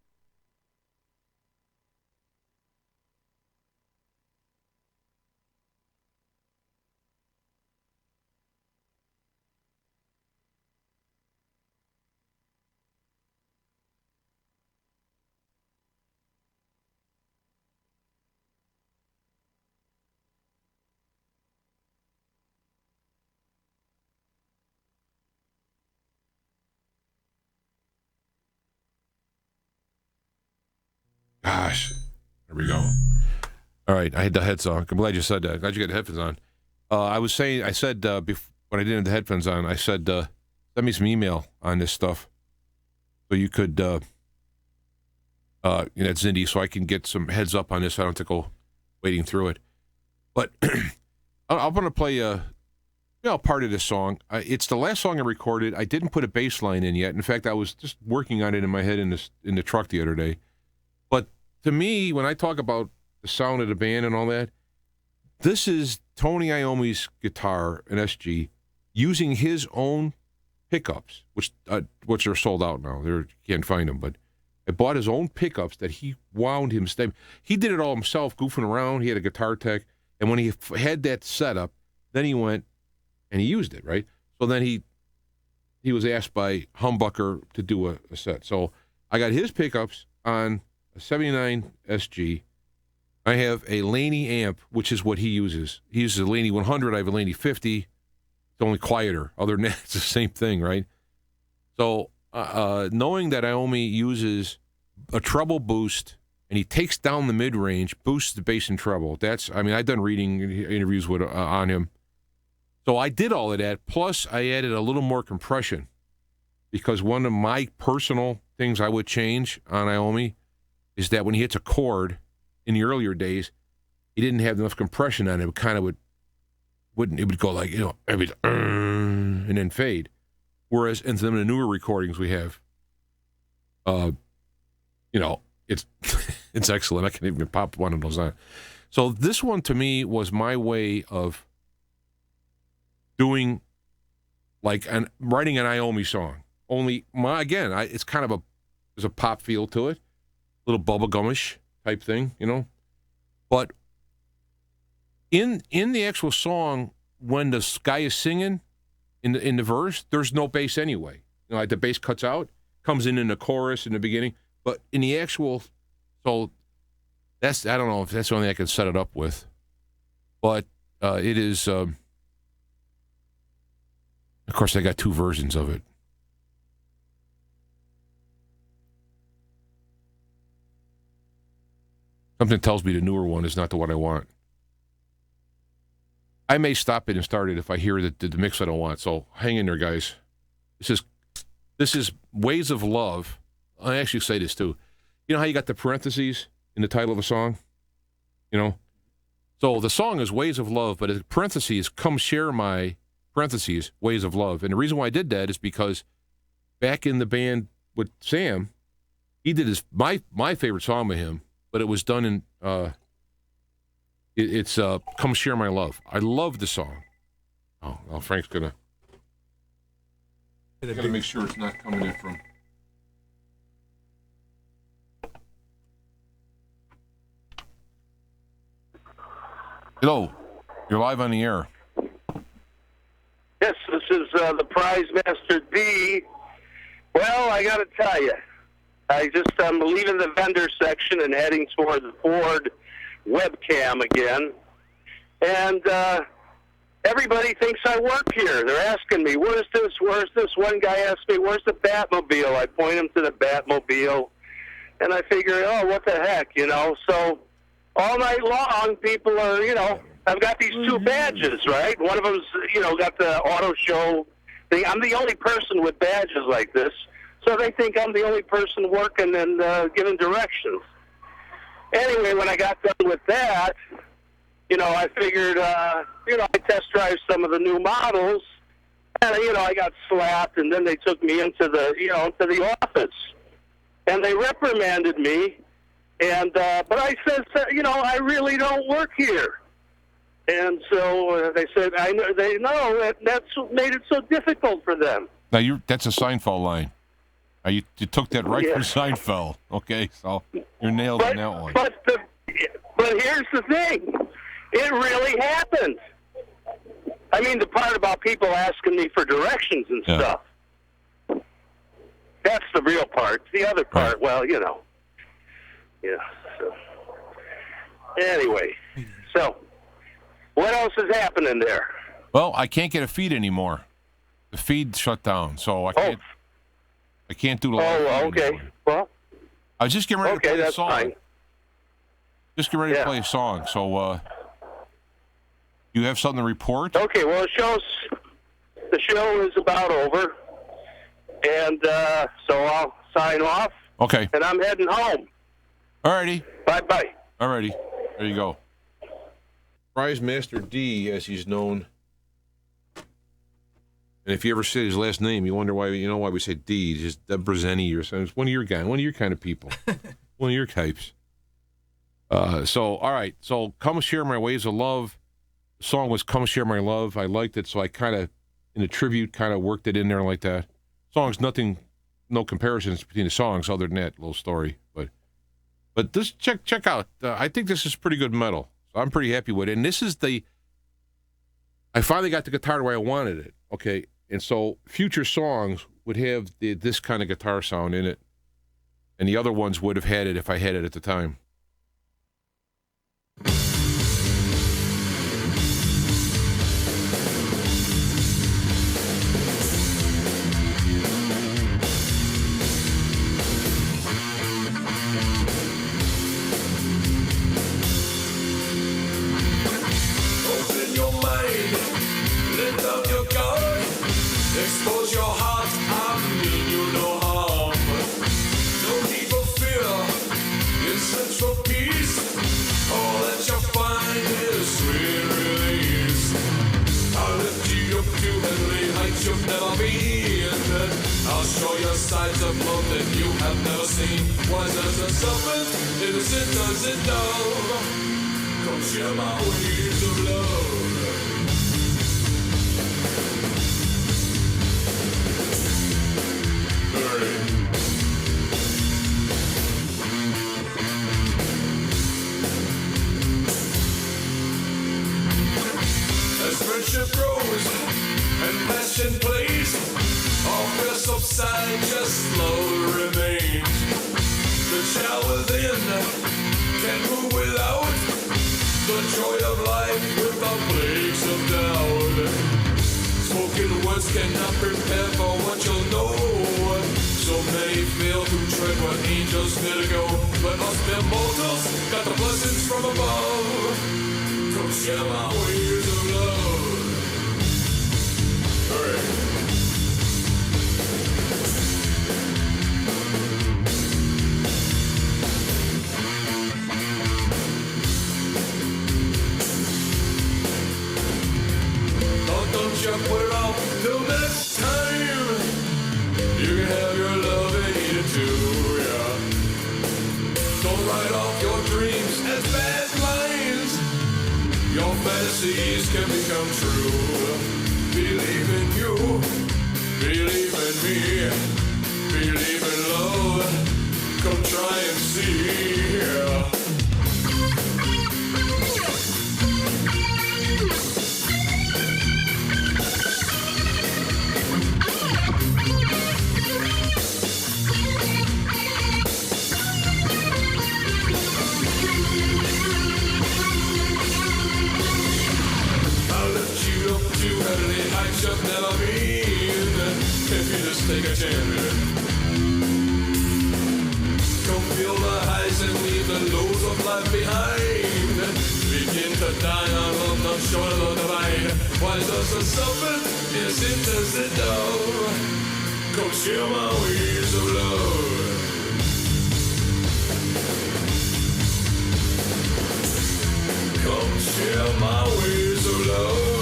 Gosh, there we go. All right, I had the heads on. I'm glad you said that. Glad you got the headphones on. I said when I didn't have the headphones on, I said send me some email on this stuff, so you could, that's Zindy, so I can get some heads up on this. I don't have to go wading through it. But I'm going to play part of this song. It's the last song I recorded. I didn't put a bass line in yet. In fact, I was just working on it in my head in the truck the other day. But to me, when I talk about the sound of the band and all that, this is Tony Iommi's guitar, an SG, using his own pickups, which are sold out now. You can't find them, but I bought his own pickups that he wound himself. He did it all himself, goofing around. He had a guitar tech, and when he had that set up, then he went and he used it, right? So then he was asked by Humbucker to do a set. So I got his pickups on a 79 SG, I have a Laney amp, which is what he uses. He uses a Laney 100. I have a Laney 50. It's only quieter. Other than that, it's the same thing, right? So knowing that Iommi uses a treble boost and he takes down the mid-range, boosts the bass and treble. I've done reading interviews with on him. So I did all of that. Plus, I added a little more compression because one of my personal things I would change on Iommi is that when he hits a chord in the earlier days, he didn't have enough compression on it. It would go like, and then fade. Whereas in some of the newer recordings we have, it's it's excellent. I can even pop one of those on. So this one to me was my way of doing writing an Iommi song. Only it's kind of there's a pop feel to it, a little bubblegumish type thing, But in the actual song, when the guy is singing in the verse, there's no bass anyway. Like the bass cuts out, comes in the chorus in the beginning. But in the actual, so I don't know if that's the only thing I can set it up with. But it is, of course, I got two versions of it. Something tells me the newer one is not the one I want. I may stop it and start it if I hear the mix I don't want. So hang in there, guys. This is Ways of Love. I actually say this too. You know how you got the parentheses in the title of a song? So the song is Ways of Love, but the parentheses, come share my parentheses, Ways of Love. And the reason why I did that is because back in the band with Sam, he did my favorite song with him, but it was done in it's Come Share My Love. I love the song. Oh, Frank's gonna make sure it's not coming in from. Hello, you're live on the air. Yes, this is the Prize Master D. Well, I got to tell you, I'm leaving the vendor section and heading toward the Ford webcam again. And everybody thinks I work here. They're asking me, where's this? Where's this? One guy asked me, where's the Batmobile? I point him to the Batmobile. And I figure, what the heck, So all night long, people are, I've got these two badges, right? One of them's, got the auto show thing. I'm the only person with badges like this. So they think I'm the only person working and giving directions. Anyway, when I got done with that, I figured, I test drive some of the new models. And, I got slapped, and then they took me into the office. And they reprimanded me. And but I said, I really don't work here. And so they said, I know they know that's what made it so difficult for them. Now that's a Seinfeld line. You took that right from Seinfeld. Okay, so you're nailed on that one. But here's the thing, it really happened. I mean, the part about people asking me for directions and stuff. That's the real part. The other part, well, Yeah. So. Anyway, what else is happening there? Well, I can't get a feed anymore. The feed shut down, so I can't. I can't do the live feed okay. anymore. Well, I was just getting ready to play a song. Fine. Just getting ready to play a song. So, you have something to report? Okay. Well, the show is about over, and so I'll sign off. Okay. And I'm heading home. Alrighty. Bye-bye. Alrighty. There you go. Prize Master D, as he's known. And if you ever say his last name, you wonder why. Why we say D. It's just Brezeni or something. It's one of your guys, one of your kind of people, one of your types. So all right. So Come Share My Ways of Love. The song was Come Share My Love. I liked it, so I kind of, in a tribute, kind of worked it in there like that. Song's no comparisons between the songs other than that little story, but this check out. I think this is pretty good metal. So I'm pretty happy with it. And this is I finally got the guitar the way I wanted it. Okay. And so future songs would have this kind of guitar sound in it. And the other ones would have had it if I had it at the time. sides of love that you have never seen. Wise as a serpent, innocent as a dove. Come share my ways of love. As friendship grows and passion plays, all fear subsides, just love remains. The child within can't move without the joy of life without plagues of doubt. Spoken words cannot prepare for what you'll know. So many fail to tread where angels never go. But us mere mortals got the blessings from above. Come share my ways of love. Hooray. Don't you put it off till next time. You can have your love and eat it too, yeah. Don't write off your dreams as bad lines. Your fantasies can become true. Believe in you, believe in me, believe in love. Come try and see, yeah. Heights you've never been. If you just take a chance, come feel the highs and leave the lows of life behind. Begin to die on love, not short of the divine. Wise as a serpent, innocent as a dove. Come share my ways of love. Come share my ways of love.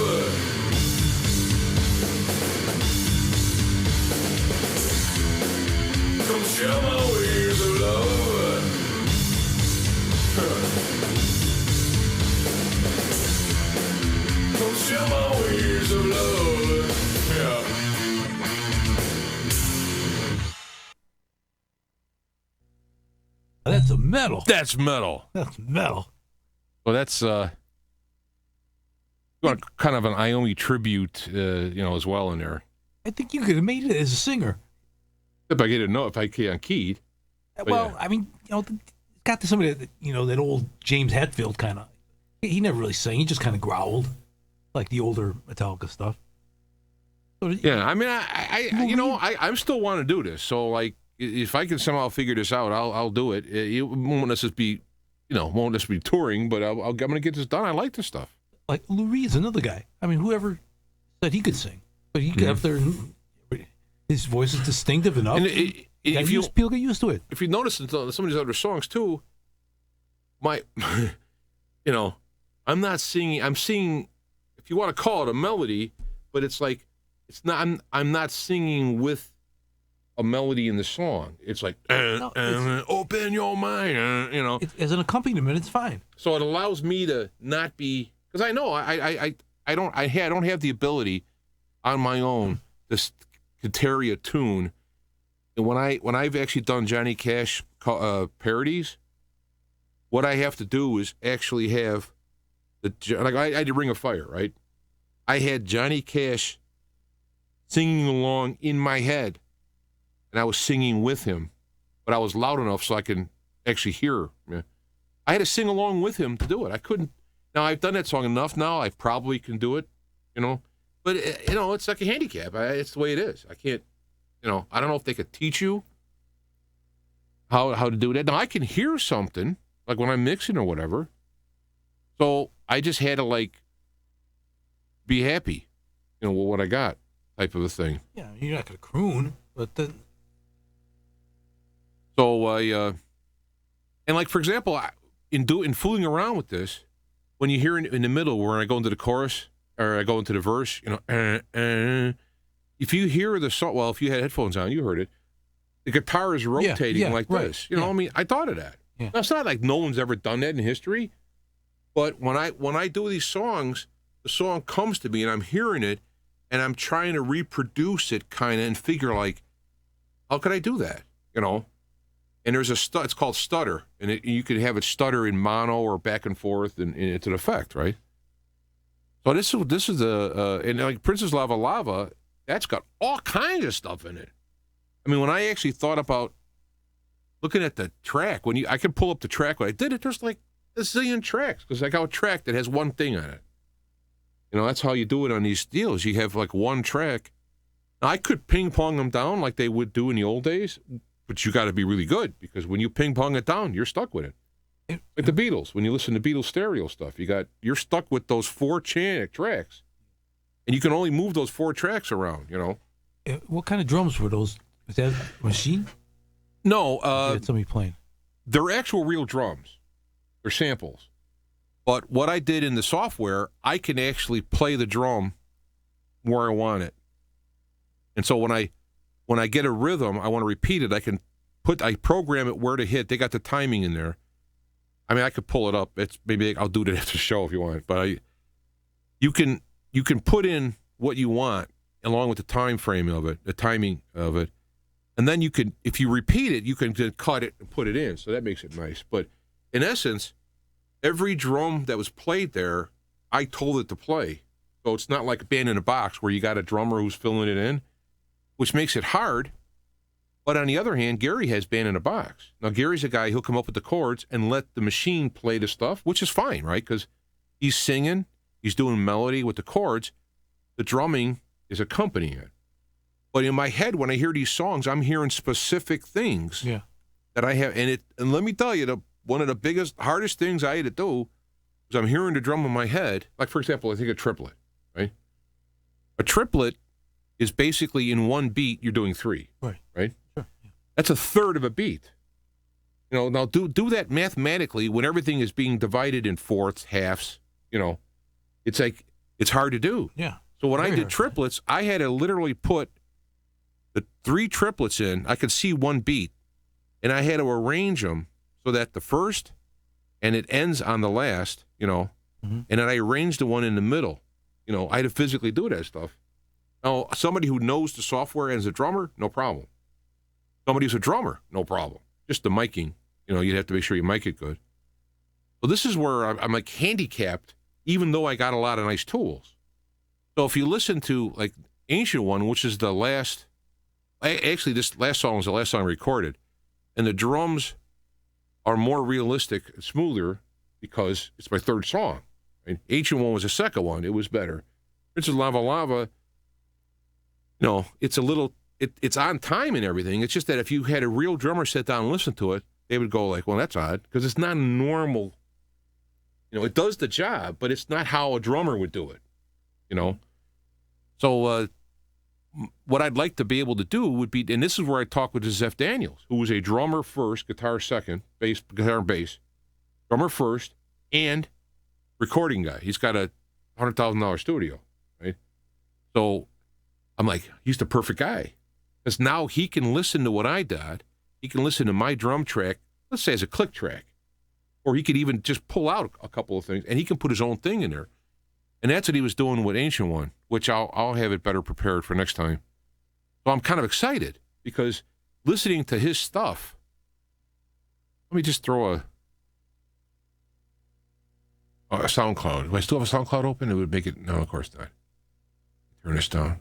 Come share my ways of love. Come share my ways of love. Yeah. That's a metal. That's metal. That's metal. Well, that's kind of an Iommi tribute, as well in there. I think you could have made it as a singer. If I get a note, if I can't keyed. Well, yeah. I mean, it's got to somebody that, that old James Hetfield kind of. He never really sang. He just kind of growled, like the older Metallica stuff. So, yeah, I mean, I'm still want to do this. So, like, if I can somehow figure this out, I'll do it. It won't necessarily be touring, but I'm going to get this done. I like this stuff. Like Lou Reed's another guy. I mean, whoever said he could sing, but he could have their. His voice is distinctive enough. And people get used to it. If you notice in some of these other songs too, I'm not singing. I'm singing, if you want to call it a melody, but it's like it's not. I'm not singing with a melody in the song. It's like open your mind. As an accompaniment, it's fine. So it allows me to not be, because I know I don't have the ability on my own to carry a tune. And when I've actually done Johnny Cash parodies, what I have to do is actually have I did Ring of Fire, right? I had Johnny Cash singing along in my head, and I was singing with him, but I was loud enough so I can actually hear. I had to sing along with him to do it. I couldn't. Now I've done that song enough. Now I probably can do it, But it's like a handicap. It's the way it is. I can't. I don't know if they could teach you how to do that. Now I can hear something like when I'm mixing or whatever. So I just had to be happy, with what I got, type of a thing. Yeah, you're not gonna croon, but then. So and for example, in fooling around with this, when you hear in the middle where I go into the chorus or I go into the verse, if you hear the song, well, if you had headphones on, you heard it. the guitar is rotating like right. this. You know, I mean, I thought of that. Yeah. Now, it's not like no one's ever done that in history, but when I do these songs, the song comes to me and I'm hearing it, and I'm trying to reproduce it kind of and figure like, how could I do that? You know? And there's it's called stutter, and you can have it stutter in mono or back and forth, and it's an effect, right? So this is and like Princess Lava Lava, that's got all kinds of stuff in it. I mean, when I actually thought about looking at the track, I could pull up the track when I did it, there's like a zillion tracks, because I got a track that has one thing on it. You know, that's how you do it on these deals. You have like one track. Now, I could ping pong them down like they would do in the old days, but you got to be really good, because when you ping pong it down, you're stuck with it. Like the Beatles, when you listen to Beatles stereo stuff, you're stuck with those 4 tracks, and you can only move those 4 tracks around. You know. What kind of drums were those? Was that a machine? No, had somebody playing. They're actual real drums. They're samples. But what I did in the software, I can actually play the drum where I want it. And so when I get a rhythm, I want to repeat it, I program it where to hit. They got the timing in there. I mean, I could pull it up. Maybe I'll do it after the show if you want. But you can put in what you want along with the time frame of it, the timing of it. And then you can, if you repeat it, you can cut it and put it in. So that makes it nice. But in essence, every drum that was played there, I told it to play. So it's not like a band in a box where you got a drummer who's filling it in, which makes it hard. But on the other hand, Gary has band in a box. Now, Gary's a guy, he'll come up with the chords and let the machine play the stuff, which is fine, right? Because he's singing, he's doing melody with the chords. The drumming is accompanying it. But in my head, when I hear these songs, I'm hearing specific things that I have. And let me tell you, one of the hardest things I had to do is I'm hearing the drum in my head. Like, for example, I think a triplet, right? A triplet is basically in one beat, you're doing 3, right? Sure. That's a third of a beat. You know, now do that mathematically when everything is being divided in fourths, halves, you know. It's like, it's hard to do. Yeah. So when I did triplets, I had to literally put the 3 triplets in. I could see one beat, and I had to arrange them so that the first and it ends on the last, you know, and then I arranged the one in the middle. You know, I had to physically do that stuff. Now, somebody who knows the software as a drummer, no problem. Somebody who's a drummer, no problem. Just the miking, you know, you'd have to make sure you mic it good. So this is where I'm like handicapped, even though I got a lot of nice tools. So if you listen to like Ancient One, which is the last, actually this last song was the last song I recorded, and the drums are more realistic and smoother because it's my 3rd song. Right? Ancient One was the 2nd one. It was better. Princess Lava Lava, you know, it's a little, it's on time and everything. It's just that if you had a real drummer sit down and listen to it, they would go like, well, that's odd, because it's not normal. You know, it does the job, but it's not how a drummer would do it, you know? So what I'd like to be able to do would be, and this is where I talk with Zeph Daniels, who was a drummer first, guitar second, guitar and bass, drummer first, and recording guy. He's got a $100,000 studio, right? So I'm like, he's the perfect guy. Because now he can listen to what I did. He can listen to my drum track, let's say as a click track. Or he could even just pull out a couple of things, and he can put his own thing in there. And that's what he was doing with Ancient One, which I'll have it better prepared for next time. So I'm kind of excited, because listening to his stuff, let me just throw a SoundCloud. Do I still have a SoundCloud open? It would make it, no, of course not. Turn this down.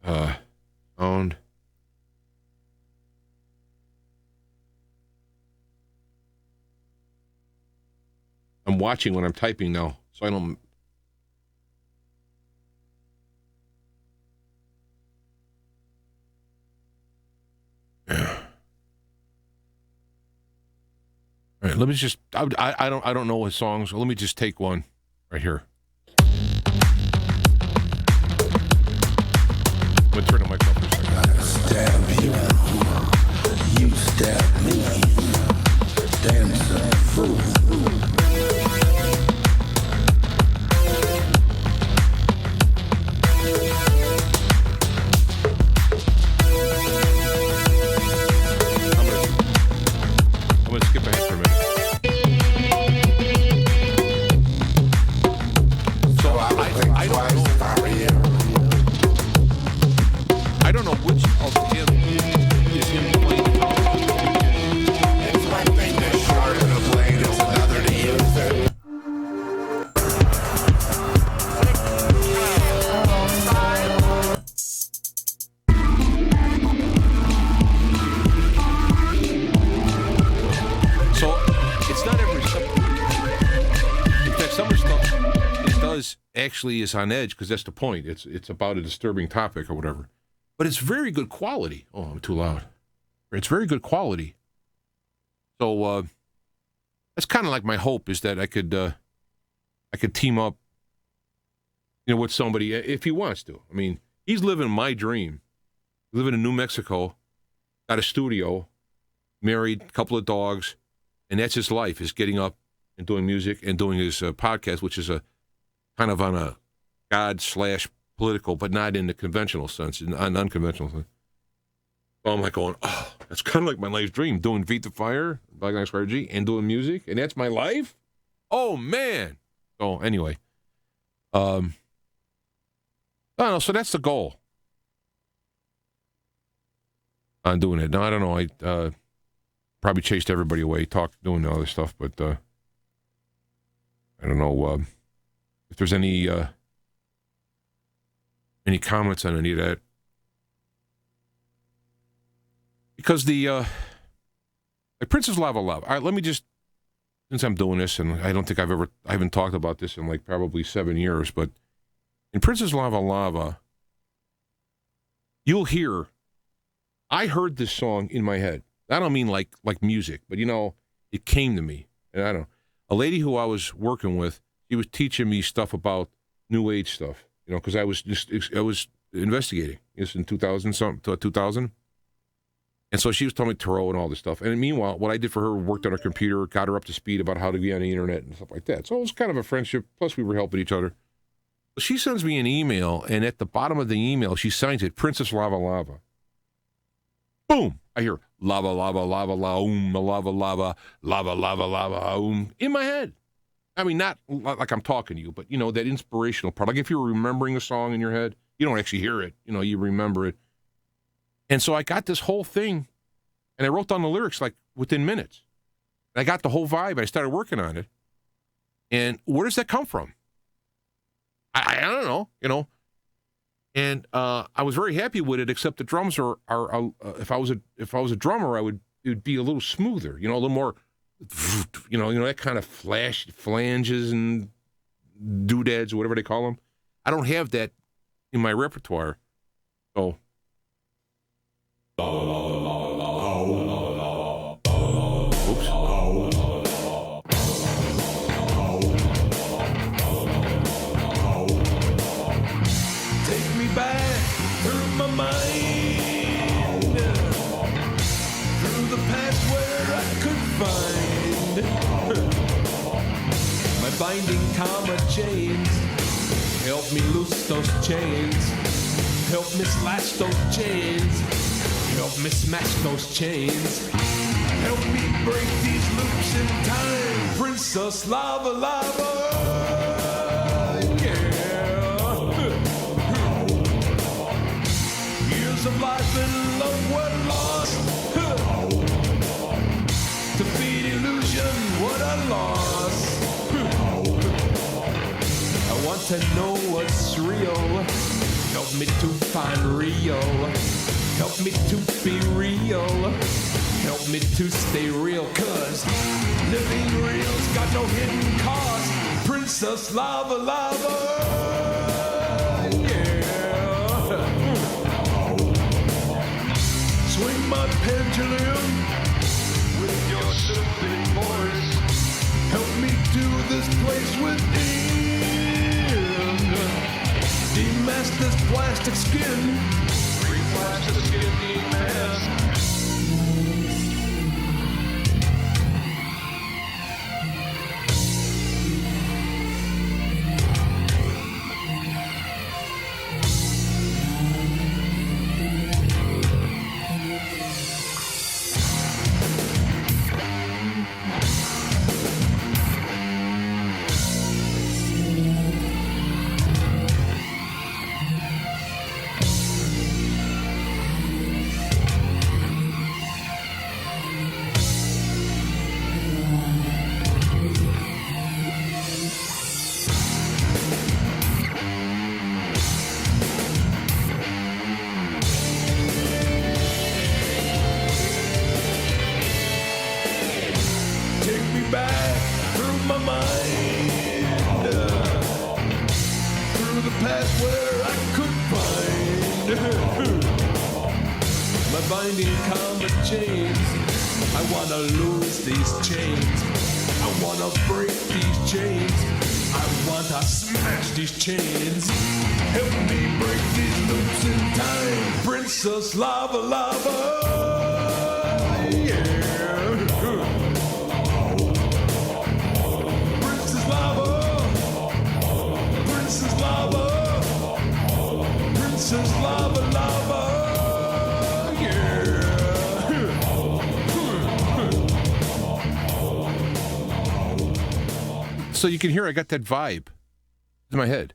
Sound. I'm watching when I'm typing now, so I don't. Yeah. All right, let me just. I don't know what songs. So let me just take one right here. I'm gonna turn the mic up for a second. Stab you stab me. Dancer fool. going to skip ahead for a minute. So I don't know which of him is him playing guitar. It's one thing to sharpen a blade, it's another to use it. So it's not every summer. In fact, summer stuff it does actually is on edge because that's the point. It's about a disturbing topic or whatever. But it's very good quality. Oh, I'm too loud. It's very good quality. So that's kind of like my hope is that I could team up, with somebody if he wants to. I mean, he's living my dream. Living in New Mexico, got a studio, married, couple of dogs, and that's his life: is getting up and doing music and doing his podcast, which is a kind of on a God/political, but not in the conventional sense, in an unconventional sense. So I'm like going, oh, that's kind of like my life's dream, doing Feet to Fire, Black Knight Squire G, and doing music, and that's my life? Oh, man. So anyway, I don't know, so that's the goal on doing it. Now, I don't know, I probably chased everybody away, doing the other stuff, but I don't know if there's any comments on any of that. Because like Princess Lava Lava. All right, let me just, since I'm doing this, and I don't think I haven't talked about this in like probably 7 years, but in Princess Lava Lava, you'll hear, I heard this song in my head. I don't mean like music, but it came to me. And I don't know. A lady who I was working with, she was teaching me stuff about New Age stuff, because I was investigating this in 2000. And so she was telling me tarot and all this stuff. And meanwhile, what I did for her, worked on her computer, got her up to speed about how to be on the internet and stuff like that. So it was kind of a friendship. Plus, we were helping each other. But she sends me an email, and at the bottom of the email, she signs it, Princess Lava Lava. Boom! I hear lava, lava, lava, lava, lava, lava, lava, lava, lava, in my head. I mean, not like I'm talking to you, but, that inspirational part. Like if you're remembering a song in your head, you don't actually hear it. You remember it. And so I got this whole thing, and I wrote down the lyrics like within minutes. And I got the whole vibe. I started working on it. And where does that come from? I don't know, And I was very happy with it, except the drums are if I was a drummer, it would be a little smoother, a little more, that kind of flanges and doodads or whatever they call them. I don't have that in my repertoire, so. Oops. Take me back through my mind, through the past where I could find my binding karma chains. Help me loose those chains. Help me slash those chains. Help me smash those chains. Help me break these loops in time. Princess Lava Lava. Years of life and love were lost. To feed illusion, what a loss. I want to know what's real. Help me to find real. Help me to be real. Help me to stay real, 'cause living real's got no hidden cost. Princess Lava Lava. Swing my pendulum with your soothing voice. Help me do this place within. Demask this plastic skin. Re-plastic skin demask. my mind through the path where I could find my binding common chains. I wanna lose these chains. I wanna break these chains. I wanna smash these chains. Help me break these loops in time. Princess Lava Lava. Yeah. Princess Lava. Princess Lava. Princess Lava Lava. So you can hear I got that vibe in my head.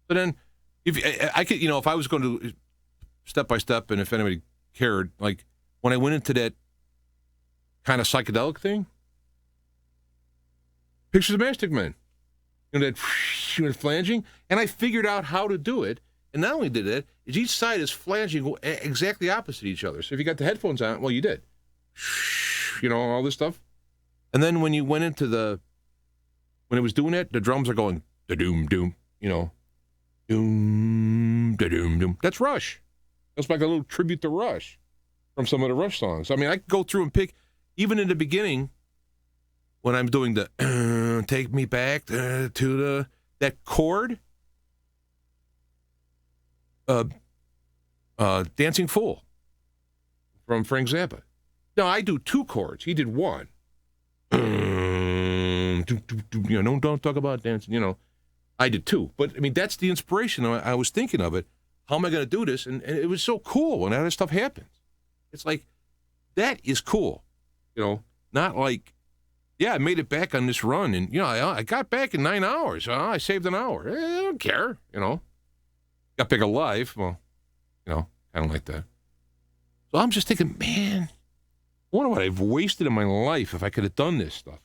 But then, if I could, if I was going to step by step, and if anybody cared, like when I went into that kind of psychedelic thing, Pictures of Mastic Men, that flanging, and I figured out how to do it. And not only did it, is each side is flanging exactly opposite each other. So if you got the headphones on, well, you did, all this stuff. And then when you went into when it was doing it, the drums are going da-doom, doom, doom, da-doom, doom. That's Rush. That's like a little tribute to Rush from some of the Rush songs. I mean, I could go through and pick, even in the beginning, when I'm doing the take me back to that chord, Dancing Fool from Frank Zappa. Now, I do two chords. He did one. Don't talk about dancing, I did two. But, I mean, that's the inspiration. I was thinking of it. How am I going to do this? And it was so cool when that stuff happens. It's like, that is cool. Not like, yeah, I made it back on this run. And, I got back in 9 hours. I saved an hour. I don't care, Got back alive. Well, kind of like that. So I'm just thinking, man, I wonder what I've wasted in my life if I could have done this stuff,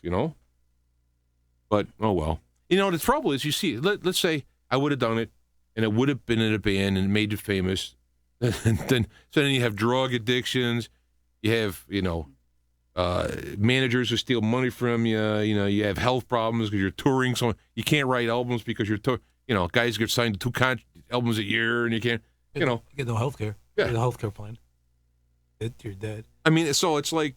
But, oh well. The trouble is, you see, let's say I would have done it, and it would have been in a band and made it famous. So then you have drug addictions, you have, managers who steal money from you, you have health problems because you're touring, so you can't write albums because you're, guys get signed to 2 albums a year, and you can't, You get no health care. Yeah. You get a health care plan. You're dead. I mean, so it's like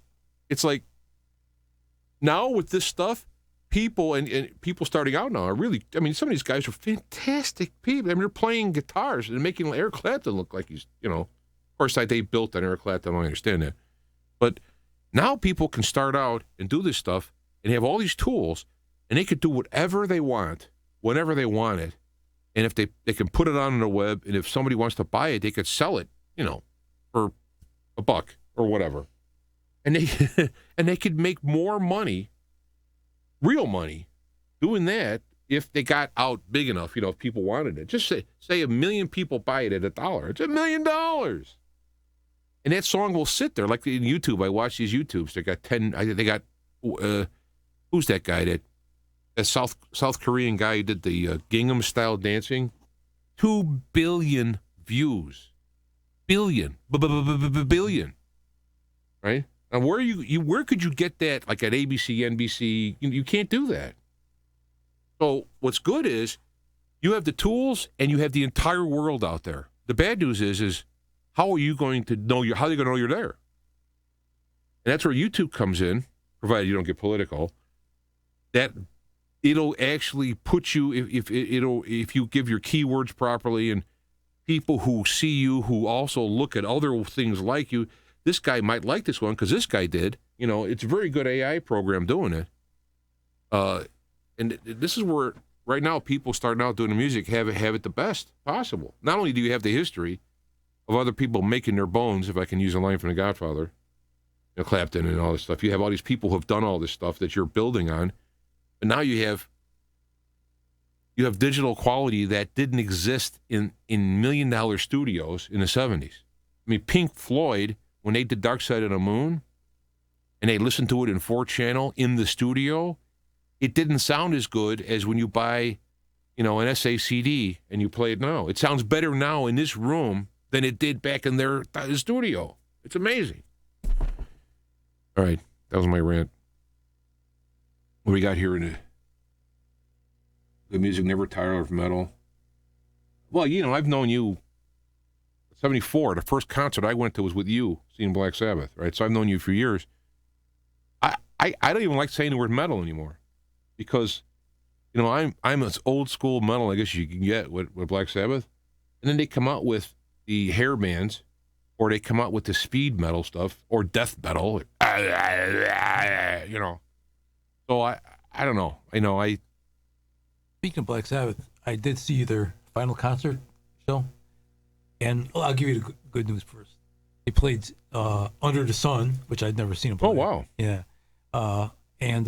now with this stuff, people and people starting out now are really, I mean, some of these guys are fantastic people. I mean, they're playing guitars and making Eric Clapton look like he's, of course, they built on Eric Clapton. I understand that. But now people can start out and do this stuff and have all these tools, and they could do whatever they want, whenever they want it. And if they can put it on the web, and if somebody wants to buy it, they could sell it, for $1 or whatever. And they could make more money, real money, doing that if they got out big enough, if people wanted it. Just say 1 million people buy it at $1. It's $1 million. And that song will sit there. Like in YouTube, I watch these YouTubes. They got 10, they got, who's that guy that South Korean guy who did the Gangnam Style dancing? 2 billion views. Billion. Billion. Right? Now, where could you get that, like at ABC, NBC? You can't do that. So what's good is you have the tools and you have the entire world out there. The bad news is how are you going to know how are they going to know you're there? And that's where YouTube comes in, provided you don't get political. That it'll actually put you if you give your keywords properly, and people who see you who also look at other things like you. This guy might like this one because this guy did. It's a very good AI program doing it. And this is where right now people starting out doing the music have it the best possible. Not only do you have the history of other people making their bones, if I can use a line from The Godfather, Clapton and all this stuff. You have all these people who have done all this stuff that you're building on, but now you have digital quality that didn't exist in $1 million studios in the 70s. I mean, Pink Floyd, when they did Dark Side of the Moon, and they listened to it in 4-channel in the studio, it didn't sound as good as when you buy, an SACD and you play it now. It sounds better now in this room than it did back in their studio. It's amazing. All right, that was my rant. What we got here in the music never tired of metal. Well, I've known you. 74. The first concert I went to was with you, seeing Black Sabbath, right? So I've known you for years. I don't even like saying the word metal anymore, because I'm as old school metal I guess you can get with Black Sabbath, and then they come out with the hair bands, or they come out with the speed metal stuff, or death metal, So I don't know. Speaking of Black Sabbath, I did see their final concert show, and I'll give you the good news first. They played Under the Sun, which I'd never seen them play. Oh wow! Yeah, and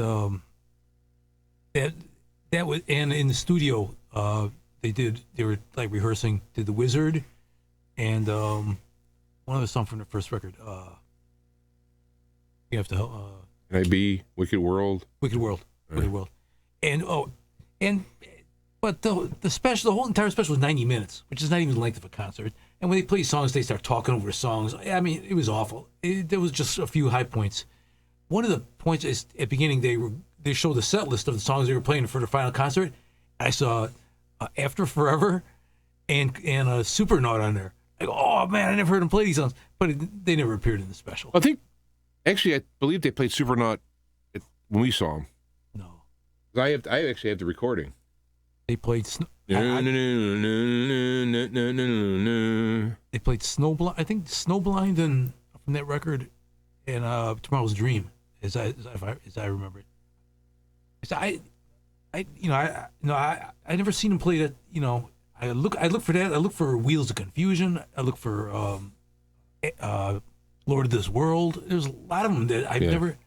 that was, and in the studio they were like rehearsing, did The Wizard, and one other song from the first record. You have to help. Can I be Wicked World? Wicked World. But the special, the whole entire special was 90 minutes, which is not even the length of a concert. And when they play songs, they start talking over the songs. I mean, it was awful. There was just a few high points. One of the points is at the beginning they showed the set list of the songs they were playing for the final concert. I saw After Forever and a Supernaut on there. I go, oh man, I never heard them play these songs, but they never appeared in the special. I believe they played Supernaut when we saw them. No, I actually have the recording. They played. They played Snowblind. I think Snowblind and from that record, and Tomorrow's Dream, as I remember it. So I never seen him play that. I look for that. I look for Wheels of Confusion. I look for Lord of This World. There's a lot of them that I've never,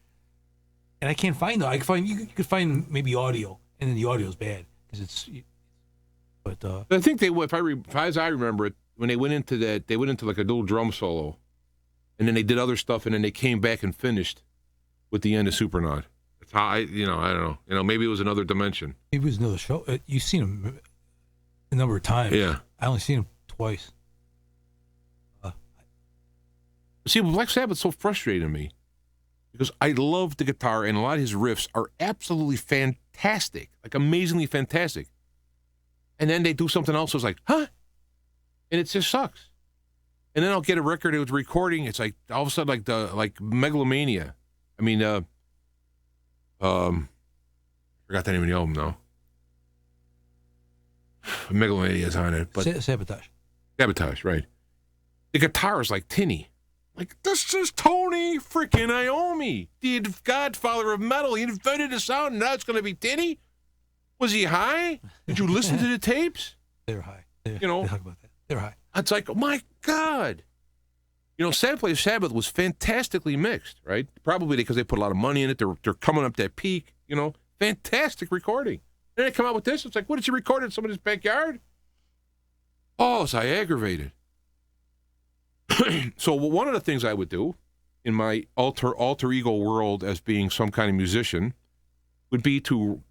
and I can't find them. You could find maybe audio, and then the audio is bad because it's. But I think they, as I remember it, when they went into that, they went into like a little drum solo, and then they did other stuff, and then they came back and finished with the end of Supernaut. That's how I don't know. Maybe it was another dimension. It was another show. You've seen him a number of times. Yeah, I only seen him twice. See, Black Sabbath's so frustrating to me because I love the guitar, and a lot of his riffs are absolutely fantastic, like amazingly fantastic. And then they do something else. It's like, huh? And it just sucks. And then I'll get a record. It was recording. It's like all of a sudden, like Megalomania. I mean, forgot the name of the album now. Megalomania is on it, but Sabotage. Sabotage, right? The guitar is like tinny. Like, this is Tony freaking Iommi, the godfather of metal. He invented the sound, and now it's going to be tinny. Was he high? Did you listen to the tapes? They're high. They talk about that. They're high. It's like, oh my God. Saturday Sabbath was fantastically mixed, right? Probably because they put a lot of money in it. They're coming up that peak, fantastic recording. Then they come out with this. It's like, what did you record in somebody's backyard? Oh, so I aggravated. So one of the things I would do in my alter ego world as being some kind of musician would be to,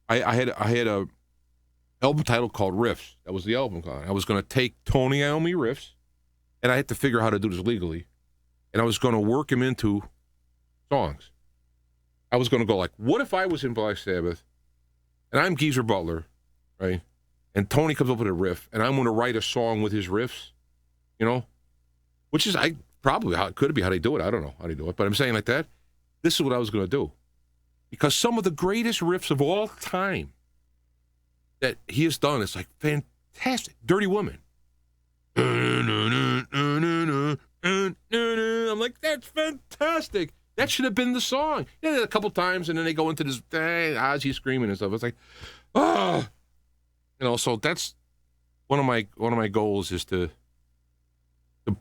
I had a album title called Riffs. That was the album called. I was going to take Tony Iommi riffs, and I had to figure out how to do this legally, and I was going to work them into songs. I was going to go like, what if I was in Black Sabbath, and I'm Geezer Butler, right? And Tony comes up with a riff, and I'm going to write a song with his riffs, which is probably how it could be how they do it. I don't know how they do it, but I'm saying like that. This is what I was going to do, because some of the greatest riffs of all time that he has done is like fantastic. Dirty Woman. I'm like, that's fantastic. That should have been the song. A couple times, and then they go into this Ozzy screaming and stuff. It's like, oh, So that's one of my goals is to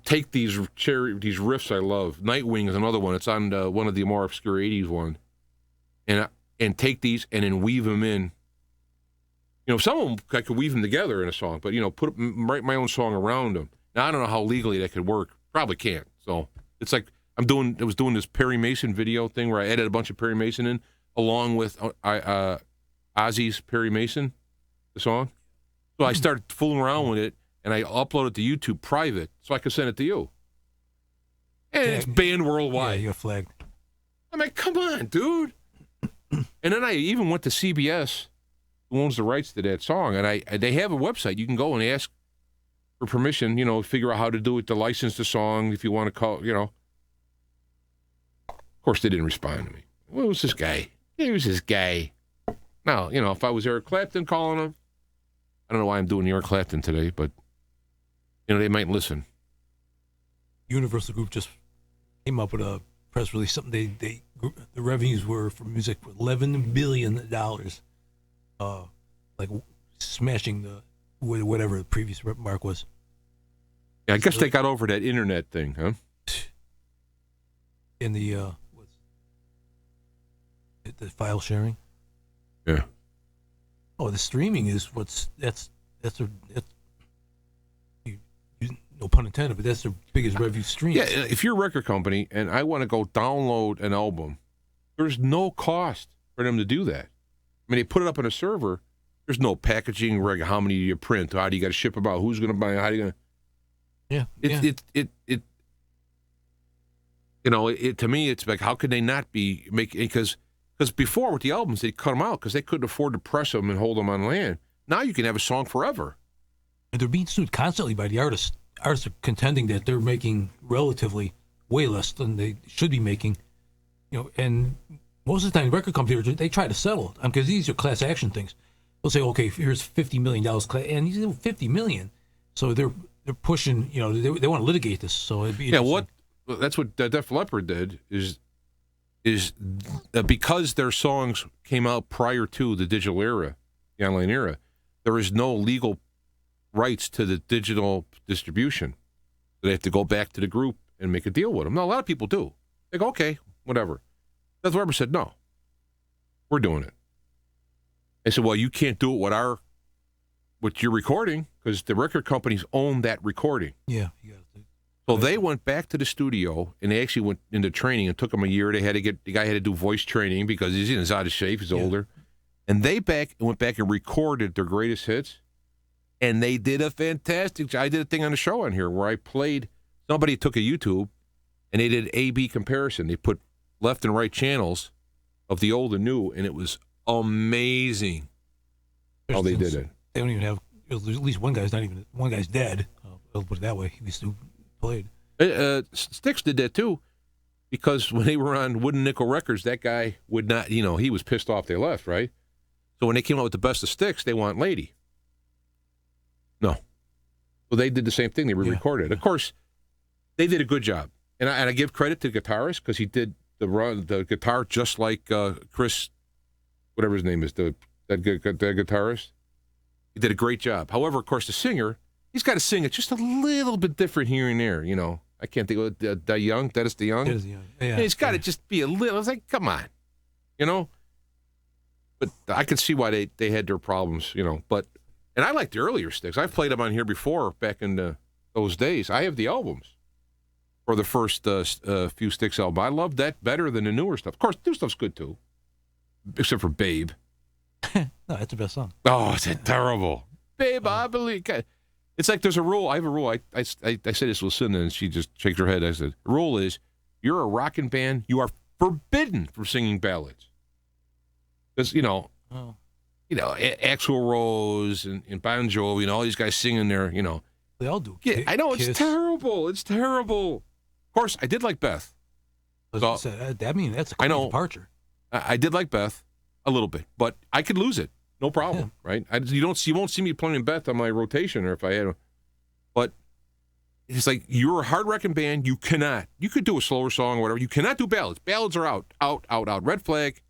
take these riffs I love. Nightwing is another one. It's on one of the more obscure '80s one, and take these and then weave them in. Some of them I could weave them together in a song, but write my own song around them. Now I don't know how legally that could work. Probably can't. So it's like I was doing this Perry Mason video thing where I added a bunch of Perry Mason in along with Ozzy's Perry Mason, the song. So I started fooling around with it, and I uploaded to YouTube private so I could send it to you. And it's banned worldwide. Yeah, you got flagged. I'm like, come on, dude. And then I even went to CBS, who owns the rights to that song, and they have a website. You can go and ask for permission, figure out how to do it, to license the song, if you want to call, Of course, they didn't respond to me. What was this guy? Who's this guy? Now, if I was Eric Clapton calling him, I don't know why I'm doing Eric Clapton today, but, they might listen. Universal Group just came up with a press release, something the revenues were for music for $11 billion, like smashing whatever the previous mark was. Yeah, I guess they got over that internet thing, huh? In the file sharing. Yeah. Oh, the streaming is no pun intended, but that's their biggest revenue stream. Yeah, if you're a record company and I want to go download an album, there's no cost for them to do that. I mean, they put it up on a server. There's no packaging, how many do you print? How do you got to ship them out? Who's going to buy it? How do you going to... to me, it's like, how could they not be making... Because before with the albums, they cut them out because they couldn't afford to press them and hold them on land. Now you can have a song forever. And they're being sued constantly by the artists. Artists are contending that they're making relatively way less than they should be making. And most of the time, record companies, they try to settle because these are class action things. They'll say, okay, here's $50 million, and you say $50 million. So they're pushing, they want to litigate this. So it'd be that's what Def Leppard did is because their songs came out prior to the digital era, the online era, there is no legal rights to the digital distribution. They have to go back to the group and make a deal with them. Now, a lot of people do. They go, okay, whatever. Def Leppard said, no, we're doing it. They said, well, you can't do it with what you're recording because the record companies own that recording. Yeah. So they went back to the studio and they actually went into training. It took them a year. The guy had to do voice training because he's out of shape. He's older. And they went back and recorded their greatest hits. And they did a fantastic job. I did a thing on the show on here where I played, somebody took a YouTube and they did A-B comparison. They put left and right channels of the old and new, and it was amazing how they did it. They don't even have, at least one guy's dead. I'll put it that way. He still played. Styx did that too, because when they were on Wooden Nickel Records, that guy would not, he was pissed off they left, right? So when they came out with the best of Styx, they want Lady. No. So they did the same thing. They re-recorded. Of course, they did a good job. And I give credit to the guitarist because he did the guitar just like Chris, whatever his name is, that guitarist. He did a great job. However, of course, the singer, he's got to sing it just a little bit different here and there. I can't think of it. DeYoung, Dennis DeYoung. Dennis DeYoung. Yeah. He's got to just be a little. I was like, come on, But I could see why they had their problems, But and I like the earlier Styx. I've played them on here before, back in those days. I have the albums for the first few Styx albums. I love that better than the newer stuff. Of course, new stuff's good too, except for Babe. No, that's the best song. Oh, is it terrible? Babe, I believe. It's like there's a rule. I have a rule. I say this to Lucinda, and she just shakes her head. I said, the rule is, you're a rockin' band. You are forbidden from singing ballads. Because, Axl Rose and Bon Jovi, all these guys singing there, They all do. Yeah, I know. It's terrible. It's terrible. Of course, I did like Beth. That's a departure. I did like Beth a little bit, but I could lose it. No problem, right? You won't see me playing Beth on my rotation, or if I had, but it's like, you're a hard rocking band. You could do a slower song or whatever. You cannot do ballads. Ballads are out. Red flag.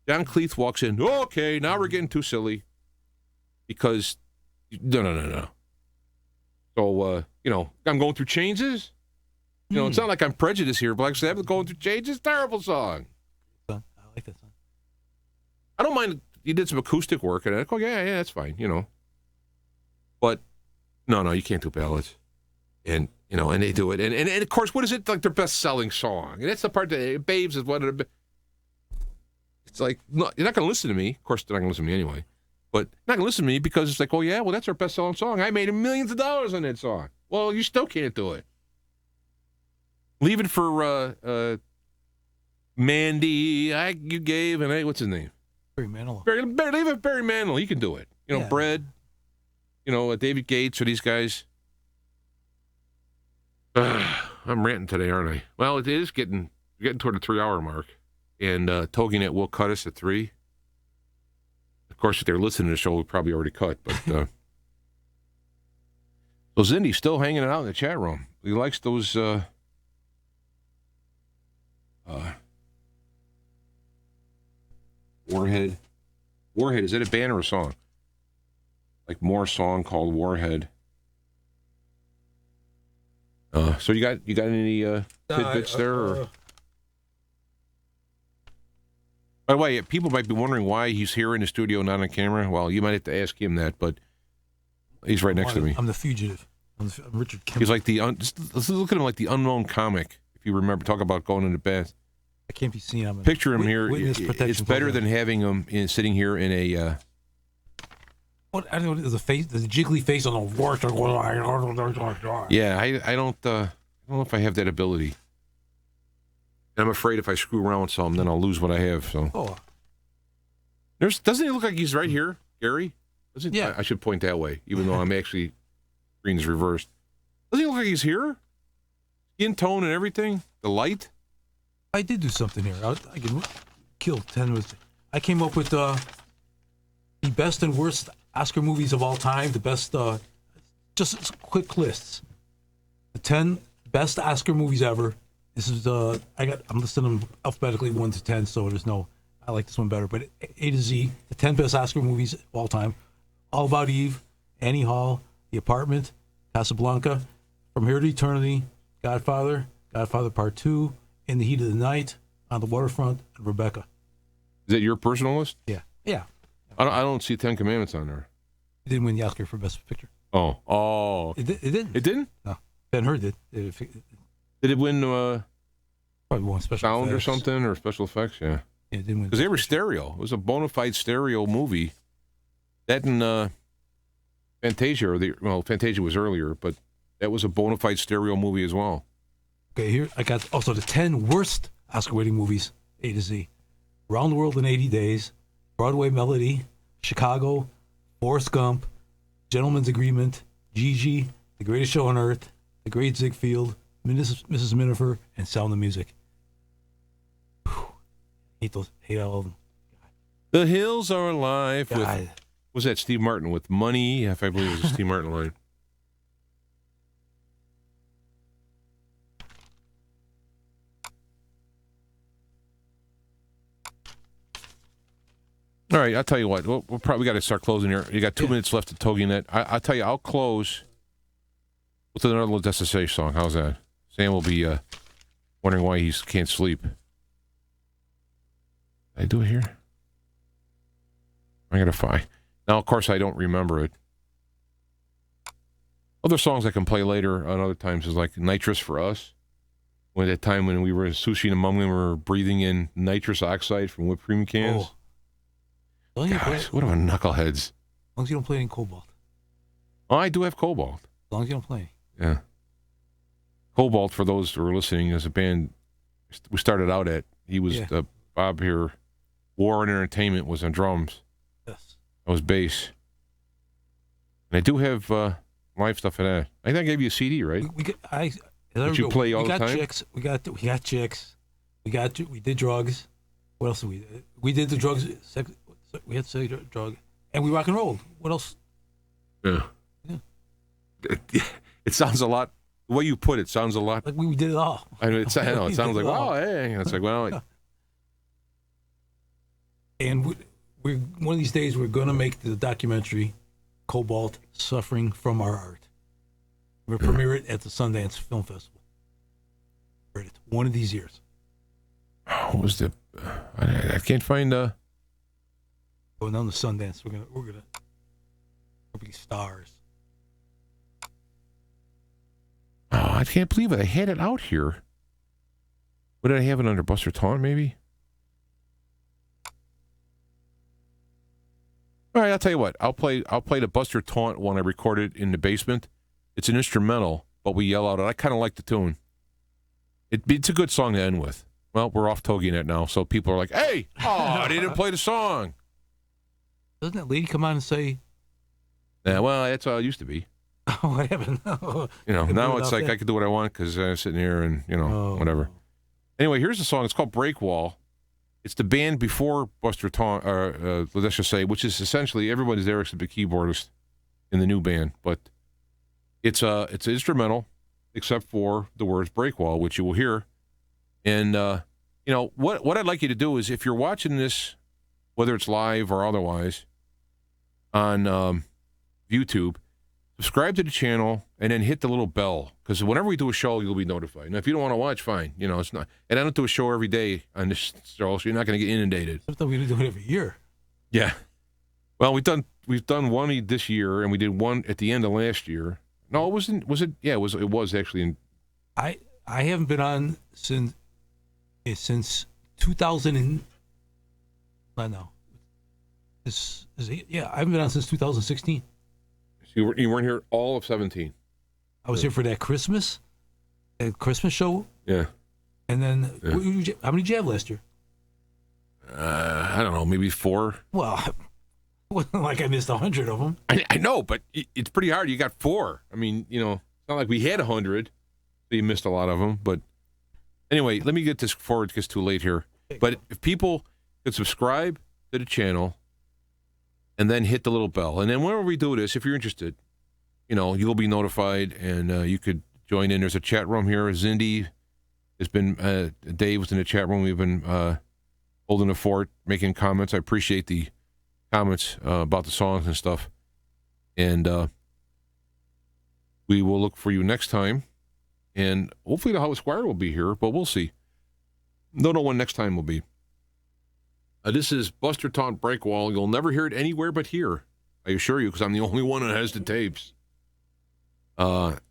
John Cleese walks in. Okay, now we're getting too silly, because no. So I'm going through changes. It's not like I'm prejudiced here. Black Sabbath going through changes. Terrible song. I like that song. I don't mind. You did some acoustic work, and I go, yeah, that's fine, But no, you can't do ballads, and and they do it, and of course, what is it like their best-selling song? And that's the part that Babes is one of the. It's like, no, you're not going to listen to me. Of course, they're not going to listen to me anyway. But not going to listen to me because it's like, oh yeah, well that's our best-selling song. I made millions of dollars on that song. Well, you still can't do it. Leave it for Mandy. You gave, and what's his name? Barry Manilow. Leave it Barry Manilow. He can do it. You know, Yeah. Bread. You know, David Gates or these guys. I'm ranting today, aren't I? Well, it is getting toward the 3-hour mark, and TogiNet will cut us at 3. Of course, if they're listening to the show, we probably already cut. But so Zindy's still hanging out in the chat room. He likes those. Warhead. Warhead, is that a band or a song? Like more song called Warhead. So you got any tidbits there? Or? By the way, people might be wondering why he's here in the studio, not on camera. Well, you might have to ask him that, but he's right next to me. I'm the fugitive. I'm Richard Kim. He's like let's look at him like the unknown comic. If you remember, talk about going into bed. I can't be seen. I'm Picture him here. It's better than having him sitting here in a. What? I don't know. There's a face. There's a jiggly face on the wart. Yeah, I don't know if I have that ability. And I'm afraid if I screw around with something, then I'll lose what I have. So. Doesn't he look like he's right here, Gary? Yeah. I should point that way, even though I'm actually screen's reversed. Doesn't he look like he's here? Skin tone and everything. The light. I did do something here. I can kill 10 with. I came up with the best and worst Oscar movies of all time. The best, just quick lists. The 10 best Oscar movies ever. This is I'm listing them alphabetically 1 to 10, so there's no. I like this one better, but A to Z, the 10 best Oscar movies of all time. All About Eve, Annie Hall, The Apartment, Casablanca, From Here to Eternity, Godfather, Godfather Part 2, In the Heat of the Night, On the Waterfront, and Rebecca. Is that your personal list? Yeah. Yeah. I don't see 10 Commandments on there. It didn't win the Oscar for Best Picture. Oh. It didn't. It didn't? No. Ben-Hur did. Did it win probably won special sound effects or something, or special effects? Yeah. Yeah, it didn't win. Because they were stereo. It was a bona fide stereo movie. That and Fantasia, Fantasia was earlier, but that was a bona fide stereo movie as well. Okay, here I got also the 10 worst Oscar-winning movies, A to Z. Around the World in 80 Days, Broadway Melody, Chicago, Forrest Gump, Gentleman's Agreement, Gigi, The Greatest Show on Earth, The Great Ziegfeld, Mrs. Minifer, and Sound of Music. Hate all of them. The Hills Are Alive. God. Was that Steve Martin with Money? If I believe it was a Steve Martin line. All right, I'll tell you what. We'll probably got to start closing here. You got 2 minutes left to TogiNet. I'll tell you, I'll close with another little Destination song. How's that? Sam will be wondering why he can't sleep. Did I do it here? I got to find. Now, of course, I don't remember it. Other songs I can play later on other times is like Nitrous for Us. When that time when we were sushi and mumbling, we were breathing in nitrous oxide from whipped cream cans. Oh. Gosh, what are knuckleheads? As long as you don't play any Cobalt. Oh, I do have Cobalt. As long as you don't play. Yeah. Cobalt, for those who are listening, is a band we started out at. He was Bob here. War and Entertainment was on drums. Yes. I was bass. And I do have live stuff in that. I think I gave you a CD, right? Did you play all the time? We got chicks. We did drugs. What else did we do? We did the drugs. We had sex, drug, and we rock and rolled. What else? Yeah. It sounds a lot. The way you put it sounds a lot. Like we did it all. I know. It sounds like, wow, hey. It's like, well. And we're one of these days we're going to make the documentary Cobalt, Suffering from Our Art. We'll premiere it at the Sundance Film Festival. One of these years. What was the? I can't find. Going down to Sundance, we're gonna be stars. Oh, I can't believe it. I had it out here. What did I have it under? Buster Taunt, maybe? All right, I'll tell you what. I'll play the Buster Taunt one I recorded in the basement. It's an instrumental, but we yell out it. I kind of like the tune. It's a good song to end with. Well, we're off TogiNet now, so people are like, hey, they didn't play the song. Doesn't that lady come on and say, Yeah, well, that's how it used to be. what happened? Now it's like I can do what I want because I'm sitting here and, whatever. Anyway, here's a song. It's called Breakwall. It's the band before Buster Taunt, let's just say, which is essentially everybody's there except the keyboardist in the new band. But it's instrumental except for the words Breakwall, which you will hear. And, what I'd like you to do is if you're watching this, whether it's live or otherwise, on YouTube, subscribe to the channel and then hit the little bell because whenever we do a show, you'll be notified. Now, if you don't want to watch, fine. It's not. And I don't do a show every day on this show, so you're not going to get inundated. I thought we do it every year. Yeah. Well, we've done one this year, and we did one at the end of last year. No, it wasn't. Was it? Yeah, it was actually. I haven't been on since 2000 and I know. I haven't been on since 2016. You weren't here all of 17. I was here for that Christmas show. Yeah. And then, how many did you have last year? I don't know, maybe 4. Well, it wasn't like I missed 100 of them. I know, but it's pretty hard. You got 4. I mean, it's not like we had 100, so you missed a lot of them. But anyway, let me get this forward. It gets too late here. But if people could subscribe to the channel and then hit the little bell. And then whenever we do this, if you're interested, you'll be notified and you could join in. There's a chat room here. Zindy has been, Dave was in the chat room. We've been holding the fort, making comments. I appreciate the comments about the songs and stuff. And we will look for you next time. And hopefully the Hollywood Squire will be here, but we'll see. Don't know when next time will be. This is Buster Taunt Breakwall. You'll never hear it anywhere but here. I assure you, because I'm the only one that has the tapes. Alrighty.